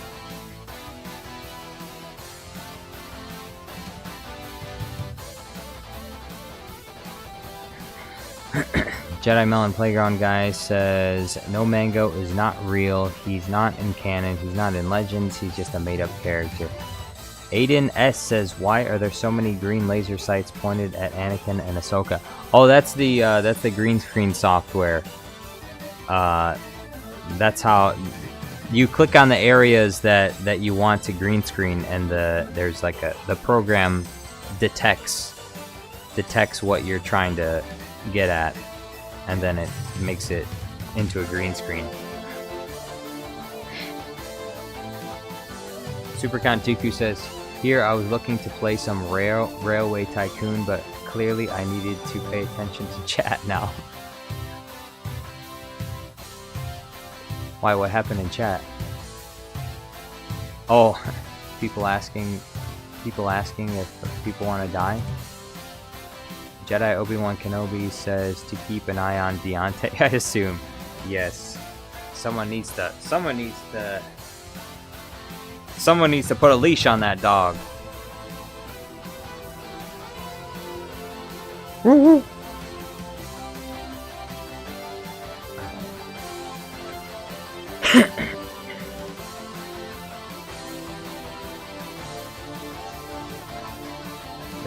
Jedi Melon Playground guy says, no, Mango is not real. He's not in canon. He's not in Legends. He's just a made-up character. Aiden S says, why are there so many green laser sights pointed at Anakin and Ahsoka? Oh, that's the green screen software. That's how you click on the areas that you want to green screen, and there's like the program detects what you're trying to get at, and then it makes it into a green screen. Supercon Dooku says, here I was looking to play some Railway Tycoon, but clearly I needed to pay attention to chat now. Why, what happened in chat? Oh, people asking if people want to die. Jedi Obi-Wan Kenobi says to keep an eye on Deontay. I assume, yes. Someone needs to put a leash on that dog. Woo-hoo.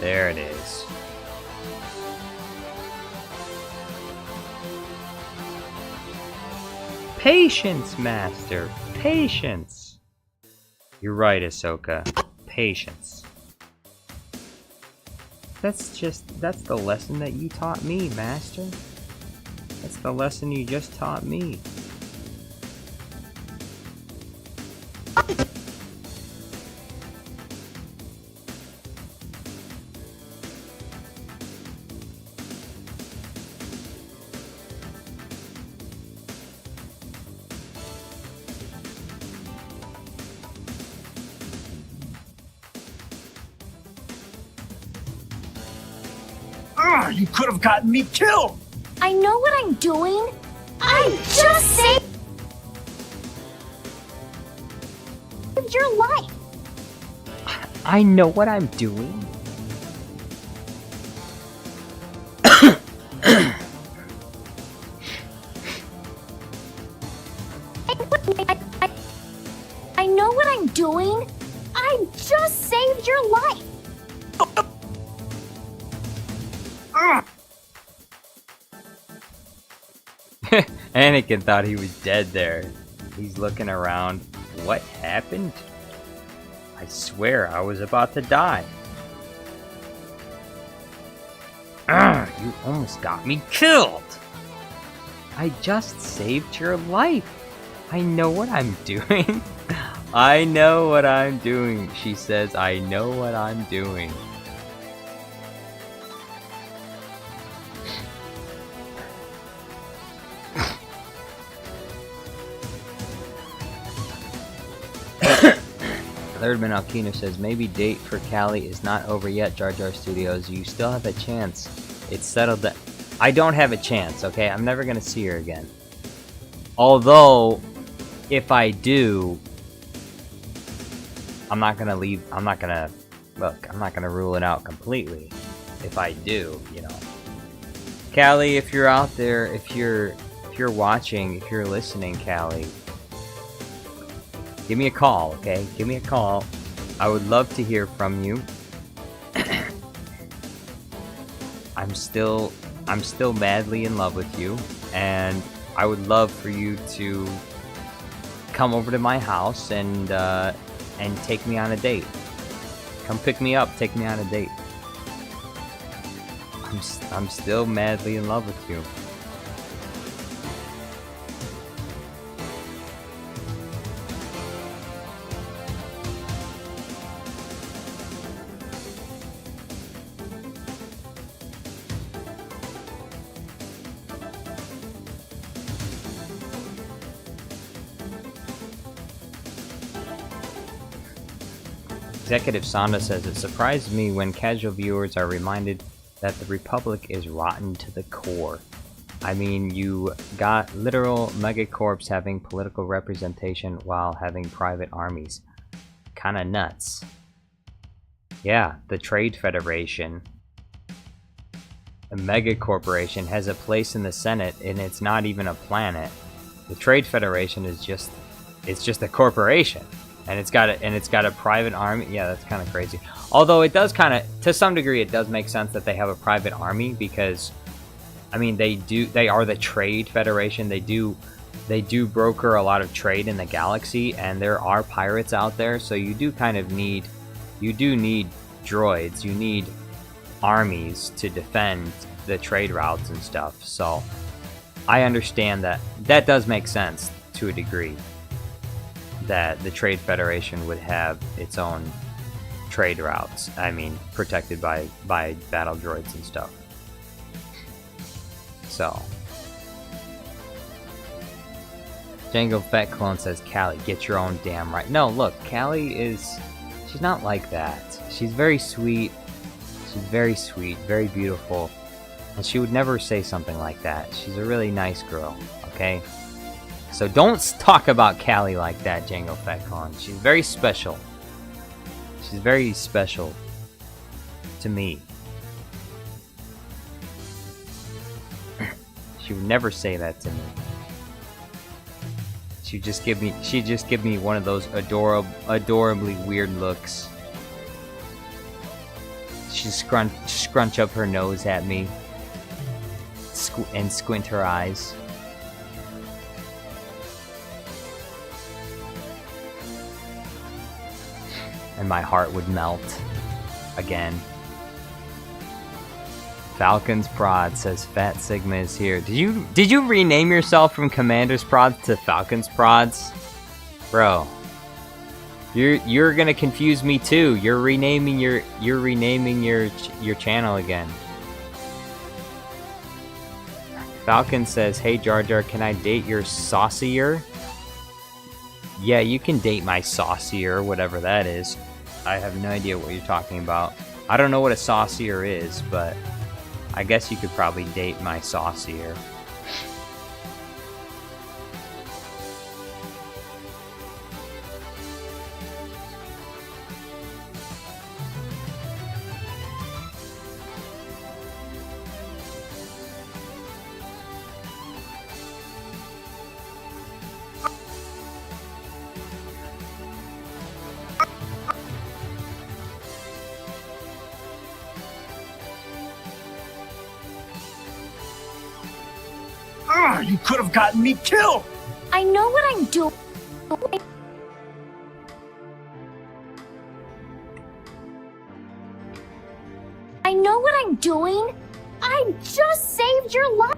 There it is. Patience, Master. Patience. You're right, Ahsoka. Patience. That's the lesson that you taught me, Master. That's the lesson you just taught me. You could have gotten me killed! I know what I'm doing. I just saved your life. I know what I'm doing. I know what I'm doing. I just saved your life. Anakin thought he was dead there. He's looking around. What happened? I swear I was about to die. You almost got me killed. I just saved your life. I know what I'm doing. I know what I'm doing. She says, I know what I'm doing. Thirdman Alkino says, maybe date for Callie is not over yet, Jar Jar Studios. You still have a chance. It's settled that... I don't have a chance, okay? I'm never gonna see her again. Although, if I do... I'm not gonna leave... I'm not gonna... Look, I'm not gonna rule it out completely. If I do, you know. Callie, if you're out there, if you're watching, if you're listening, Callie... Give me a call, okay? Give me a call. I would love to hear from you. I'm still madly in love with you, and I would love for you to come over to my house and take me on a date. Come pick me up, take me on a date. I'm still madly in love with you. Executive Sonda says, it surprised me when casual viewers are reminded that the Republic is rotten to the core. I mean, you got literal megacorps having political representation while having private armies. Kinda nuts. Yeah, the Trade Federation, a megacorporation, has a place in the Senate, and it's not even a planet. The Trade Federation is just a corporation. And it's got a private army. Yeah, that's kind of crazy. Although it does kind of, to some degree, it does make sense that they have a private army because, I mean, they are the Trade Federation. They do broker a lot of trade in the galaxy, and there are pirates out there. So you do need droids. You need armies to defend the trade routes and stuff. So I understand that does make sense to a degree. That the Trade Federation would have its own trade routes. I mean, protected by battle droids and stuff. So. Django Fett Clone says, Callie, get your own damn right. No, look, Callie she's not like that. She's very sweet. She's very sweet, very beautiful. And she would never say something like that. She's a really nice girl, okay? So don't talk about Callie like that, Django Fatcon. She's very special. She's very special to me. She would never say that to me. She'd just give me one of those adorably weird looks. She'd scrunch up her nose at me and squint her eyes. And my heart would melt again. Falcon's Prod says Fat Sigma is here. Did you rename yourself from Commander's Prods to Falcon's Prods? Bro. You're gonna confuse me too. You're renaming your channel again. Falcon says, hey Jar Jar, can I date your saucier? Yeah, you can date my saucier, whatever that is. I have no idea what you're talking about. I don't know what a saucier is, but I guess you could probably date my saucier. You could have gotten me killed! I know what I'm doing. I know what I'm doing. I just saved your life.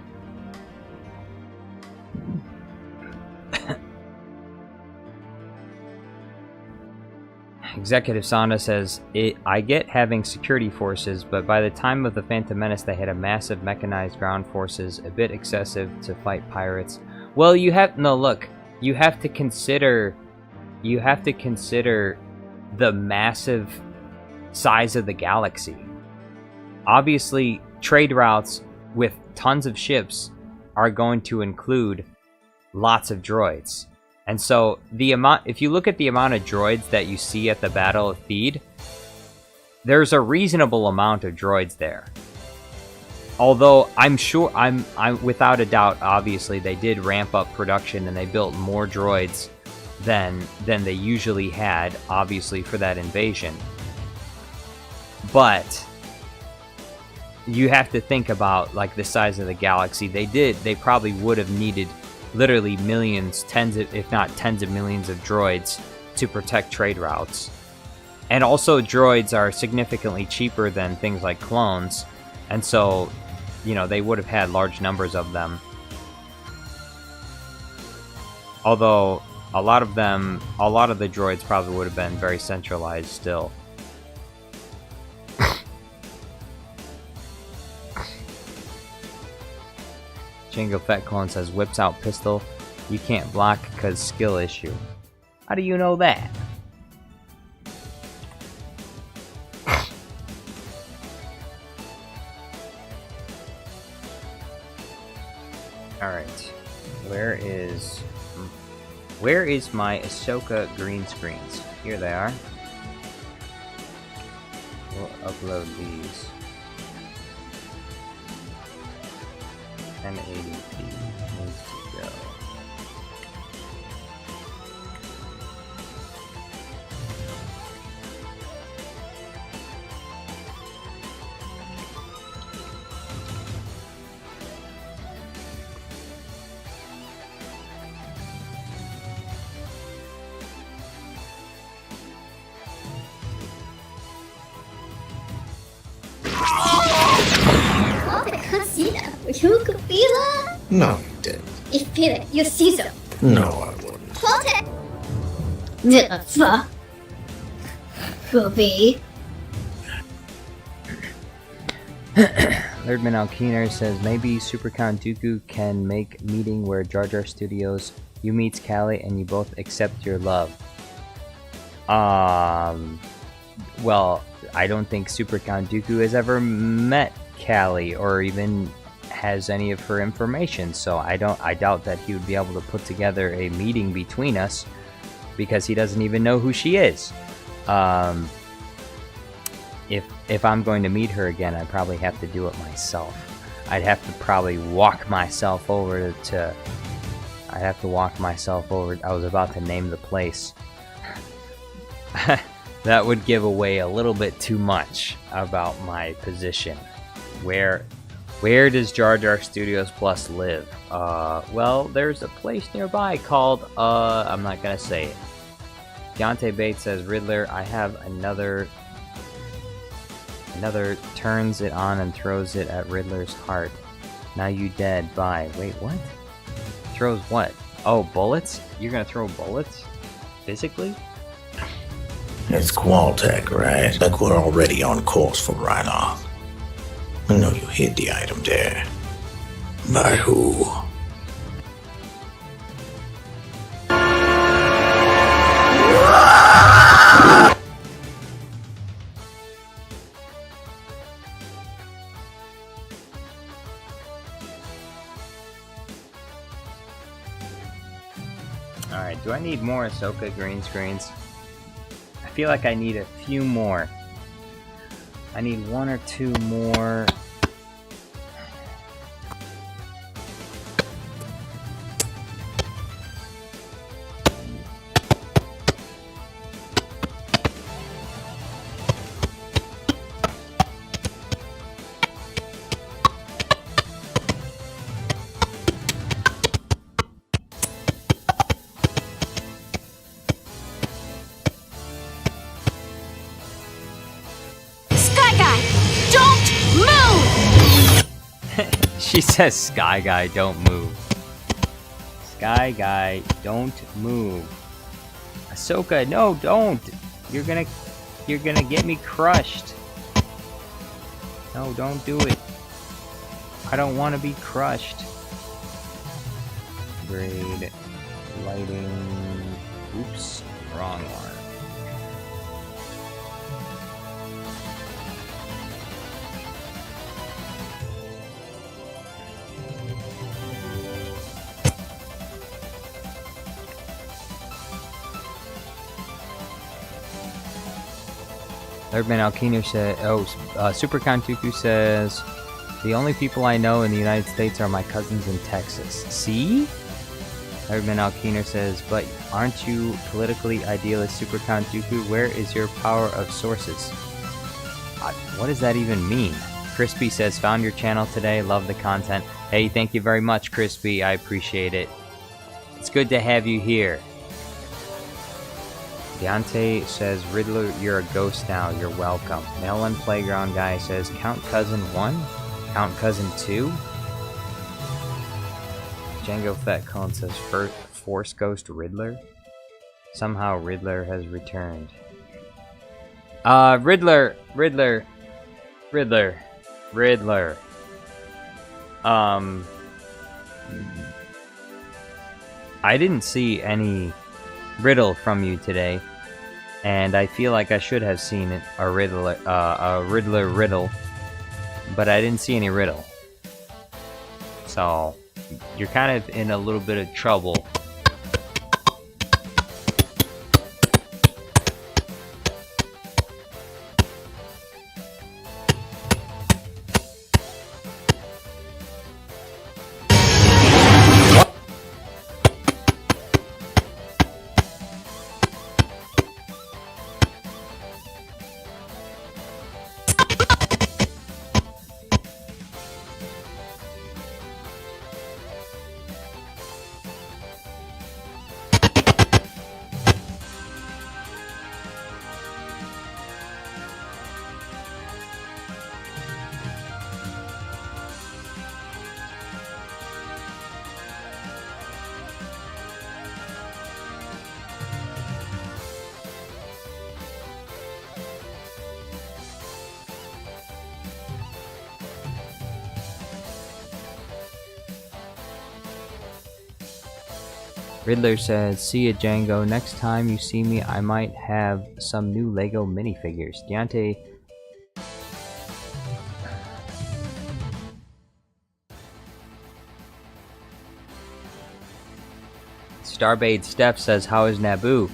Executive Sonda says, I get having security forces, but by the time of the Phantom Menace, they had a massive mechanized ground forces, a bit excessive to fight pirates. Well, you have to consider the massive size of the galaxy. Obviously, trade routes with tons of ships are going to include lots of droids. And so if you look at the amount of droids that you see at the Battle of Theed, there's a reasonable amount of droids there. Although I'm sure, I'm without a doubt, obviously they did ramp up production and they built more droids than they usually had, obviously for that invasion. But you have to think about like the size of the galaxy. They probably would have needed literally millions, if not tens of millions of droids to protect trade routes. And also droids are significantly cheaper than things like clones, and so, you know, they would have had large numbers of them. Although a lot of the droids probably would have been very centralized still. Jango Fett Clone says, whips out pistol. You can't block because skill issue. How do you know that? Alright. Where is my Ahsoka green screens? Here they are. We'll upload these. 1080p needs to go. You could feel it? No, you didn't. You feel it. You see so. No, I wouldn't. Hold it. The fuck? Booby. Lerdman Alkeener says, maybe Super Count Dooku can make meeting where Jar Jar Studios, you meets Callie and you both accept your love. Well, I don't think Super Count Dooku has ever met Callie or even has any of her information, so I doubt that he would be able to put together a meeting between us because he doesn't even know who she is. If I'm going to meet her again, I'd probably have to do it myself. I'd have to probably walk myself over to I was about to name the place. That would give away a little bit too much about my position. Where does Jar Jar Studios Plus live? Well, there's a place nearby called, I'm not gonna say it. Deontay Bates says, Riddler, I have another turns it on and throws it at Riddler's heart. Now you dead, bye. Wait, what? Throws what? Oh, bullets? You're gonna throw bullets? Physically? It's Qualtech, right? Like we're already on course for write-off. I know you hid the item there. By who? Alright, do I need more Ahsoka green screens? I feel like I need a few more. I need 1 or 2 more. She says, Sky Guy, don't move. Sky Guy, don't move. Ahsoka, no, don't! You're gonna get me crushed. No, don't do it. I don't want to be crushed. Grade, lighting, oops, wrong one. Thirdman Alkiner said, Super Kantuku says, the only people I know in the United States are my cousins in Texas. See? Thirdman Alkiner says, but aren't you politically idealist, Super Kantuku? Where is your power of sources? What does that even mean? Crispy says, found your channel today, love the content. Hey, thank you very much, Crispy, I appreciate it. It's good to have you here. Deontay says, Riddler, you're a ghost now, you're welcome. Melon Playground Guy says, Count Cousin 1? Count Cousin 2? Django Fett Cone says, Force Ghost Riddler? Somehow Riddler has returned. Riddler. I didn't see any riddle from you today, and I feel like I should have seen a Riddler riddle, but I didn't see any riddle. So you're kind of in a little bit of trouble. Riddler says, see ya, Django. Next time you see me, I might have some new Lego minifigures. Deontay... Starbade Steph says, how is Naboo?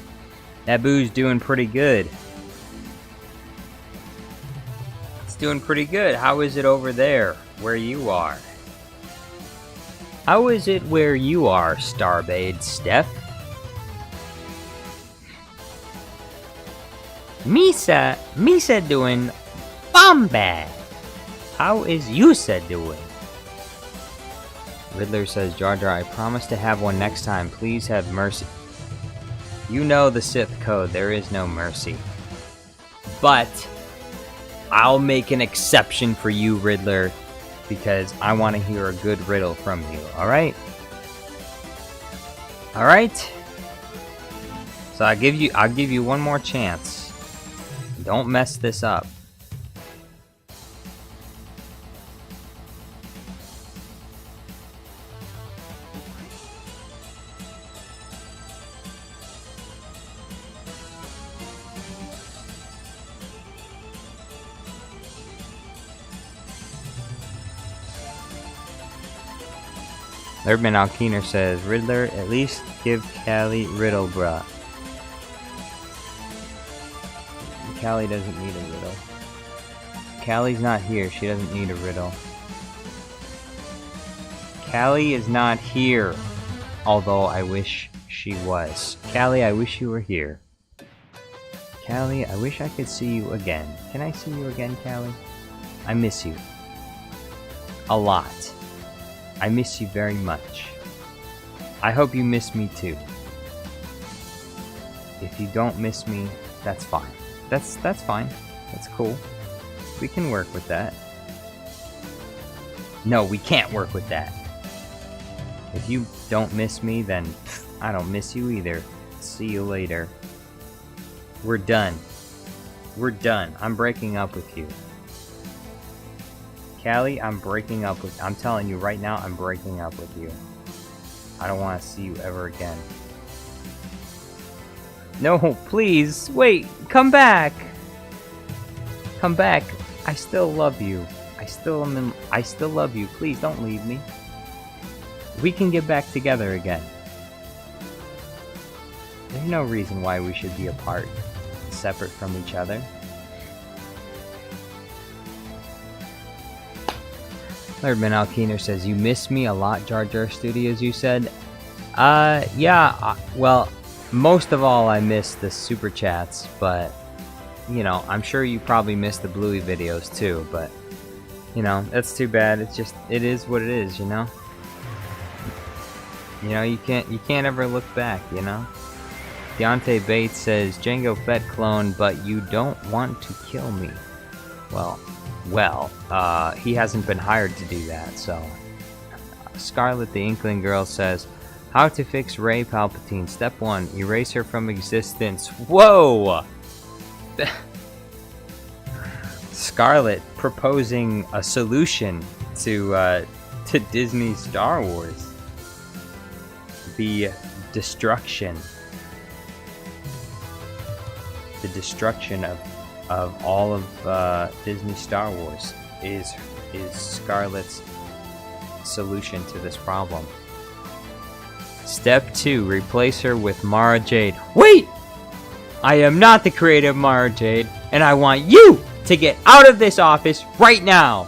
Naboo's doing pretty good. It's doing pretty good. How is it over there, where you are? How is it where you are, Starbade Steph? Mesa doing bomb bad. How is Yusa doing? Riddler says, Jar Jar, I promise to have one next time. Please have mercy. You know the Sith code. There is no mercy. But I'll make an exception for you, Riddler, because I want to hear a good riddle from you, alright? Alright? So I'll give you one more chance. Don't mess this up. Urban Alkeener says, Riddler, at least give Callie riddle, bruh. Callie doesn't need a riddle. Callie's not here. She doesn't need a riddle. Callie is not here. Although I wish she was. Callie, I wish you were here. Callie, I wish I could see you again. Can I see you again, Callie? I miss you. A lot. I miss you very much. I hope you miss me too. If you don't miss me, that's fine. That's fine. That's cool. We can work with that. No, we can't work with that. If you don't miss me, then I don't miss you either. See you later. We're done. We're done. I'm breaking up with you. Callie, I'm breaking up with... I'm telling you right now, I'm breaking up with you. I don't want to see you ever again. No, please. Wait, come back. Come back. I still love you. I still love you. Please don't leave me. We can get back together again. There's no reason why we should be apart, separate from each other. Lerman Alkeener says, you miss me a lot, Jar Jar Studios, you said? Yeah, well, most of all I miss the super chats, but, you know, I'm sure you probably miss the Bluey videos too, but, you know, that's too bad. It's just, it is what it is, you know? You know, you can't ever look back, you know? Deontay Bates says, Jango Fett clone, but you don't want to kill me. Well, he hasn't been hired to do that, so. Scarlet the Inkling Girl says, how to fix Rey Palpatine. Step 1, erase her from existence. Whoa! Scarlet proposing a solution to Disney Star Wars. The destruction of all of Disney Star Wars is Scarlet's solution to this problem. Step 2, replace her with Mara Jade. Wait! I am not the creator of Mara Jade, and I want you to get out of this office right now!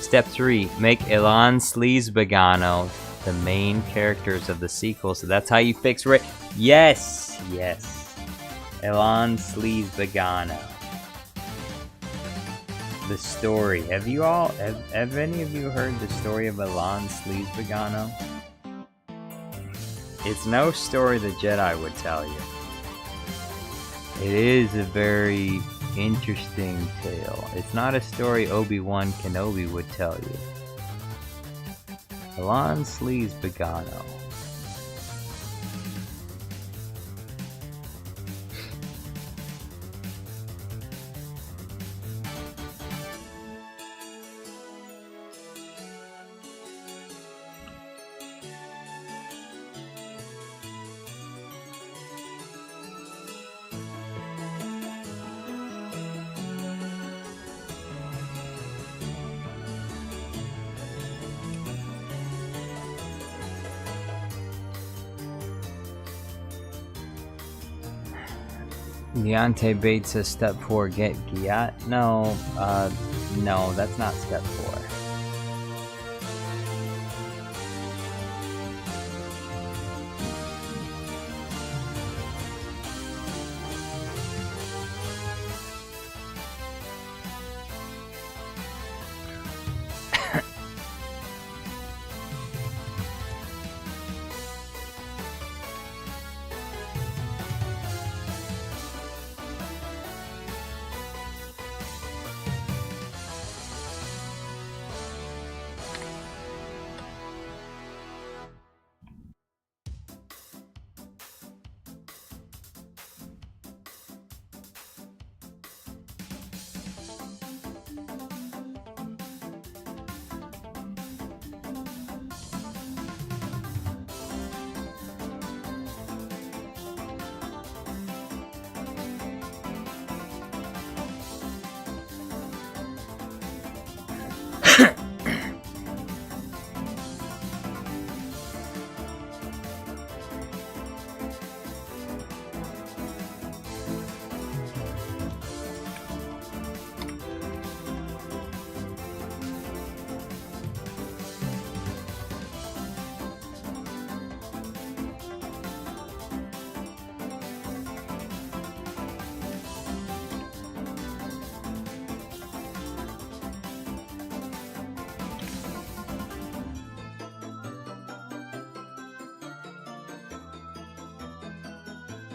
Step 3, make Elan Sleazebaggano the main characters of the sequel, so that's how you fix Rey. Yes! Elan Sleazebaggano. The story. Have any of you heard the story of Elan Sleazebaggano? It's no story the Jedi would tell you. It is a very interesting tale. It's not a story Obi-Wan Kenobi would tell you. Elan Sleazebaggano. Deontay Bates says step 4, get Giat. No, that's not step 4.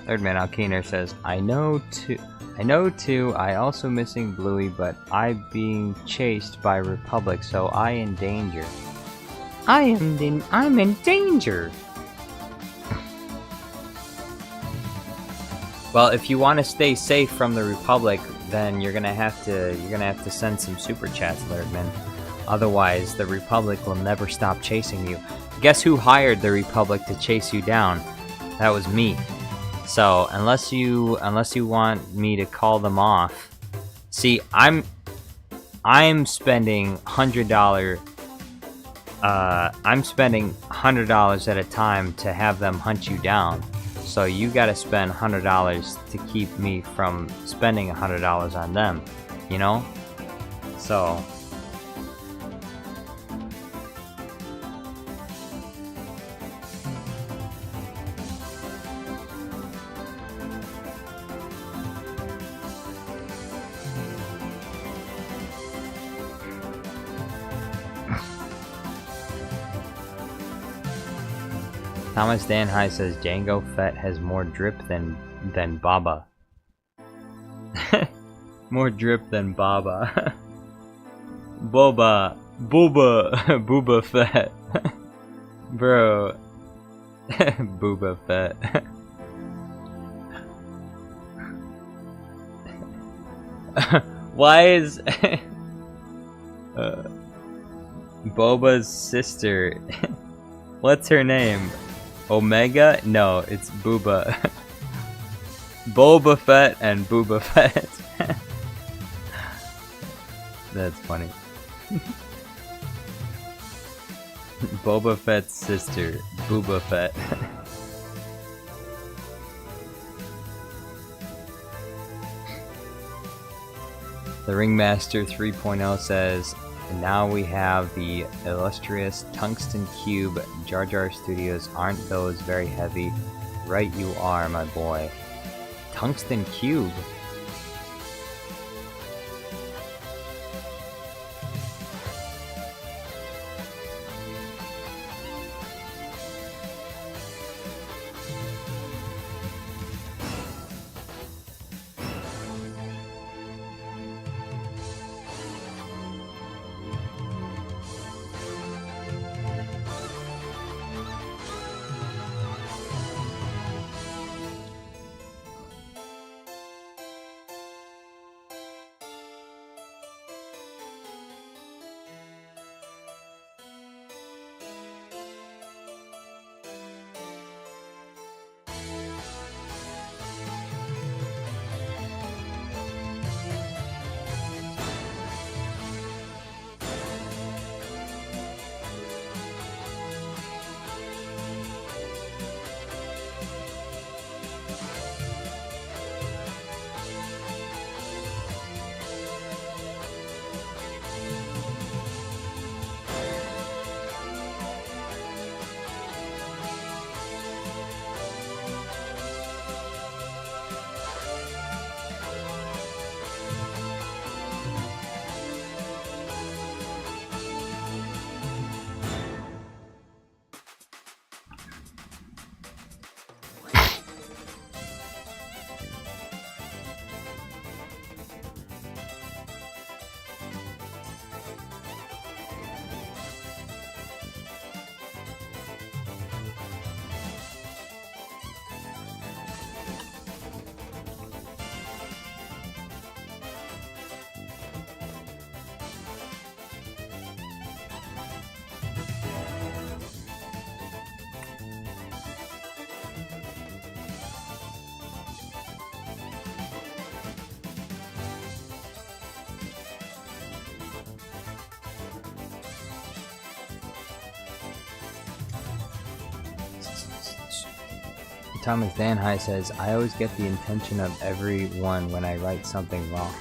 Third Man Alkeener says, I know too. I also missing Bluey, but I being chased by Republic, so I in danger. I'm in danger. Well, if you want to stay safe from the Republic, then you're gonna have to send some super chats, Lerdman. Otherwise, the Republic will never stop chasing you. Guess who hired the Republic to chase you down? That was me. So unless you want me to call them off, see, I'm spending $100. I'm spending $100 at a time to have them hunt you down. So you gotta spend $100 to keep me from spending $100 on them, you know? So Thomas Dan High says Jango Fett has more drip than Baba. More drip than Baba. Booba Fett. Bro. Booba Fett. Why is Boba's sister? What's her name? Omega? No, it's Booba. Boba Fett and Booba Fett. That's funny. Boba Fett's sister, Booba Fett. The Ringmaster 3.0 says, now we have the illustrious Tungsten Cube. Jar Jar Studios, aren't those very heavy? Right you are, my boy. Tungsten Cube? Thomas Dan High says, I always get the intention of everyone when I write something wrong.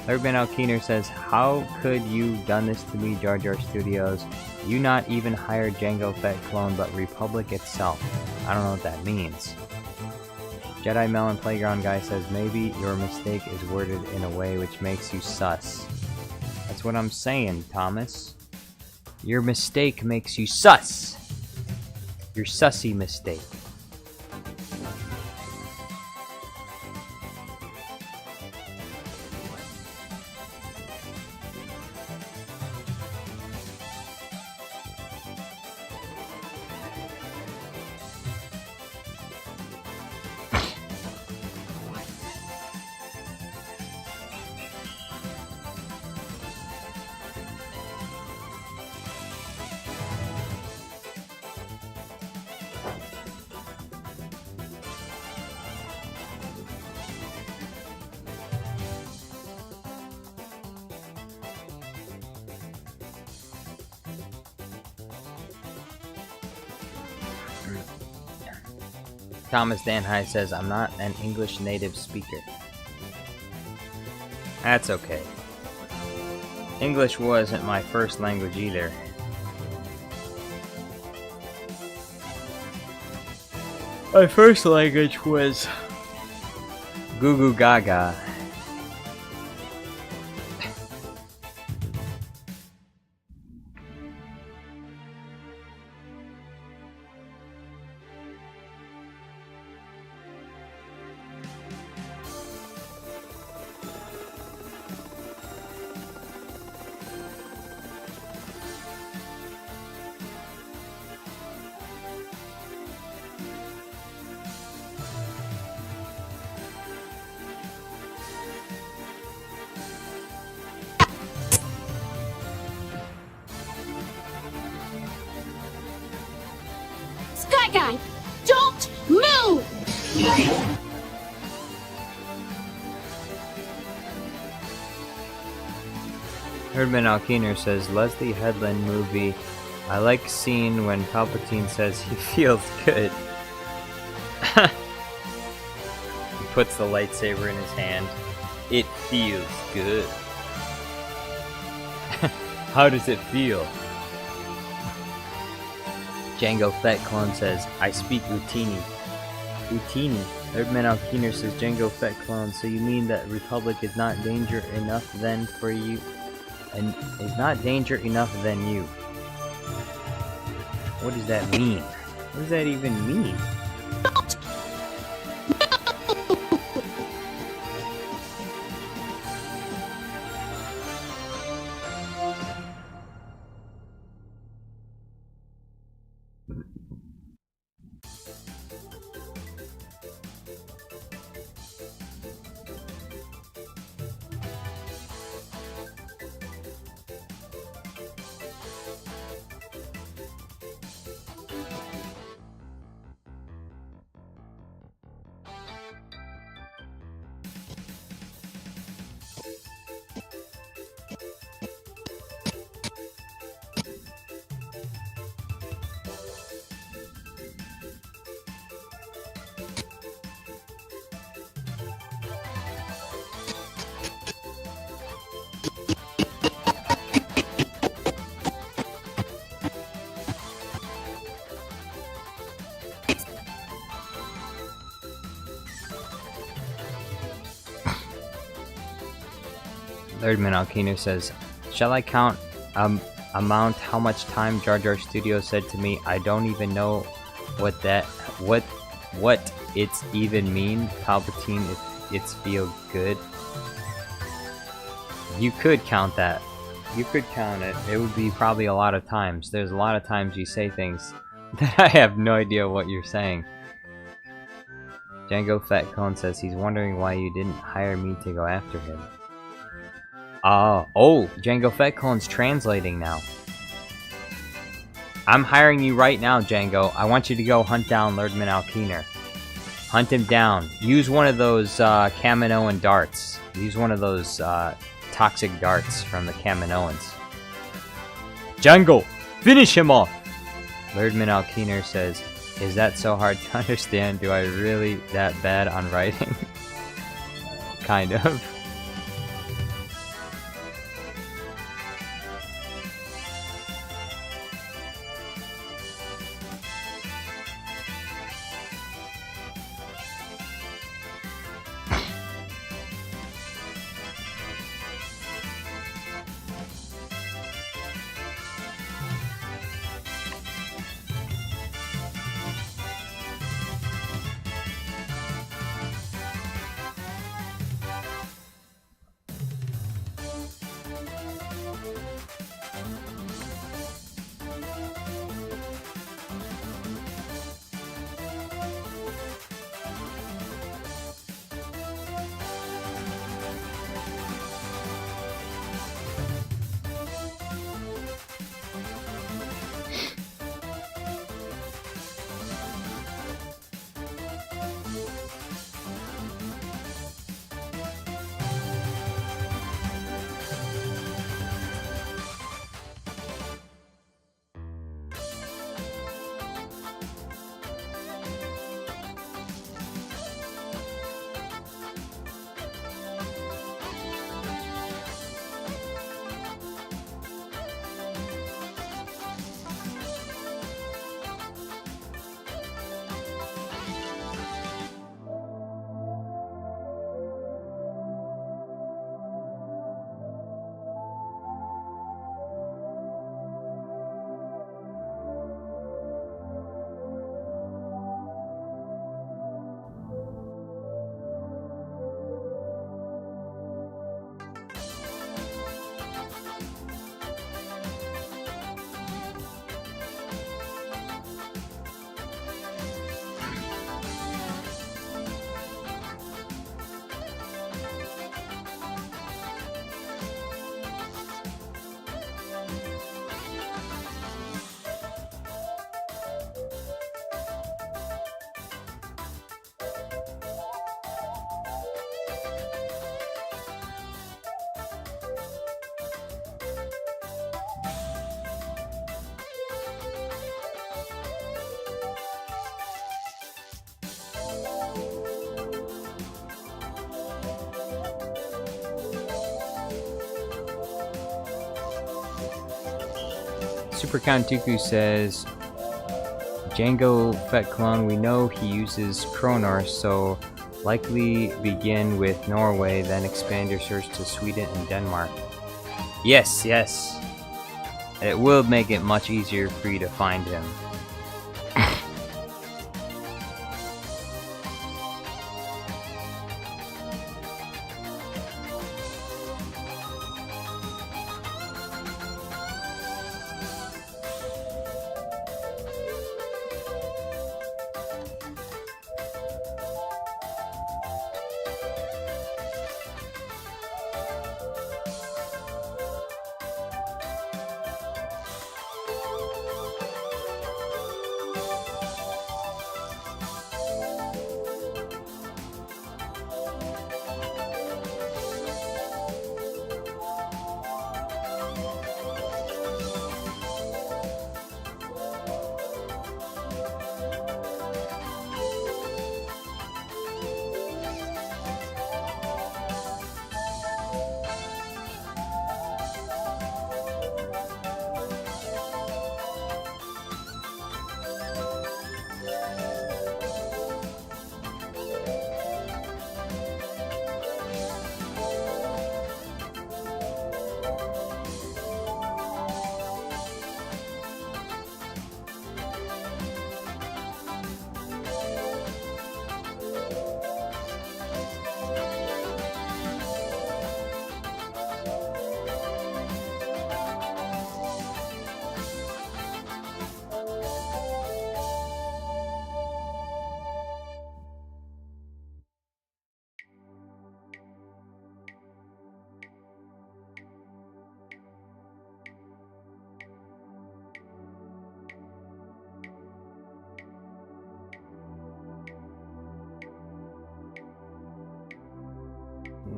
Urban Alkeener says, how could you done this to me, Jar Jar Studios? You not even hired Jango Fett clone, but Republic itself. I don't know what that means. Jedi Melon Playground Guy says, maybe your mistake is worded in a way which makes you sus. That's what I'm saying, Thomas. Your mistake makes you sus. Your sussy mistake. Thomas Danhai says, I'm not an English native speaker. That's okay. English wasn't my first language either. My first language was Goo Goo Gaga. Sky Guy, don't move! Herdman Alkiner says, Leslie Headland movie. I like scene when Palpatine says he feels good. He puts the lightsaber in his hand. It feels good. How does it feel? Django Fett Clone says, I speak Utini. Utini. Herdman Alkiner says, Django Fett Clone, so you mean that Republic is not danger enough then for you? And is not danger enough than you? What does that mean? What does that even mean? Herdman Alkiner says, shall I count amount how much time Jar Jar Studios said to me, I don't even know what it's even mean, Palpatine, it's feel good. You could count that. You could count it. It would be probably a lot of times. There's a lot of times you say things that I have no idea what you're saying. Django Fett Cone says he's wondering why you didn't hire me to go after him. Oh, Django Fett Cone's translating now. I'm hiring you right now, Django. I want you to go hunt down Herdman Alkiner. Hunt him down. Use one of those Kaminoan darts. Use one of those toxic darts from the Kaminoans. Django, finish him off! Herdman Alkiner says, is that so hard to understand? Do I really that bad on writing? Kind of. Super Kantuku says, Django Fett clone, we know he uses Kronos, so likely begin with Norway, then expand your search to Sweden and Denmark. Yes, yes. It will make it much easier for you to find him.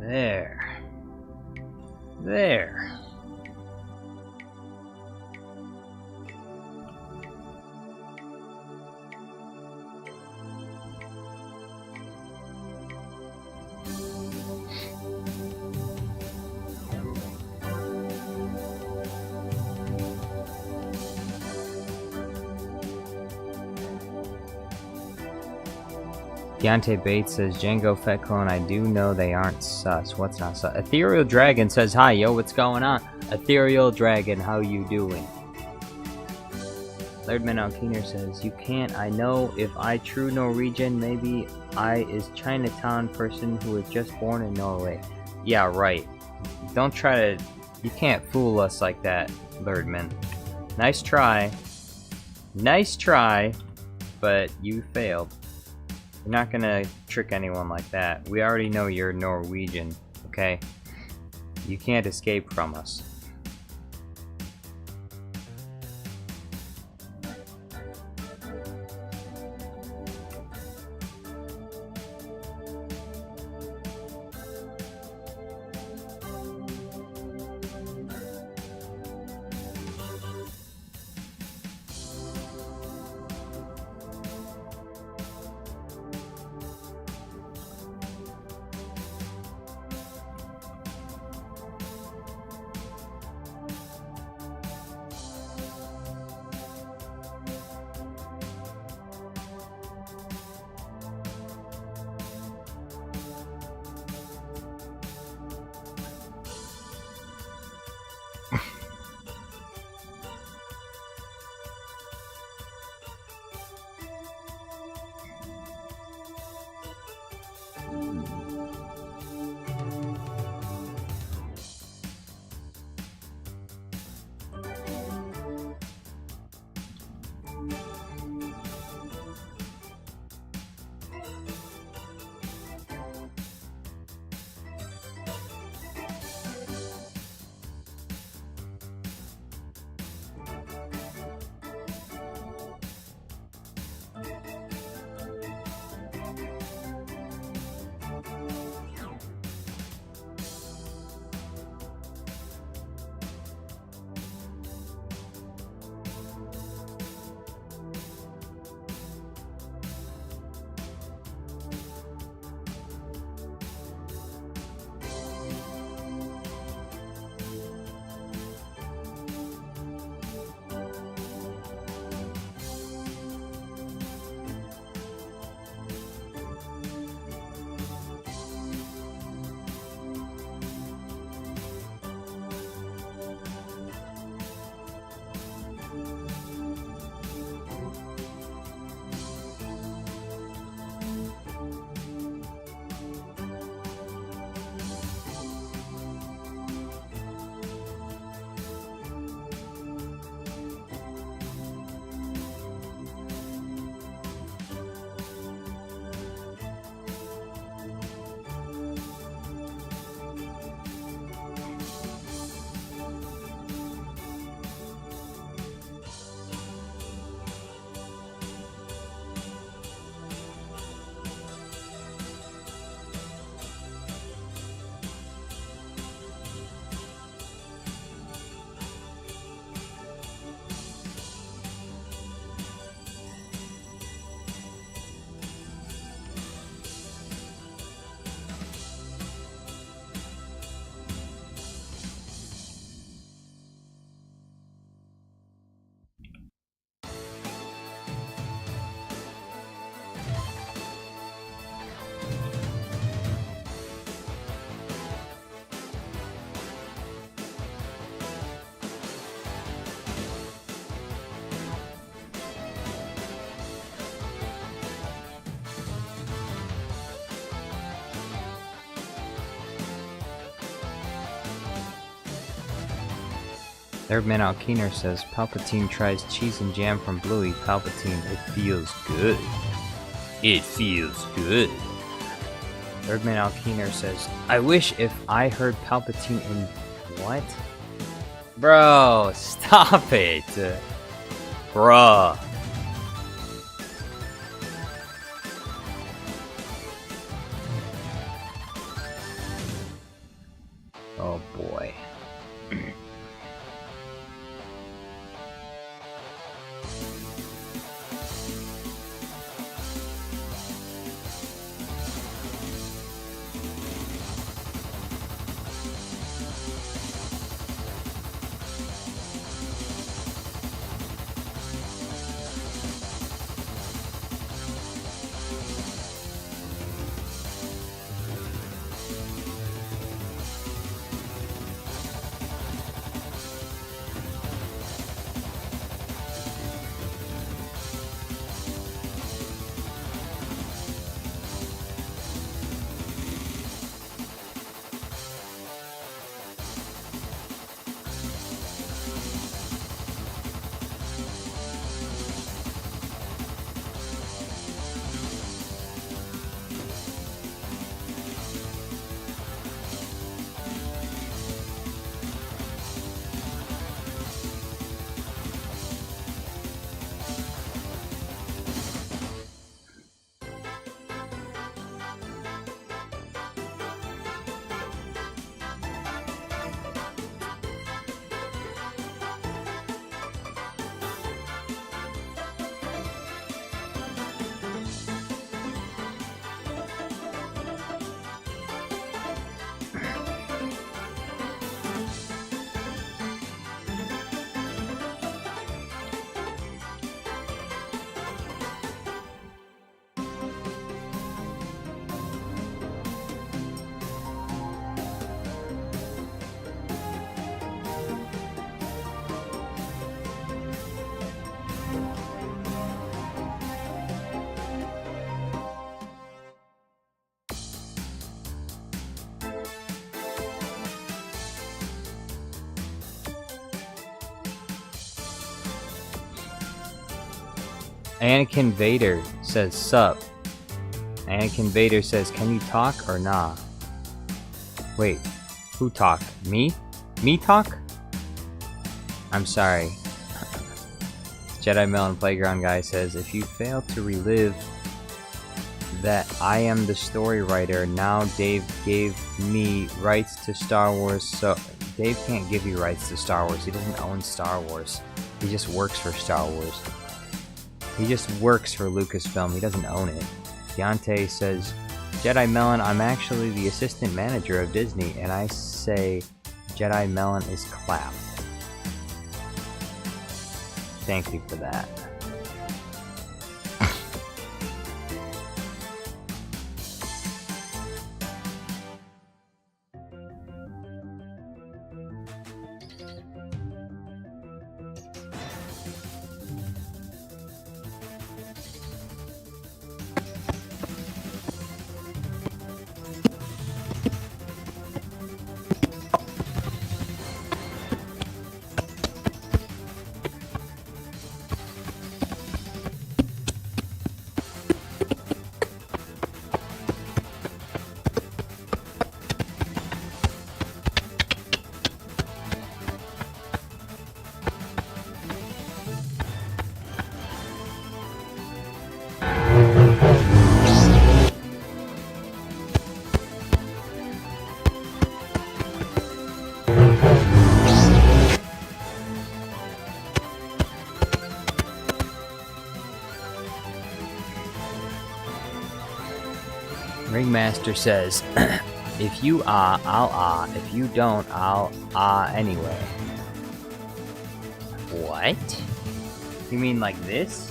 There. There. Deontay Bates says, Django Fett clone, I do know they aren't sus. What's not sus? Ethereal Dragon says, hi, yo, what's going on? Ethereal Dragon, how you doing? Lairdman Alkeener says, you can't, I know, if I true Norwegian, maybe I is Chinatown person who was just born in Norway. Yeah, right. Don't try to, you can't fool us like that, Lairdman. Nice try. Nice try, but you failed. You're not gonna trick anyone like that. We already know you're Norwegian, okay? You can't escape from us. Thirdman Alkeener says, Palpatine tries cheese and jam from Bluey. Palpatine, it feels good. It feels good. Thirdman Alkeener says, I wish if I heard Palpatine in... What? Bro, stop it. Bruh. Oh boy. Anakin Vader says, sup. Anakin Vader says, can you talk or nah? Wait, who talk? Me? Me talk? I'm sorry. Jedi Melon Playground Guy says, if you fail to relive that I am the story writer, now Dave gave me rights to Star Wars, so Dave can't give you rights to Star Wars. He doesn't own Star Wars. He just works for Star Wars. He just works for Lucasfilm. He doesn't own it. Deontay says, Jedi Melon, I'm actually the assistant manager of Disney, and I say Jedi Melon is clap. Thank you for that. Ringmaster says, if you I'll if you don't, I'll anyway. What? You mean like this?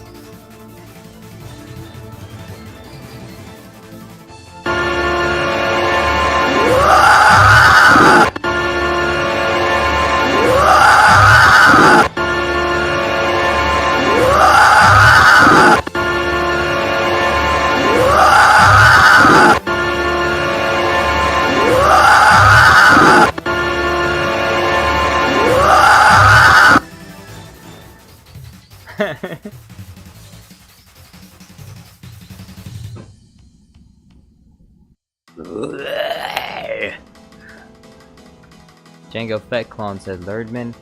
Django Fett Clone said, Lurdman,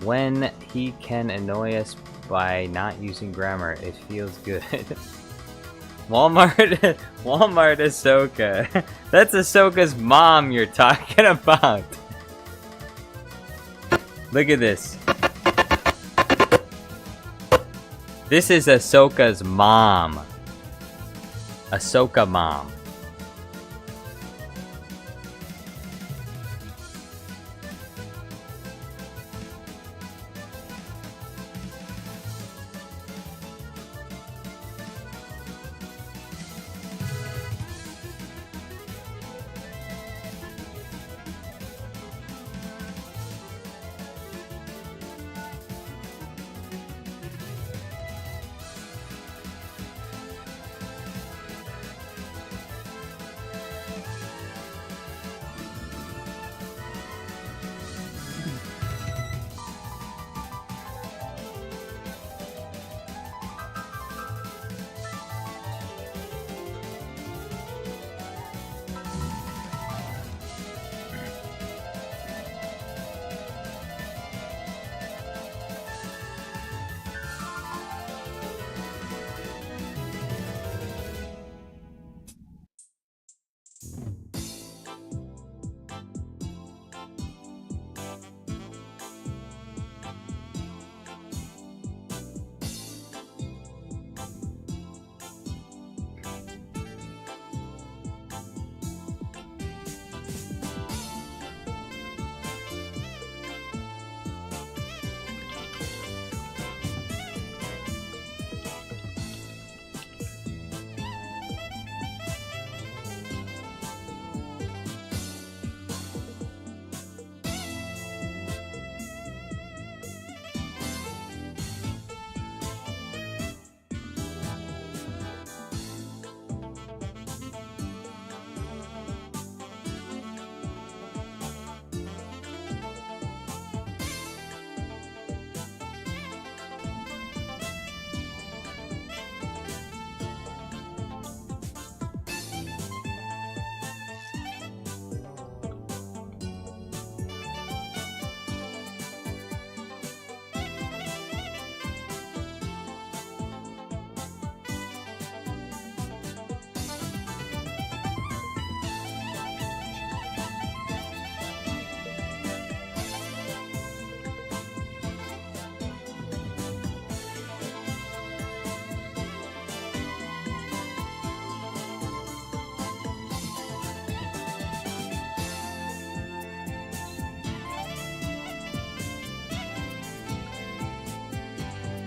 when he can annoy us by not using grammar, it feels good. Walmart Ahsoka. That's Ahsoka's mom you're talking about. Look at this. This is Ahsoka's mom. Ahsoka mom.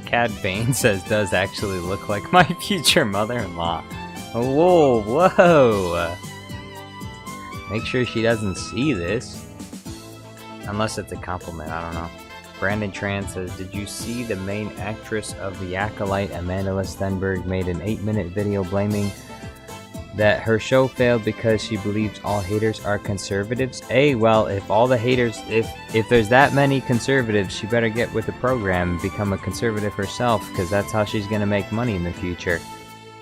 Cad Bane says, does actually look like my future mother-in-law. Whoa, whoa. Make sure she doesn't see this. Unless it's a compliment, I don't know. Brandon Tran says, did you see the main actress of The Acolyte, Amanda Stenberg, made an 8-minute video blaming that her show failed because she believes all haters are conservatives? Hey, well, if all the haters, if there's that many conservatives, she better get with the program and become a conservative herself, because that's how she's going to make money in the future.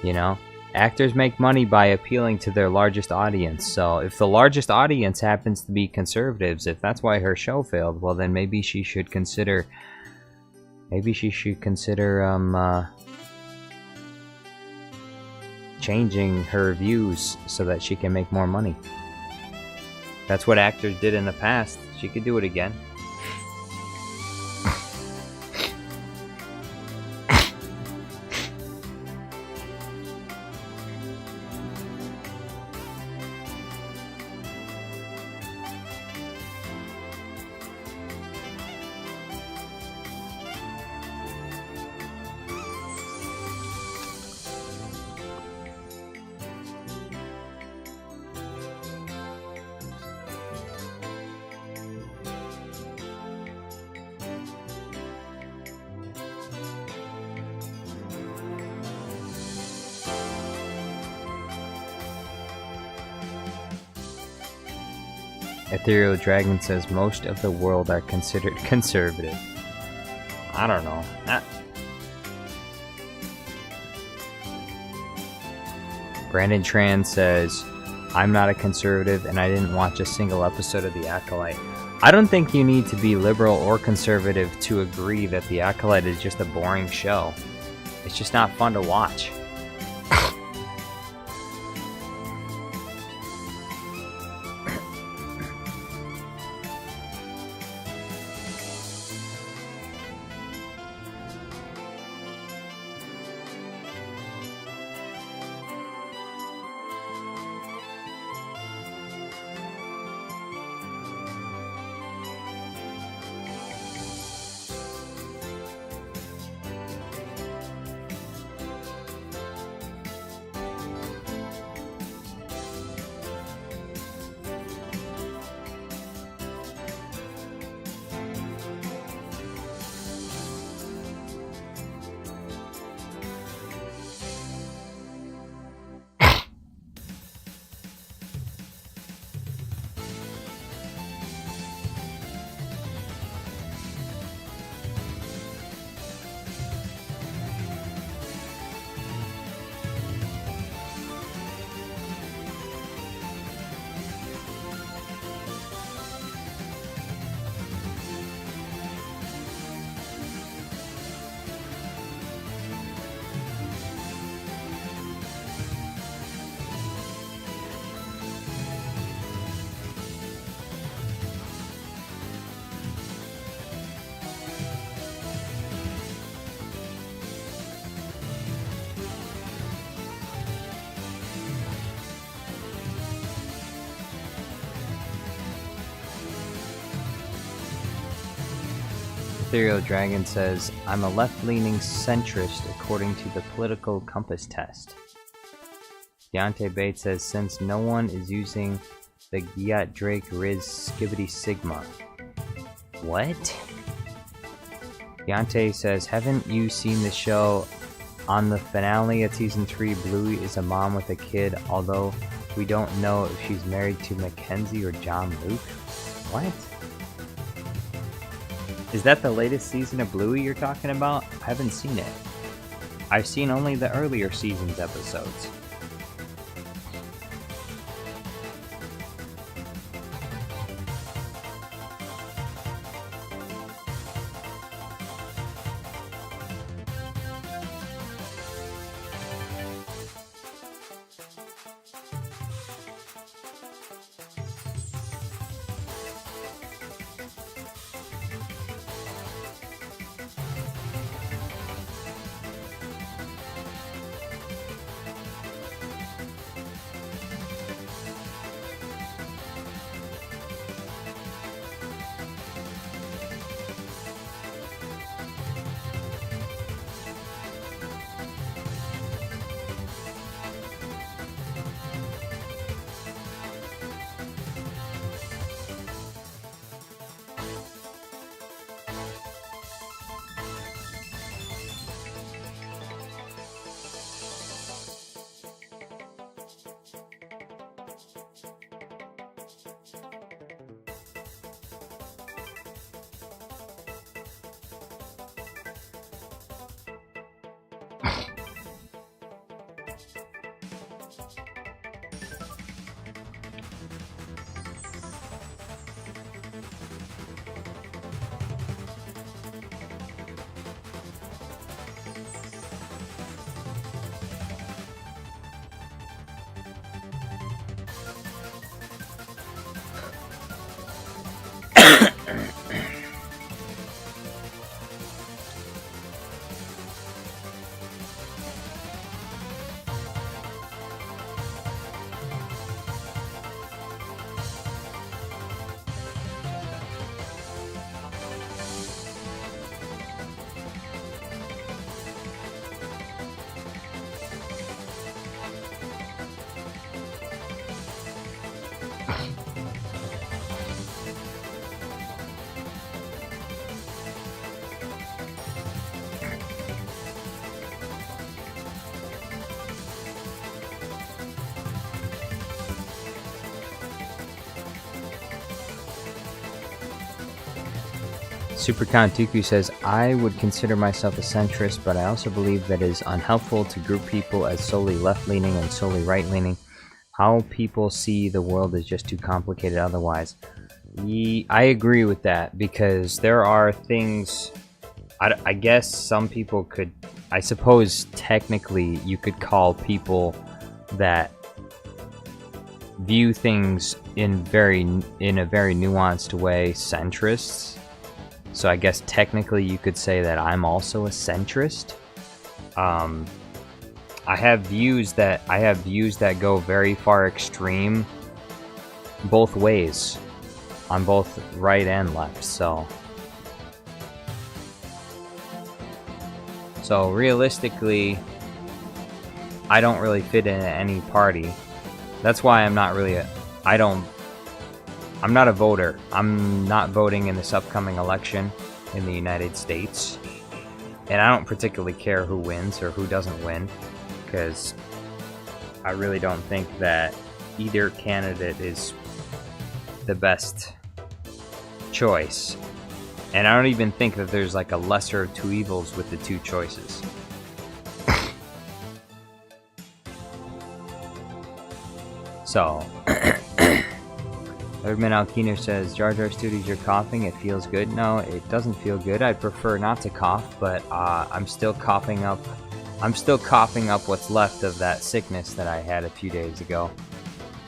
You know? Actors make money by appealing to their largest audience, so if the largest audience happens to be conservatives, if that's why her show failed, well then maybe she should consider changing her views so that she can make more money. That's what actors did in the past. She could do it again. Ethereal Dragon says most of the world are considered conservative. I don't know. Brandon Tran says, I'm not a conservative and I didn't watch a single episode of The Acolyte. I don't think you need to be liberal or conservative to agree that The Acolyte is just a boring show. It's just not fun to watch. Ethereal Dragon says, I'm a left-leaning centrist according to the political compass test. Deontay Bates says, since no one is using the Giat Drake Riz Skibbity Sigma. What? Deontay says, haven't you seen the show? On the finale of season 3, Bluey is a mom with a kid, although we don't know if she's married to Mackenzie or John Luke. What? Is that the latest season of Bluey you're talking about? I haven't seen it. I've seen only the earlier season's episodes. Supercon Tuku says, I would consider myself a centrist, but I also believe that it is unhelpful to group people as solely left-leaning and solely right-leaning. How people see the world is just too complicated otherwise. I agree with that, because there are things, I guess some people could, I suppose technically you could call people that view things in a very nuanced way centrists. So I guess technically you could say that I'm also a centrist. I have views that go very far extreme both ways, on both right and left. So realistically, I don't really fit into any party. That's why I'm not really I'm not a voter. I'm not voting in this upcoming election in the United States. And I don't particularly care who wins or who doesn't win, because I really don't think that either candidate is the best choice. And I don't even think that there's like a lesser of two evils with the two choices. So, Erdman Alkiner says, Jar Jar Studios, you're coughing, it feels good. No, it doesn't feel good. I'd prefer not to cough, but I'm still coughing up what's left of that sickness that I had a few days ago.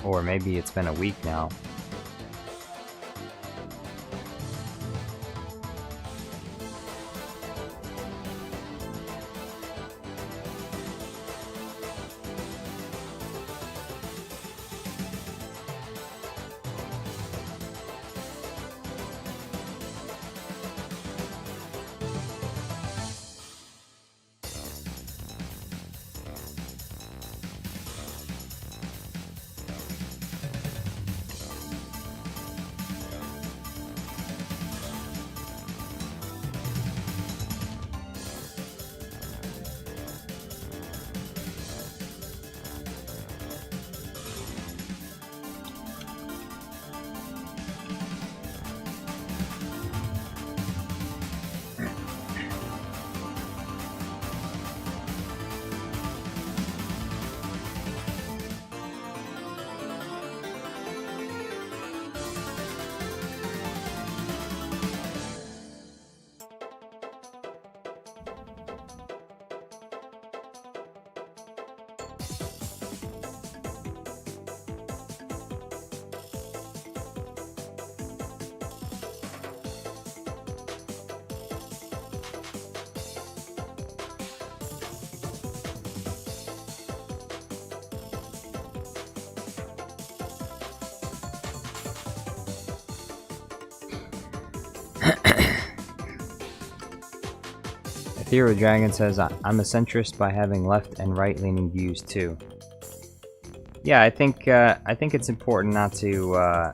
Or maybe it's been a week now. Ethereal Dragon says, I'm a centrist by having left and right-leaning views too. Yeah, I think it's important not to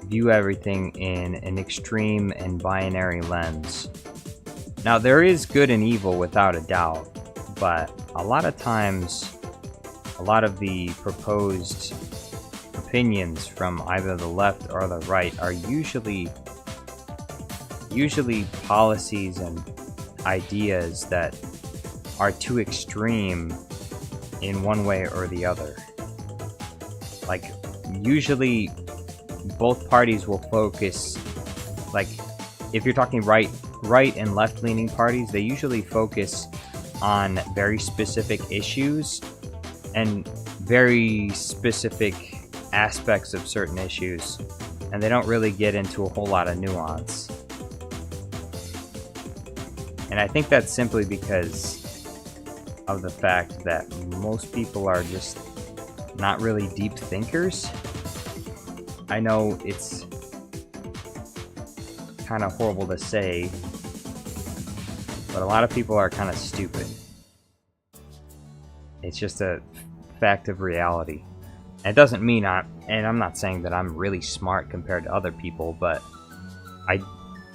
view everything in an extreme and binary lens. Now, there is good and evil without a doubt, but a lot of times, a lot of the proposed opinions from either the left or the right are usually policies and ideas that are too extreme in one way or the other. Like, usually both parties will focus, like, if you're talking right and left-leaning parties, they usually focus on very specific issues and very specific aspects of certain issues, and they don't really get into a whole lot of nuance. And I think that's simply because of the fact that most people are just not really deep thinkers. I know it's kind of horrible to say, but a lot of people are kind of stupid. It's just a fact of reality. And it doesn't mean and I'm not saying that I'm really smart compared to other people, but I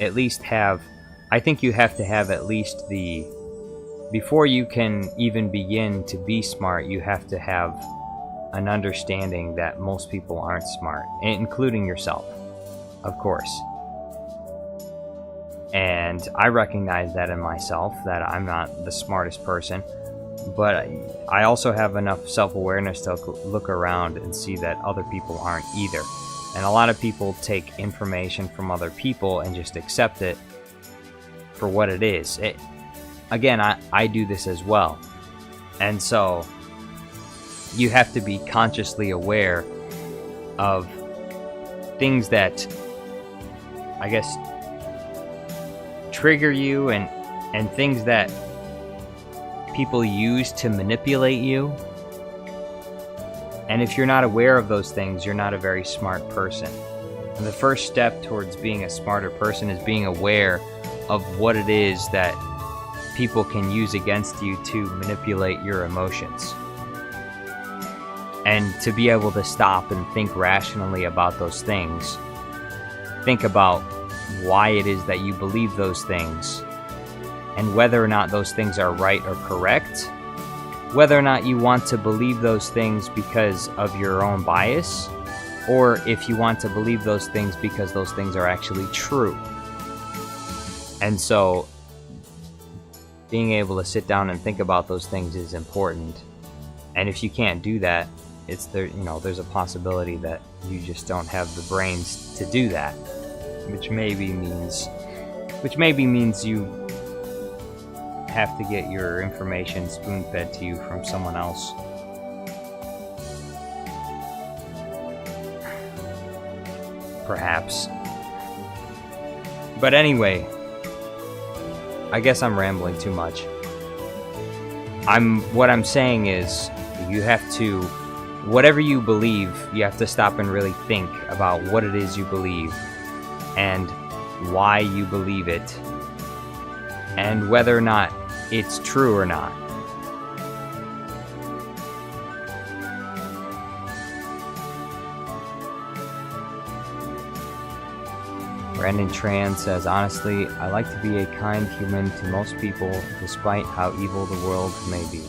at least have, I think you have to have at least before you can even begin to be smart, you have to have an understanding that most people aren't smart, including yourself, of course. And I recognize that in myself, that I'm not the smartest person, but I also have enough self-awareness to look around and see that other people aren't either. And a lot of people take information from other people and just accept it for what it is. Again, I do this as well. And so you have to be consciously aware of things that, I guess, trigger you and things that people use to manipulate you. And if you're not aware of those things, you're not a very smart person. And the first step towards being a smarter person is being aware of what it is that people can use against you to manipulate your emotions. And to be able to stop and think rationally about those things. Think about why it is that you believe those things, and whether or not those things are right or correct. Whether or not you want to believe those things because of your own bias, or if you want to believe those things because those things are actually true. And so, being able to sit down and think about those things is important. And if you can't do that, it's there. You know, there's a possibility that you just don't have the brains to do that, which maybe means you have to get your information spoon-fed to you from someone else. Perhaps. But anyway, I guess I'm rambling too much. What I'm saying is, you have to, whatever you believe, you have to stop and really think about what it is you believe and why you believe it, and whether or not it's true or not. Brandon Tran says, honestly, I like to be a kind human to most people, despite how evil the world may be.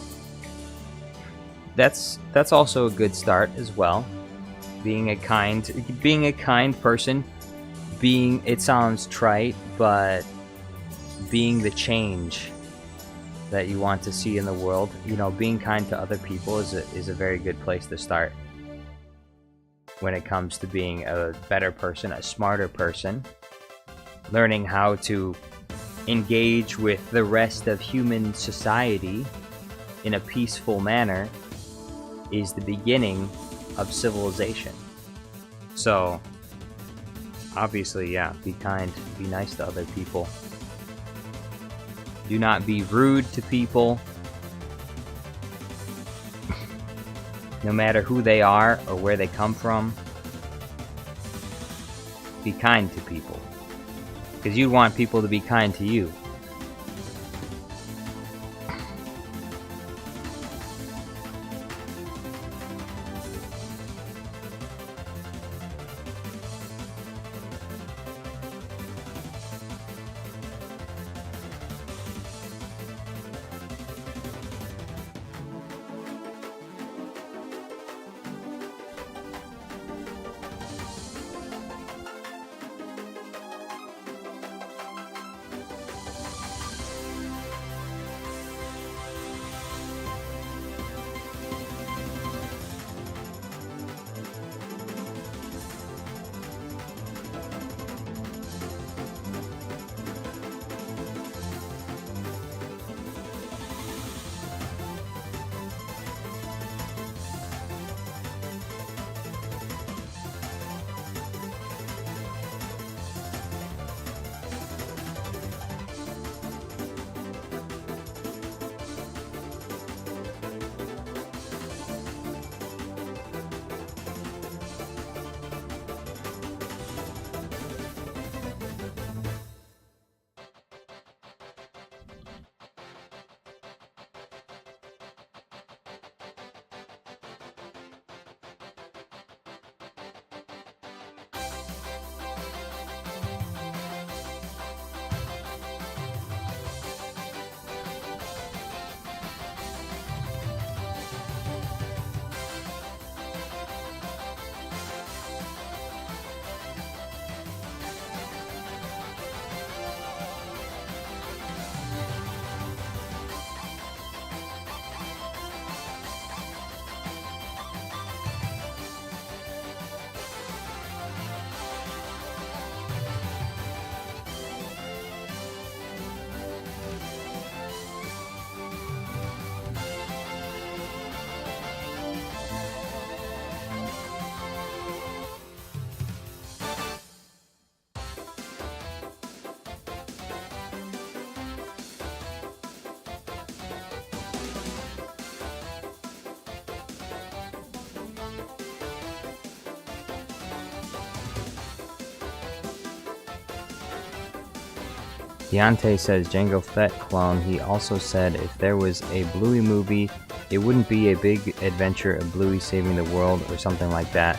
That's also a good start as well. Being a kind person, it sounds trite, but being the change that you want to see in the world, you know, being kind to other people is a very good place to start when it comes to being a better person, a smarter person. Learning how to engage with the rest of human society in a peaceful manner is the beginning of civilization. So, obviously, yeah, be kind, be nice to other people. Do not be rude to people, no matter who they are or where they come from. Be kind to people, because you want people to be kind to you. Deontay says Jango Fett clone. He also said if there was a Bluey movie, it wouldn't be a big adventure of Bluey saving the world or something like that.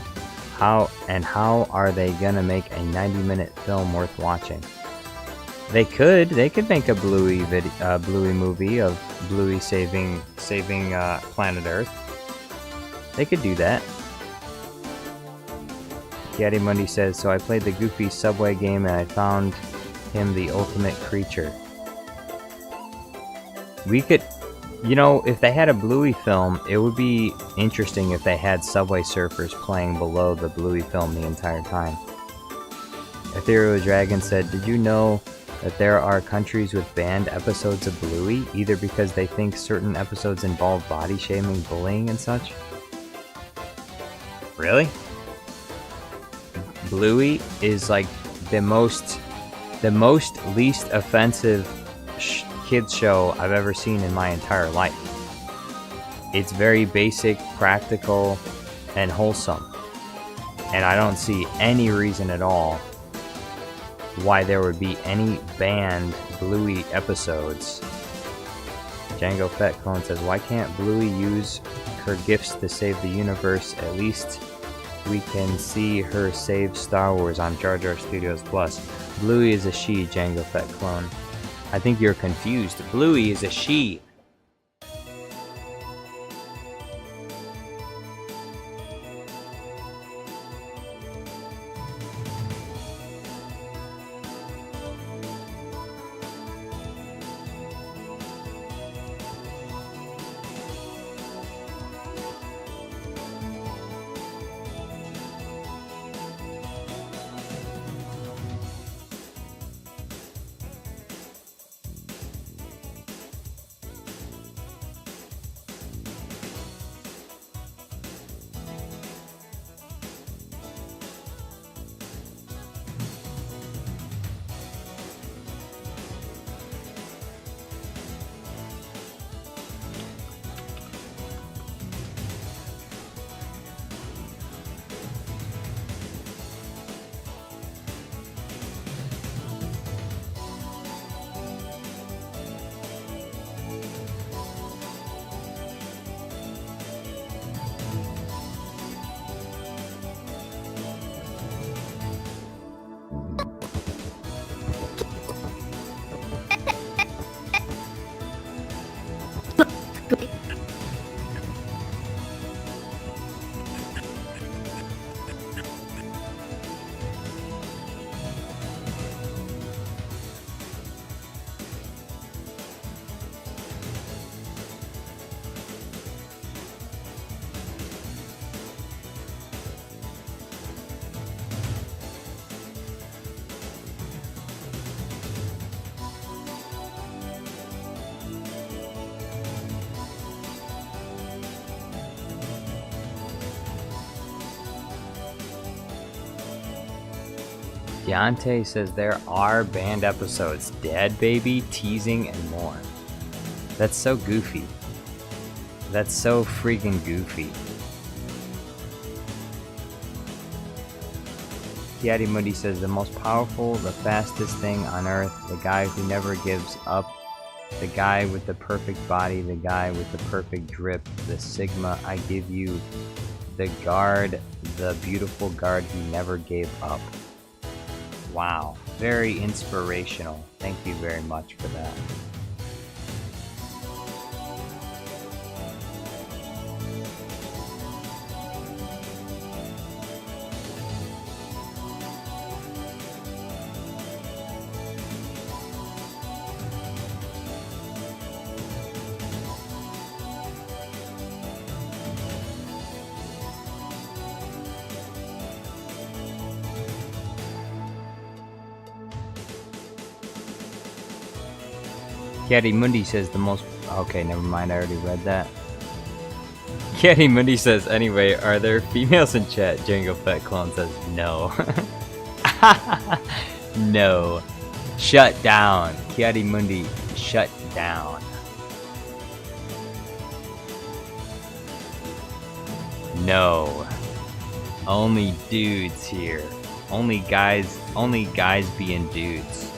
How are they gonna make a 90-minute film worth watching? They could make a Bluey movie of Bluey saving planet Earth. They could do that. Gaddy Mundy says, so I played the Goofy Subway game and I found him the ultimate creature. We could, if they had a Bluey film, it would be interesting if they had Subway Surfers playing below the Bluey film the entire time. Ethereal Dragon said, did you know that there are countries with banned episodes of Bluey, either because they think certain episodes involve body shaming, bullying, and such? Really? Bluey is like the most least offensive kids show I've ever seen in my entire life. It's very basic, practical, and wholesome. And I don't see any reason at all why there would be any banned Bluey episodes. Jango Fett Clone says, why can't Bluey use her gifts to save the universe? At least we can see her save Star Wars on Jar Jar Studios Plus. Bluey is a she, Jango Fett Clone. I think you're confused. Bluey is a she. Deontay says there are banned episodes, Dad Baby, teasing, and more. That's so goofy. That's so freaking goofy. Yaddy Moody says the most powerful, the fastest thing on Earth, the guy who never gives up, the guy with the perfect body, the guy with the perfect drip, the Sigma I give you, the guard, the beautiful guard he never gave up. Wow, very inspirational. Thank you very much for that. Caddy Mundi says the most... Okay, never mind, I already read that. Caddy Mundi says, anyway, are there females in chat? Jango Fett Clone says, no. No. Shut down. Caddy Mundi, shut down. No. Only dudes here. Only guys being dudes.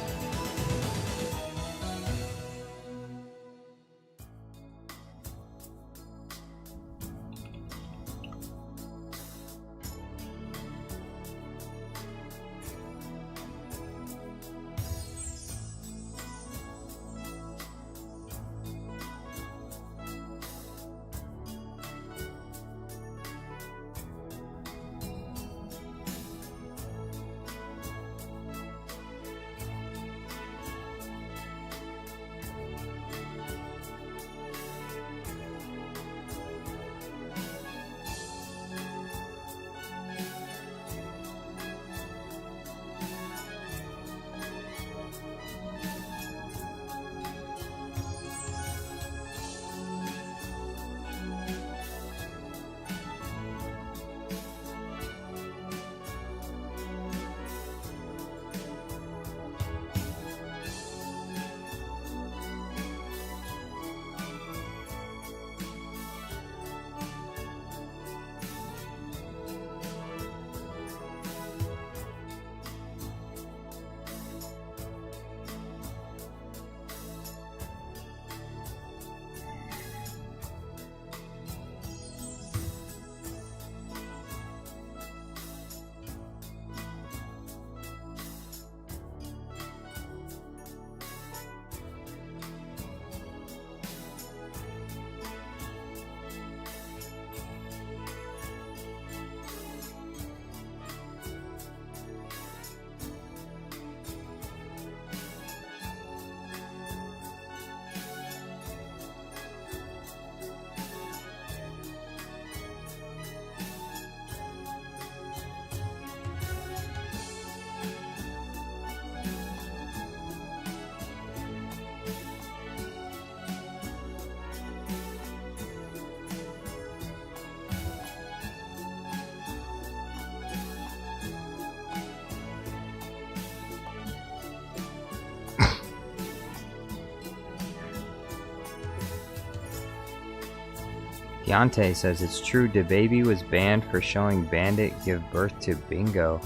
Yante says, it's true, DaBaby was banned for showing Bandit give birth to Bingo.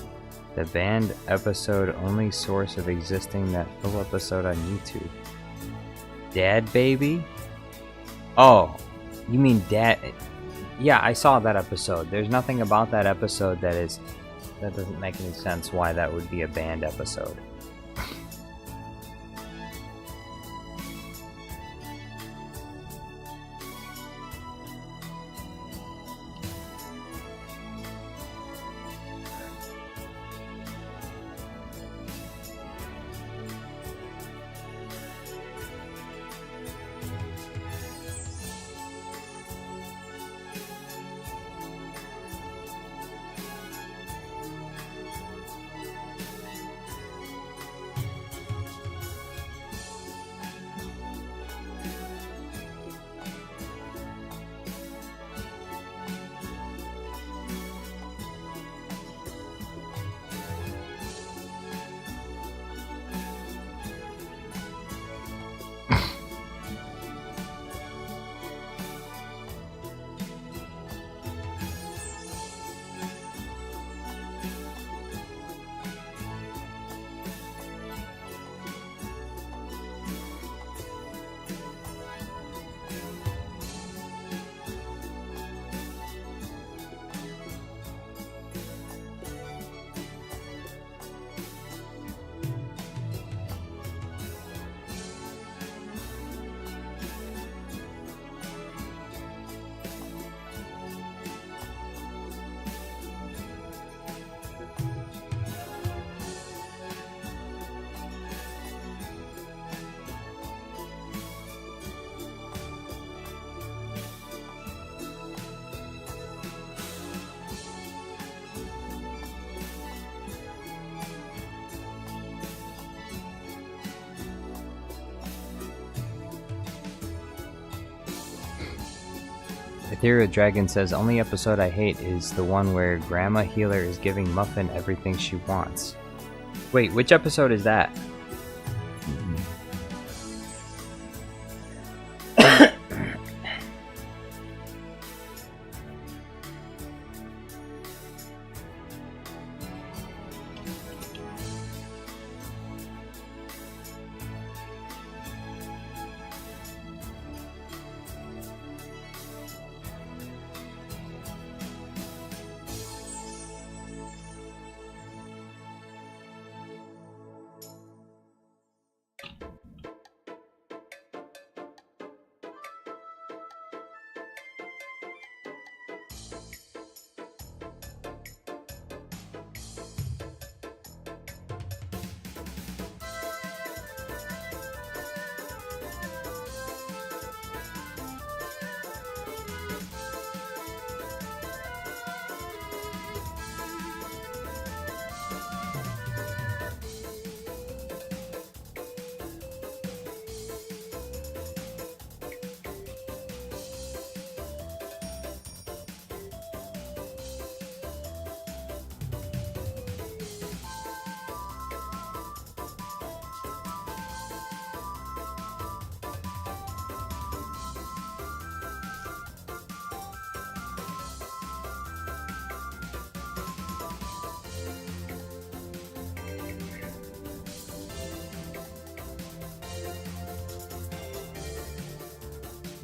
The banned episode only source of existing that full episode on YouTube. Dad Baby? Oh, you mean Dad... Yeah, I saw that episode. There's nothing about that episode that doesn't make any sense why that would be a banned episode. Ethereal Dragon says, only episode I hate is the one where Grandma Healer is giving Muffin everything she wants. Wait, which episode is that?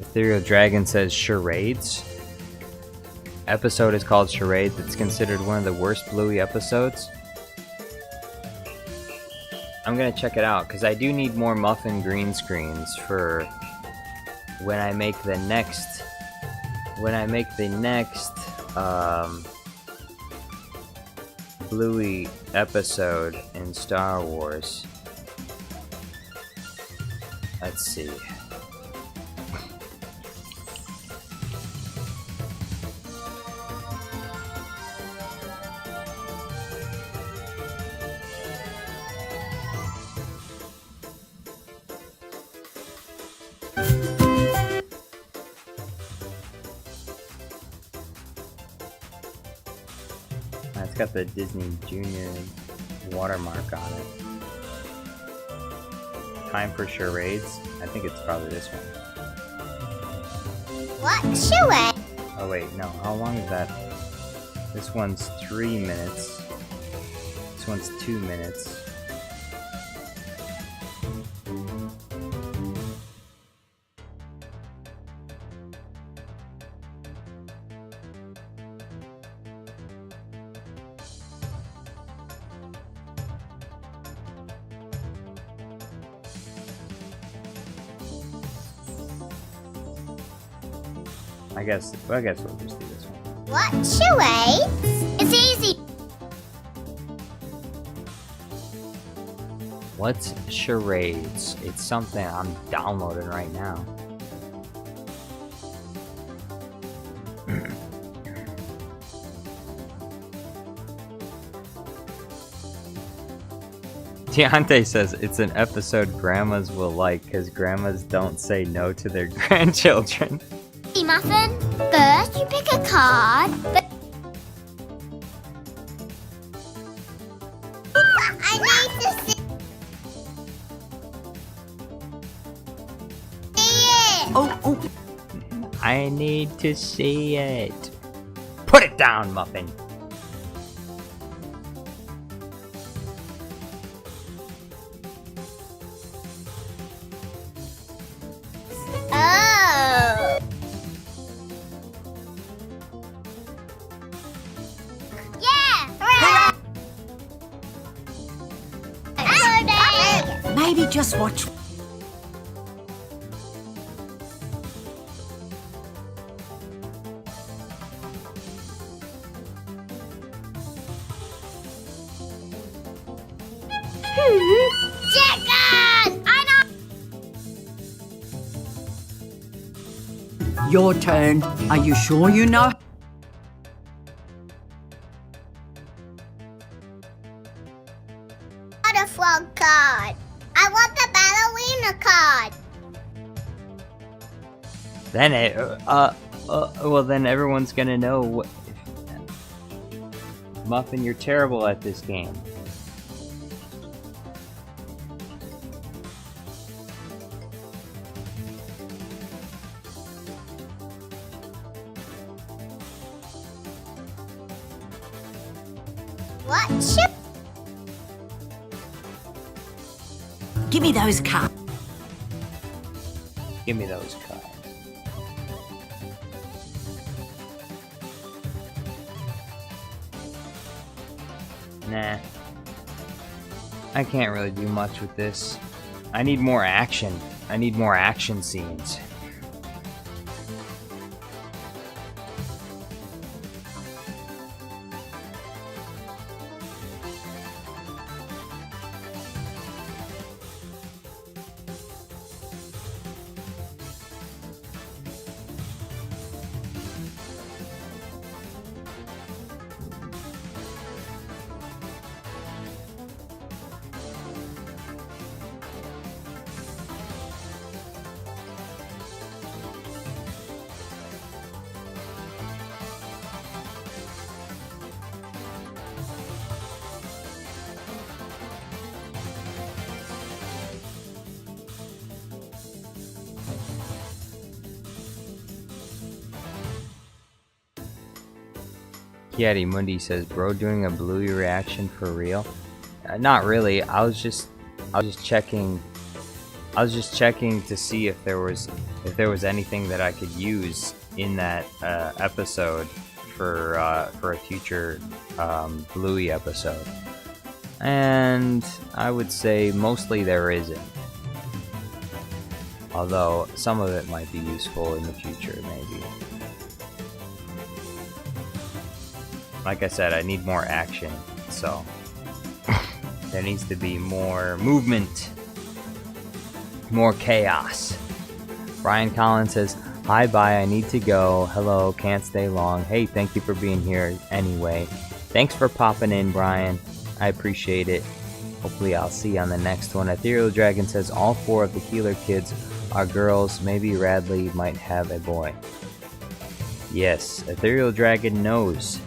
Ethereal Dragon says charades. Episode is called Charades. It's considered one of the worst Bluey episodes. I'm gonna check it out because I do need more Muffin green screens for when I make the next Bluey episode in Star Wars. Let's see. It's got the Disney Junior watermark on it. Time for charades. I think it's probably this one. What charade? Oh wait, no. How long is that? This one's 3 minutes. This one's 2 minutes. I guess we'll just do this one. What charades? It's easy. What's charades? It's something I'm downloading right now. Deontay says it's an episode grandmas will like because grandmas don't say no to their grandchildren. Muffin, first you pick a card, but I need to see it. Oh, I need to see it. Put it down, Muffin. Oh. Yeah, hooray! maybe just watch. Chicken! I know. Your turn. Are you sure you know? Not a frog card. I want the ballerina card. Then it, well then everyone's gonna know what. Muffin, you're terrible at this game. What chip? Give me those cards. Give me those cards. Nah. I can't really do much with this. I need more action. I need more action scenes. Kiati Mundi says, "Bro, doing a Bluey reaction for real?" Not really. I was just checking. I was just checking to see if there was anything that I could use in that episode for a future Bluey episode. And I would say mostly there isn't. Although some of it might be useful in the future, maybe. Like I said, I need more action, so there needs to be more movement, more chaos. Brian Collins says, "Hi, bye, I need to go. Hello, can't stay long. Hey, thank you for being here anyway. Thanks for popping in, Brian. I appreciate it. Hopefully I'll see you on the next one." Ethereal Dragon says, "All 4 of the Keeler kids are girls. Maybe Radley might have a boy." Yes, Ethereal Dragon knows.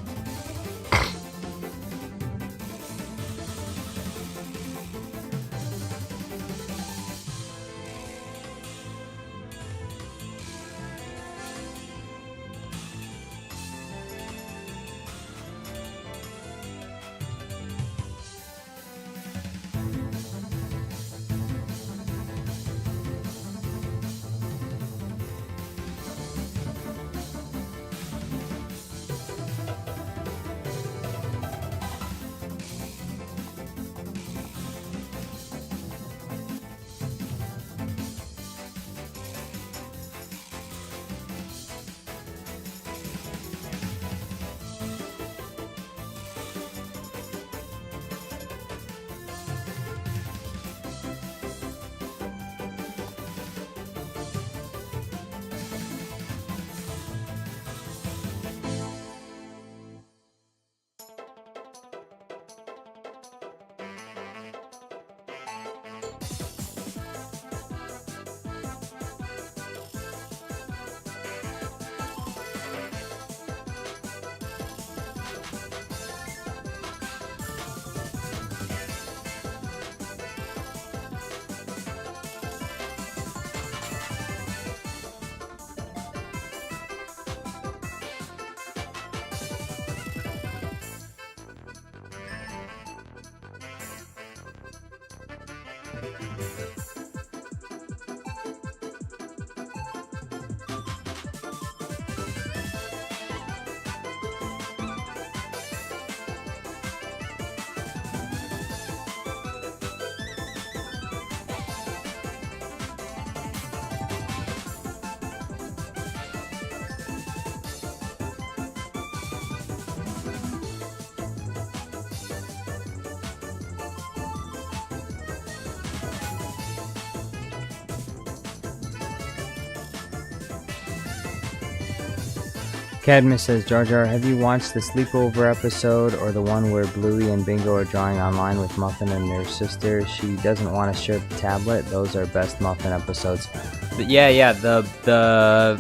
Cadmus says, Jar Jar, have you watched the sleepover episode or the one where Bluey and Bingo are drawing online with Muffin and their sister? She doesn't want to share the tablet. Those are best Muffin episodes. But yeah, the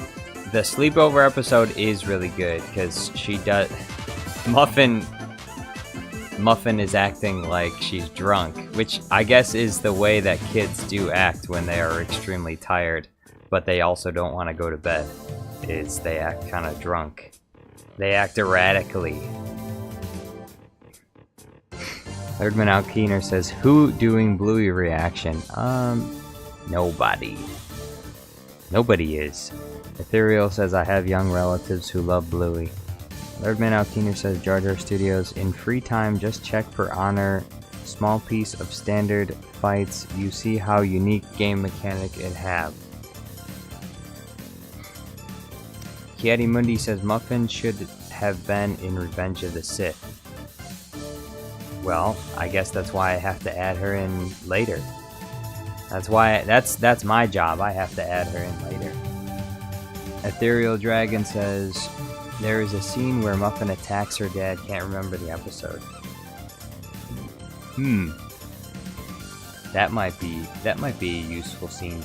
sleepover episode is really good because she does. Muffin is acting like she's drunk, which I guess is the way that kids do act when they are extremely tired, but they also don't want to go to bed. Is they act kind of drunk. They act erratically. Thirdman Out Keener says, who doing Bluey reaction? Nobody. Nobody is. Ethereal says, I have young relatives who love Bluey. Thirdman Out Keener says, Jar Jar Studios, in free time, just check for Honor. Small piece of standard fights. You see how unique game mechanic it have. Kieti Mundi says Muffin should have been in Revenge of the Sith. Well, I guess that's why I have to add her in later. That's why that's my job. I have to add her in later. Ethereal Dragon says there is a scene where Muffin attacks her dad. Can't remember the episode. That might be a useful scene.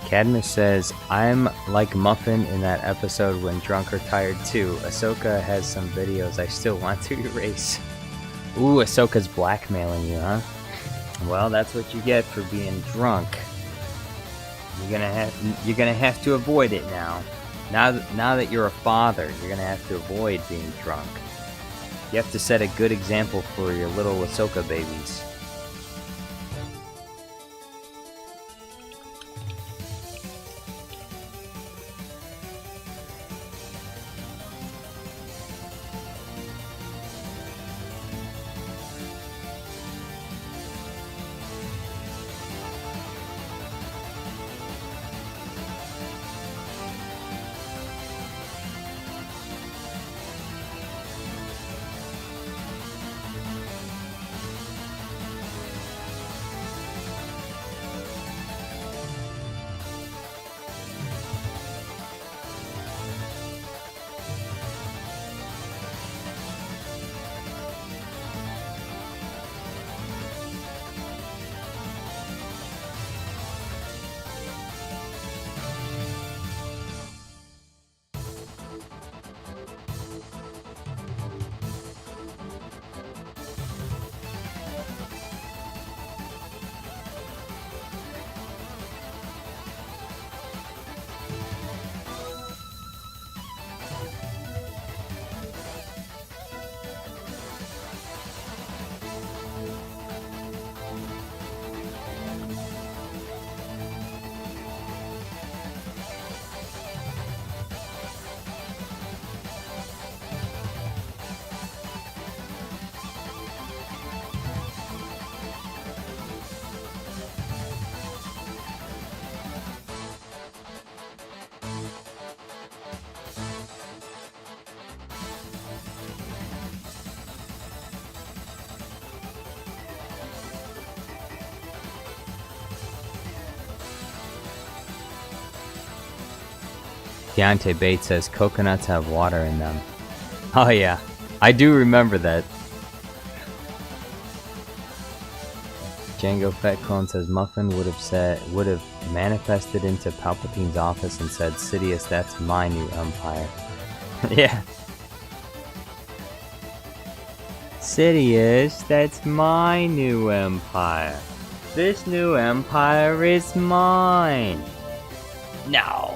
Cadmus says, I'm like Muffin in that episode when Drunk or Tired too. Ahsoka has some videos I still want to erase. Ooh, Ahsoka's blackmailing you, huh? Well, that's what you get for being drunk. You're gonna have to avoid it now. Now that you're a father, you're gonna have to avoid being drunk. You have to set a good example for your little Ahsoka babies. Deontay Bates says coconuts have water in them. Oh yeah, I do remember that. Django Fett Clone says Muffin would have manifested into Palpatine's office and said, "Sidious, that's my new empire." Yeah. Sidious, that's my new empire. This new empire is mine. No.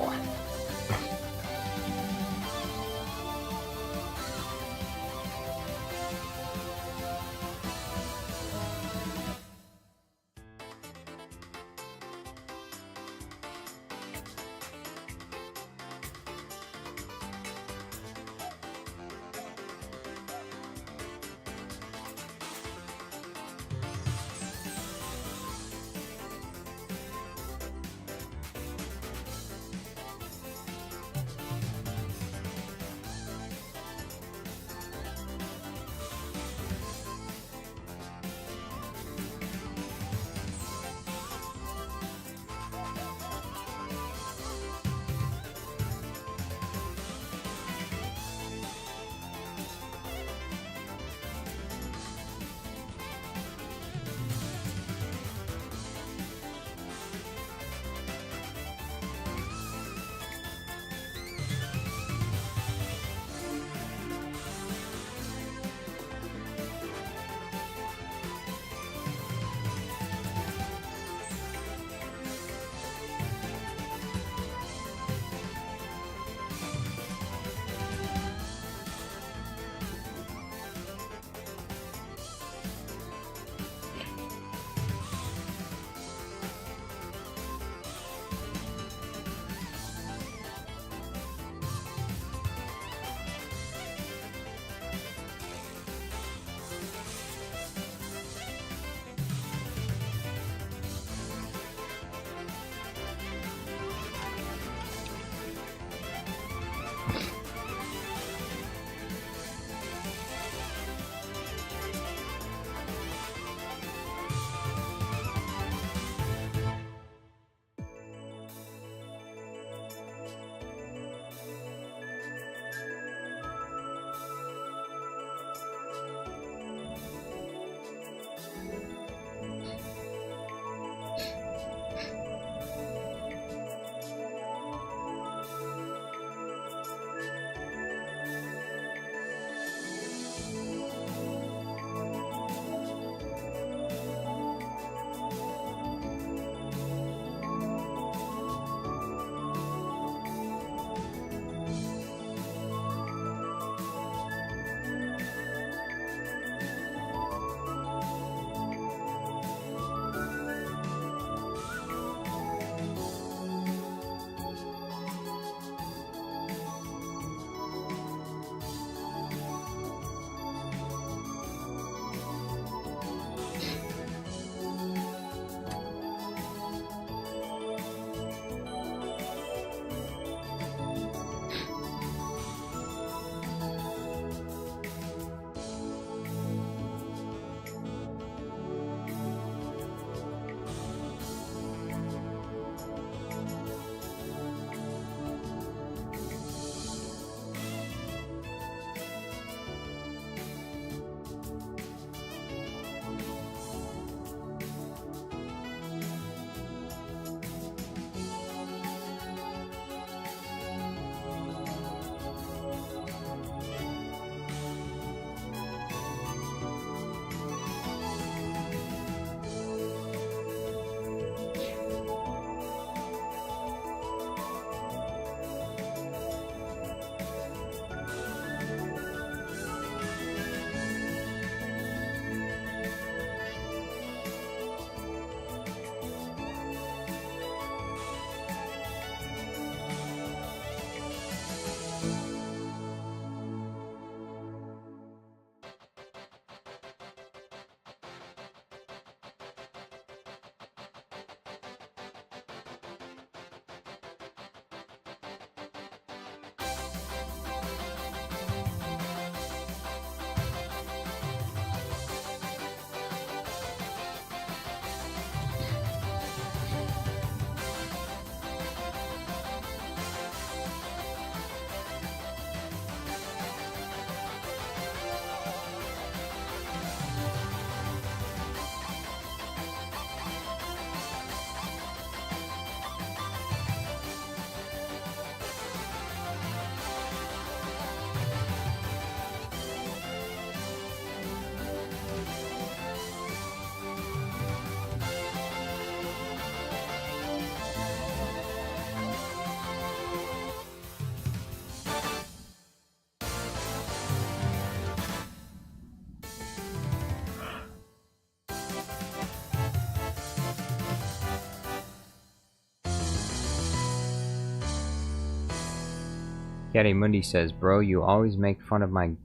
Caddy Mundi says, bro, you always make fun of my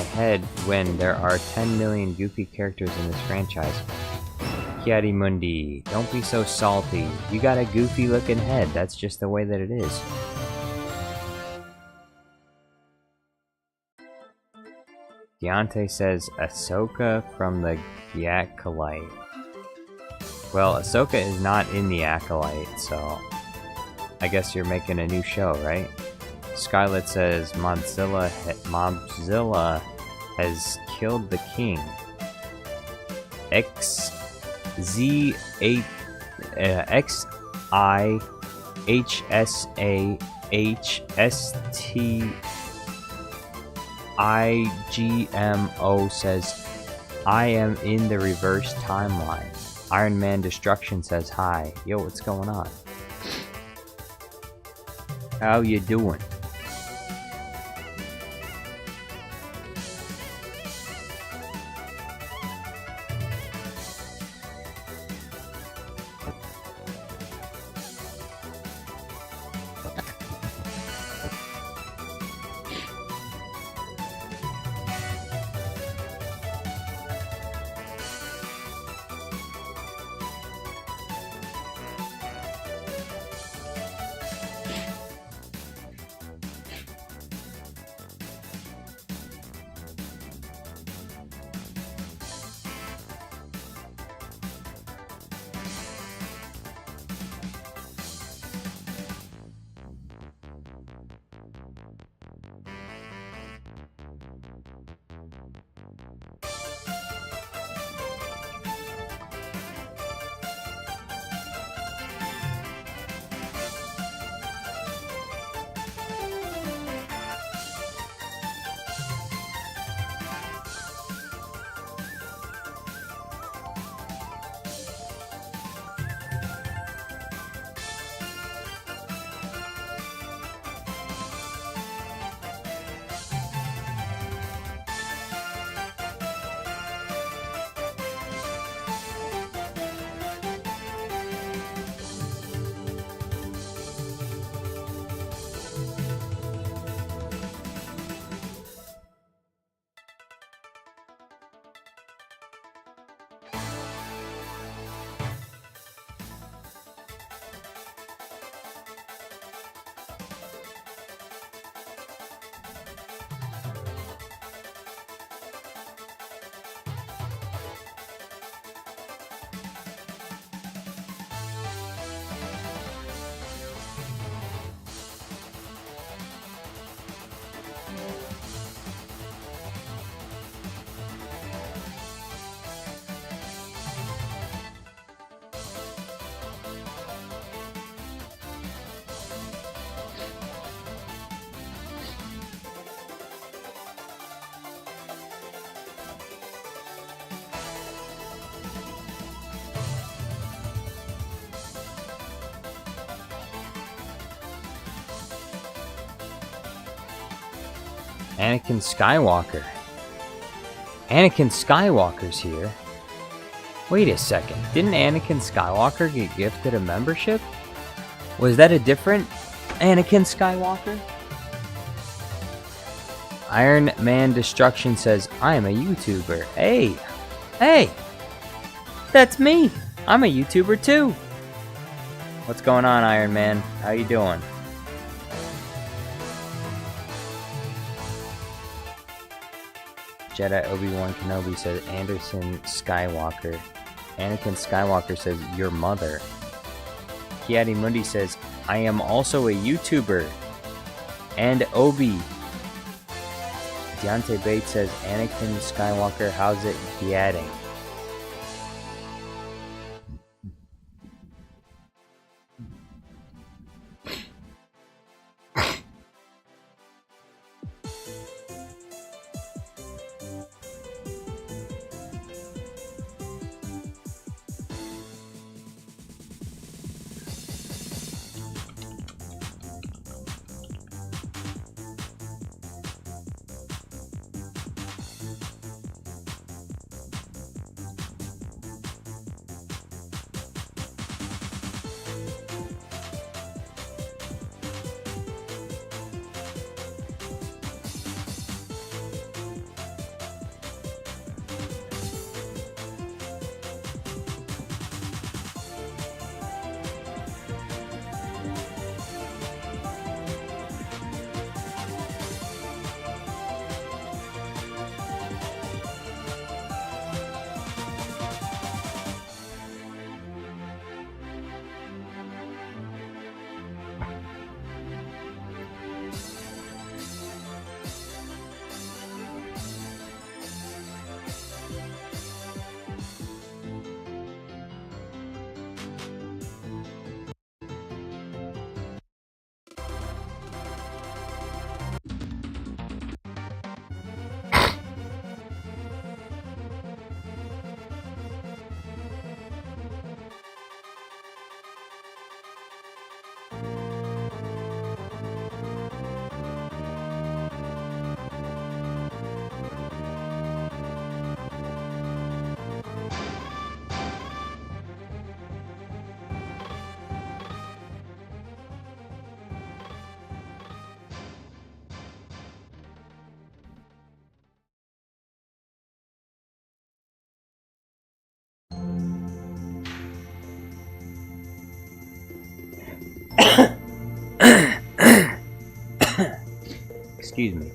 head when there are 10 million goofy characters in this franchise. Caddy Mundi, don't be so salty. You got a goofy looking head. That's just the way that it is. Deontay says, Ahsoka from the Acolyte. Well, Ahsoka is not in the Acolyte, so I guess you're making a new show, right? Scarlet says, Mobzilla has killed the king. XIHSAHSTIGMO says, I am in the reverse timeline. Iron Man Destruction says hi. Yo, what's going on? How you doing? Anakin Skywalker. Anakin Skywalker's here. Wait a second. Didn't Anakin Skywalker get gifted a membership? Was that a different Anakin Skywalker? Iron Man Destruction says, I am a YouTuber. Hey! Hey! That's me! I'm a YouTuber too! What's going on, Iron Man? How you doing? Jedi Obi-Wan Kenobi says, Anderson Skywalker. Anakin Skywalker says, your mother. Kiadi Mundi says, I am also a YouTuber. And Obi. Deontay Bates says, Anakin Skywalker, how's it getting? Excuse me.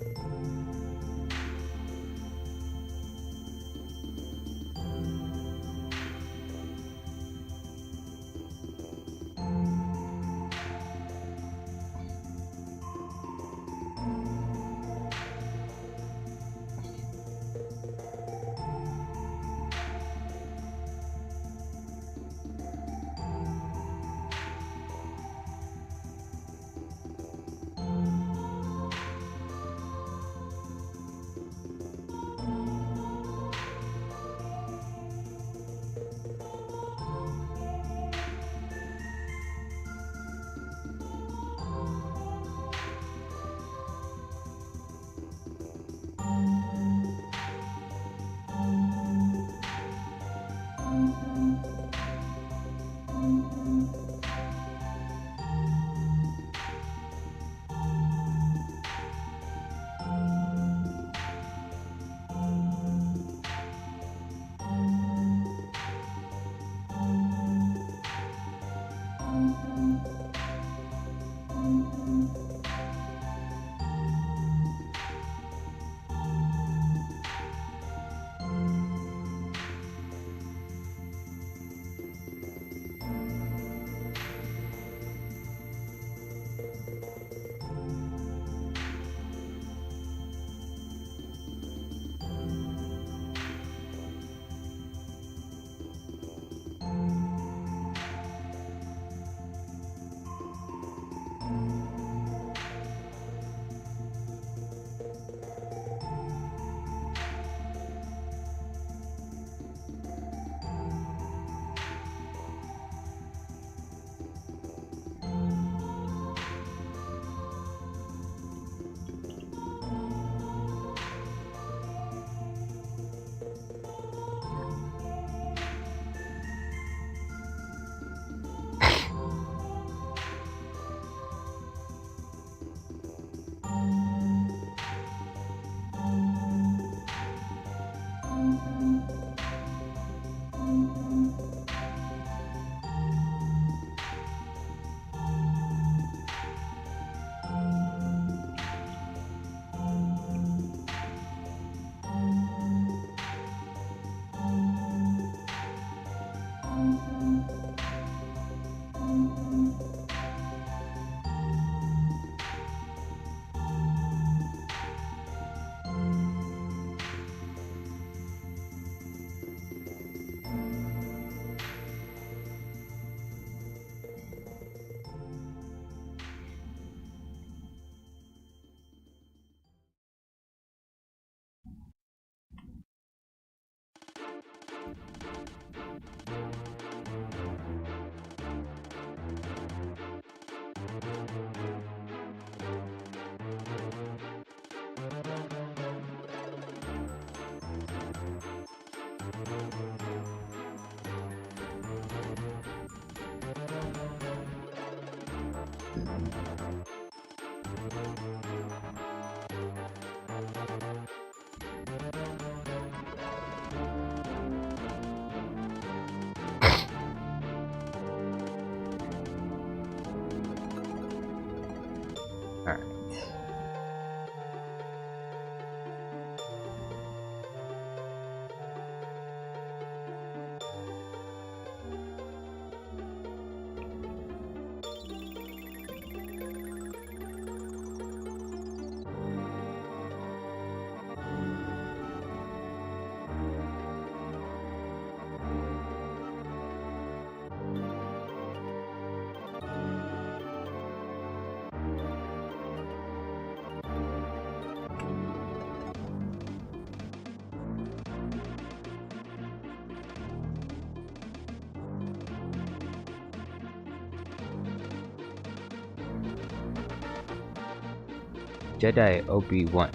Jedi Obi-Wan.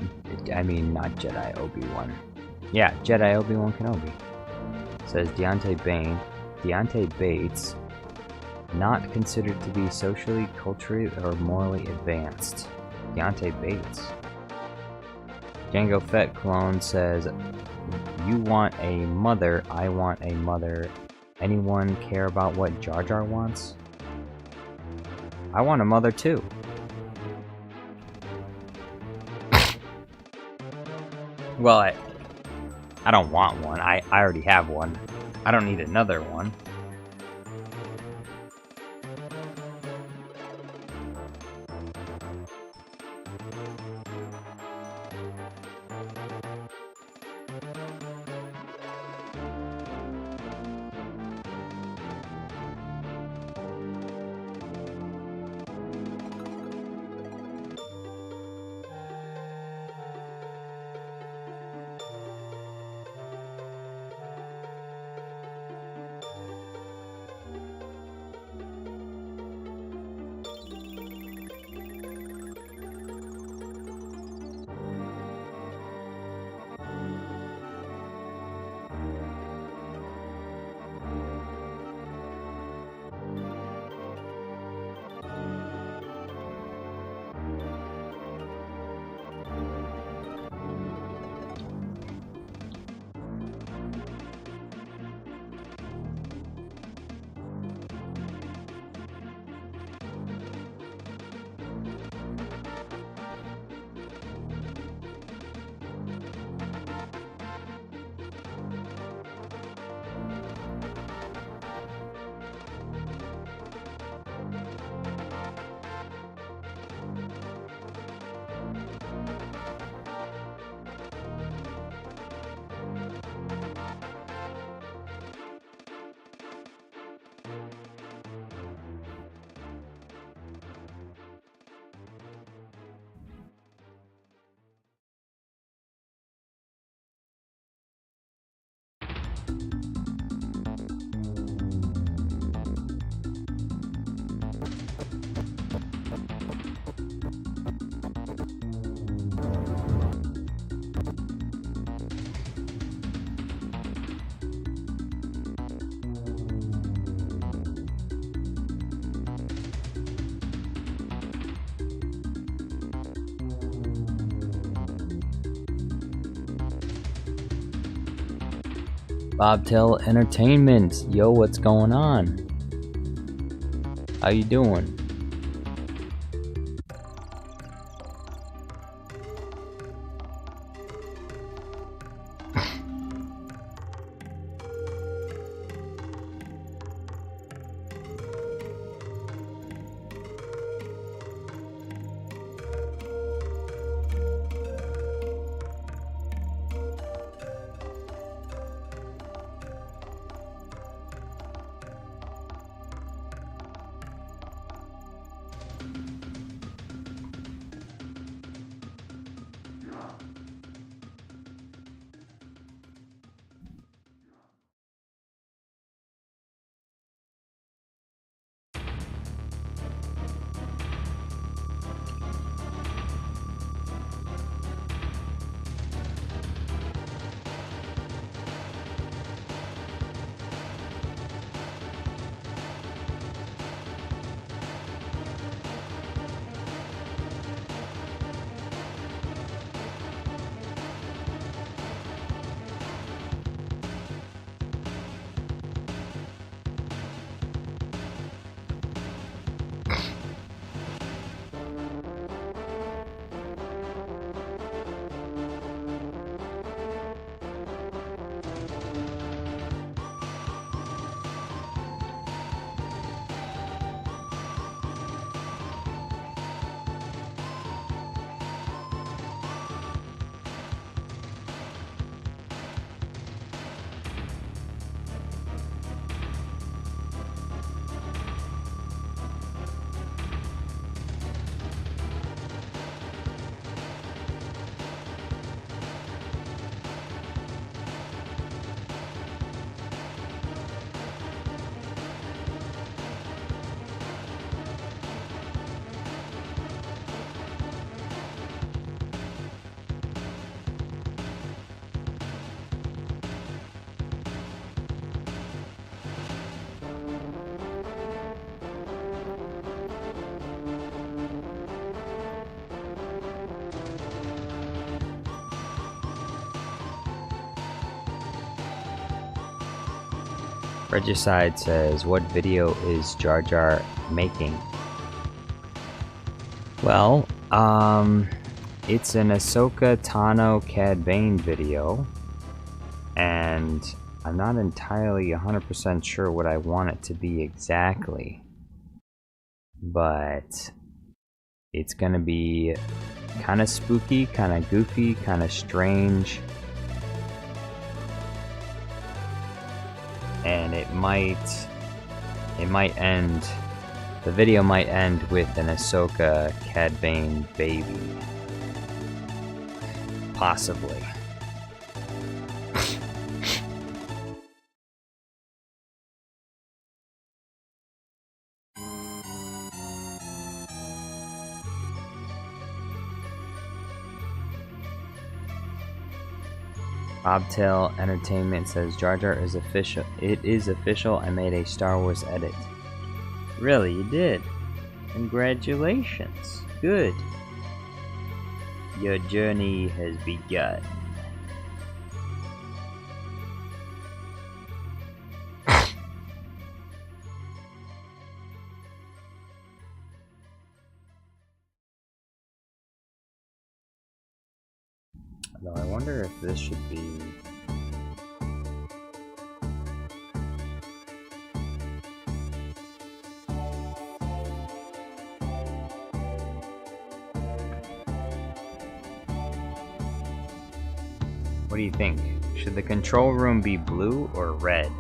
I mean, not Jedi Obi-Wan. Yeah, Jedi Obi-Wan Kenobi. Says Deontay Bates, not considered to be socially, culturally, or morally advanced. Deontay Bates. Jango Fett clone says, you want a mother, I want a mother. Anyone care about what Jar Jar wants? I want a mother too. Well, I don't want one. I already have one. I don't need another one. Bobtail Entertainment, yo, what's going on? How you doing? Regicide says, what video is Jar Jar making? Well, it's an Ahsoka Tano Cad Bane video, and I'm not entirely 100% sure what I want it to be exactly, but it's gonna be kind of spooky, kind of goofy, kind of strange, and it might end. The video might end with an Ahsoka Cad Bane baby. Possibly. Bobtail Entertainment says Jar Jar is official. It is official. I made a Star Wars edit. Really, you did? Congratulations. Good. Your journey has begun. Although I wonder if this should be... What do you think? Should the control room be blue or red?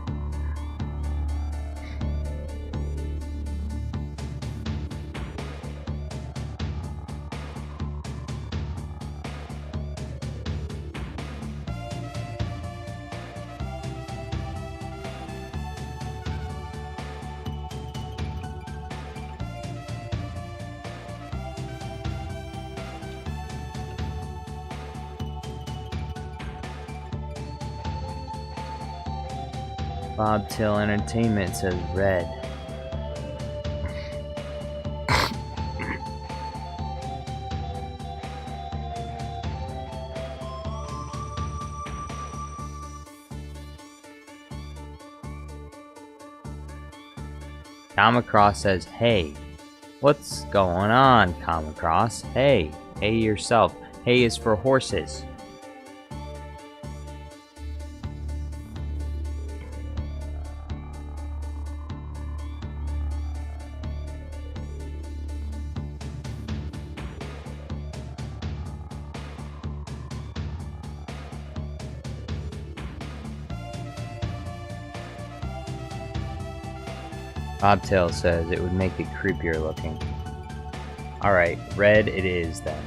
Bobtail Entertainment says red. Comicross says, hey. What's going on, Comicross? Hey. Hey yourself. Hey is for horses. Bobtail says it would make it creepier looking. Alright, red it is then.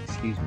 Excuse me.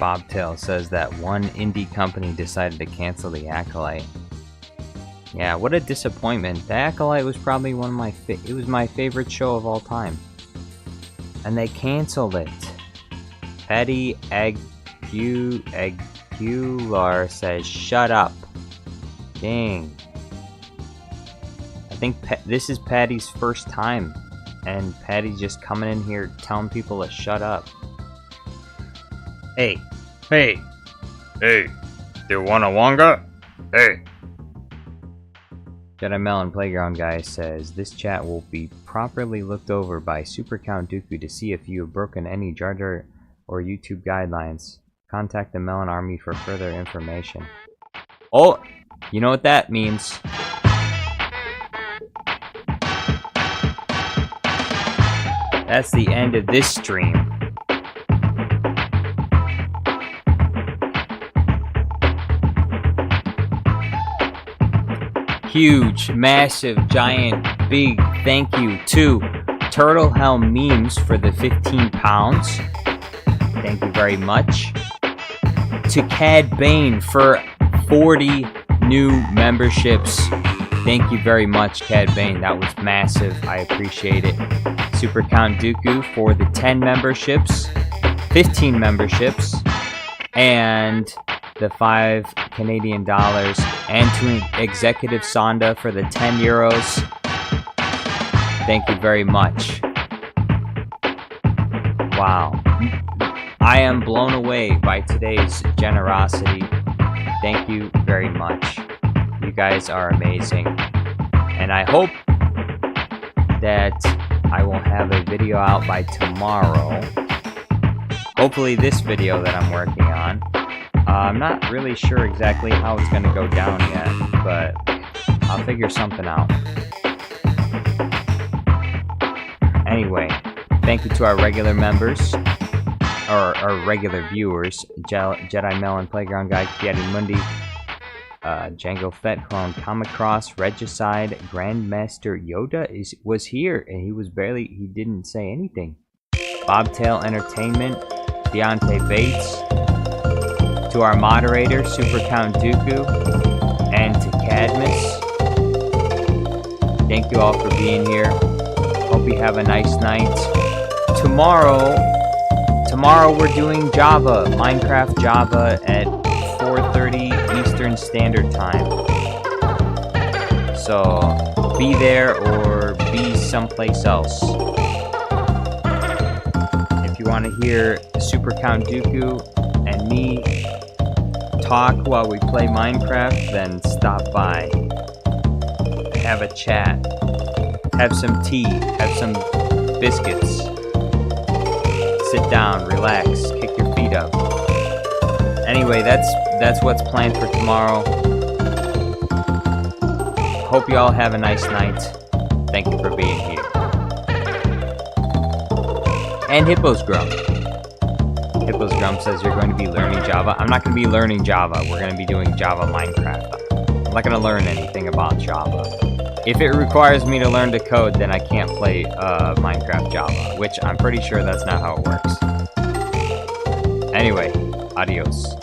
Bobtail says that one indie company decided to cancel The Acolyte. Yeah, what a disappointment. The Acolyte was probably one of my it was my favorite show of all time. And they canceled it. Patty Aguilar says, shut up. Dang. I think this is Patty's first time. And Patty's just coming in here telling people to shut up. Hey. Hey. Hey. Do you want a wonga? Hey. Jedi Melon Playground Guy says, this chat will be properly looked over by Super Count Dooku to see if you have broken any Jar Jar or YouTube guidelines. Contact the Melon Army for further information. Oh! You know what that means. That's the end of this stream. Huge, massive, giant, big thank you to Turtle Helm Memes for the 15 pounds. Thank you very much. To Cad Bane for 40 new memberships. Thank you very much, Cad Bane. That was massive. I appreciate it. Super Count Dooku for the 10 memberships, 15 memberships, and the 5 Canadian dollars, and to Executive Sonda for the 10 euros. Thank you very much. Wow. I am blown away by today's generosity. Thank you very much. You guys are amazing. And I hope that I will have a video out by tomorrow. Hopefully this video that I'm working on. I'm not really sure exactly how it's going to go down yet, but I'll figure something out. Anyway, thank you to our regular members, or our regular viewers, Jedi Melon Playground Guy, Kieti Mundi, Django Fett Clone, Comic Cross, Regicide, Grandmaster Yoda was here, and he didn't say anything. Bobtail Entertainment, Deontay Bates, to our moderator, Super Count Dooku, and to Cadmus. Thank you all for being here. Hope you have a nice night. Tomorrow we're doing Java, Minecraft Java at 4:30 Eastern Standard Time. So be there or be someplace else. If you want to hear Super Count Dooku and me talk while we play Minecraft, then stop by. Have a chat. Have some tea. Have some biscuits. Sit down, relax, kick your feet up. Anyway, that's what's planned for tomorrow. Hope you all have a nice night. Thank you for being here. And Hippos Grum. Hippos Grum says you're going to be learning Java. I'm not going to be learning Java. We're going to be doing Java Minecraft. I'm not going to learn anything about Java. If it requires me to learn to code, then I can't play Minecraft Java, which I'm pretty sure that's not how it works. Anyway, adios.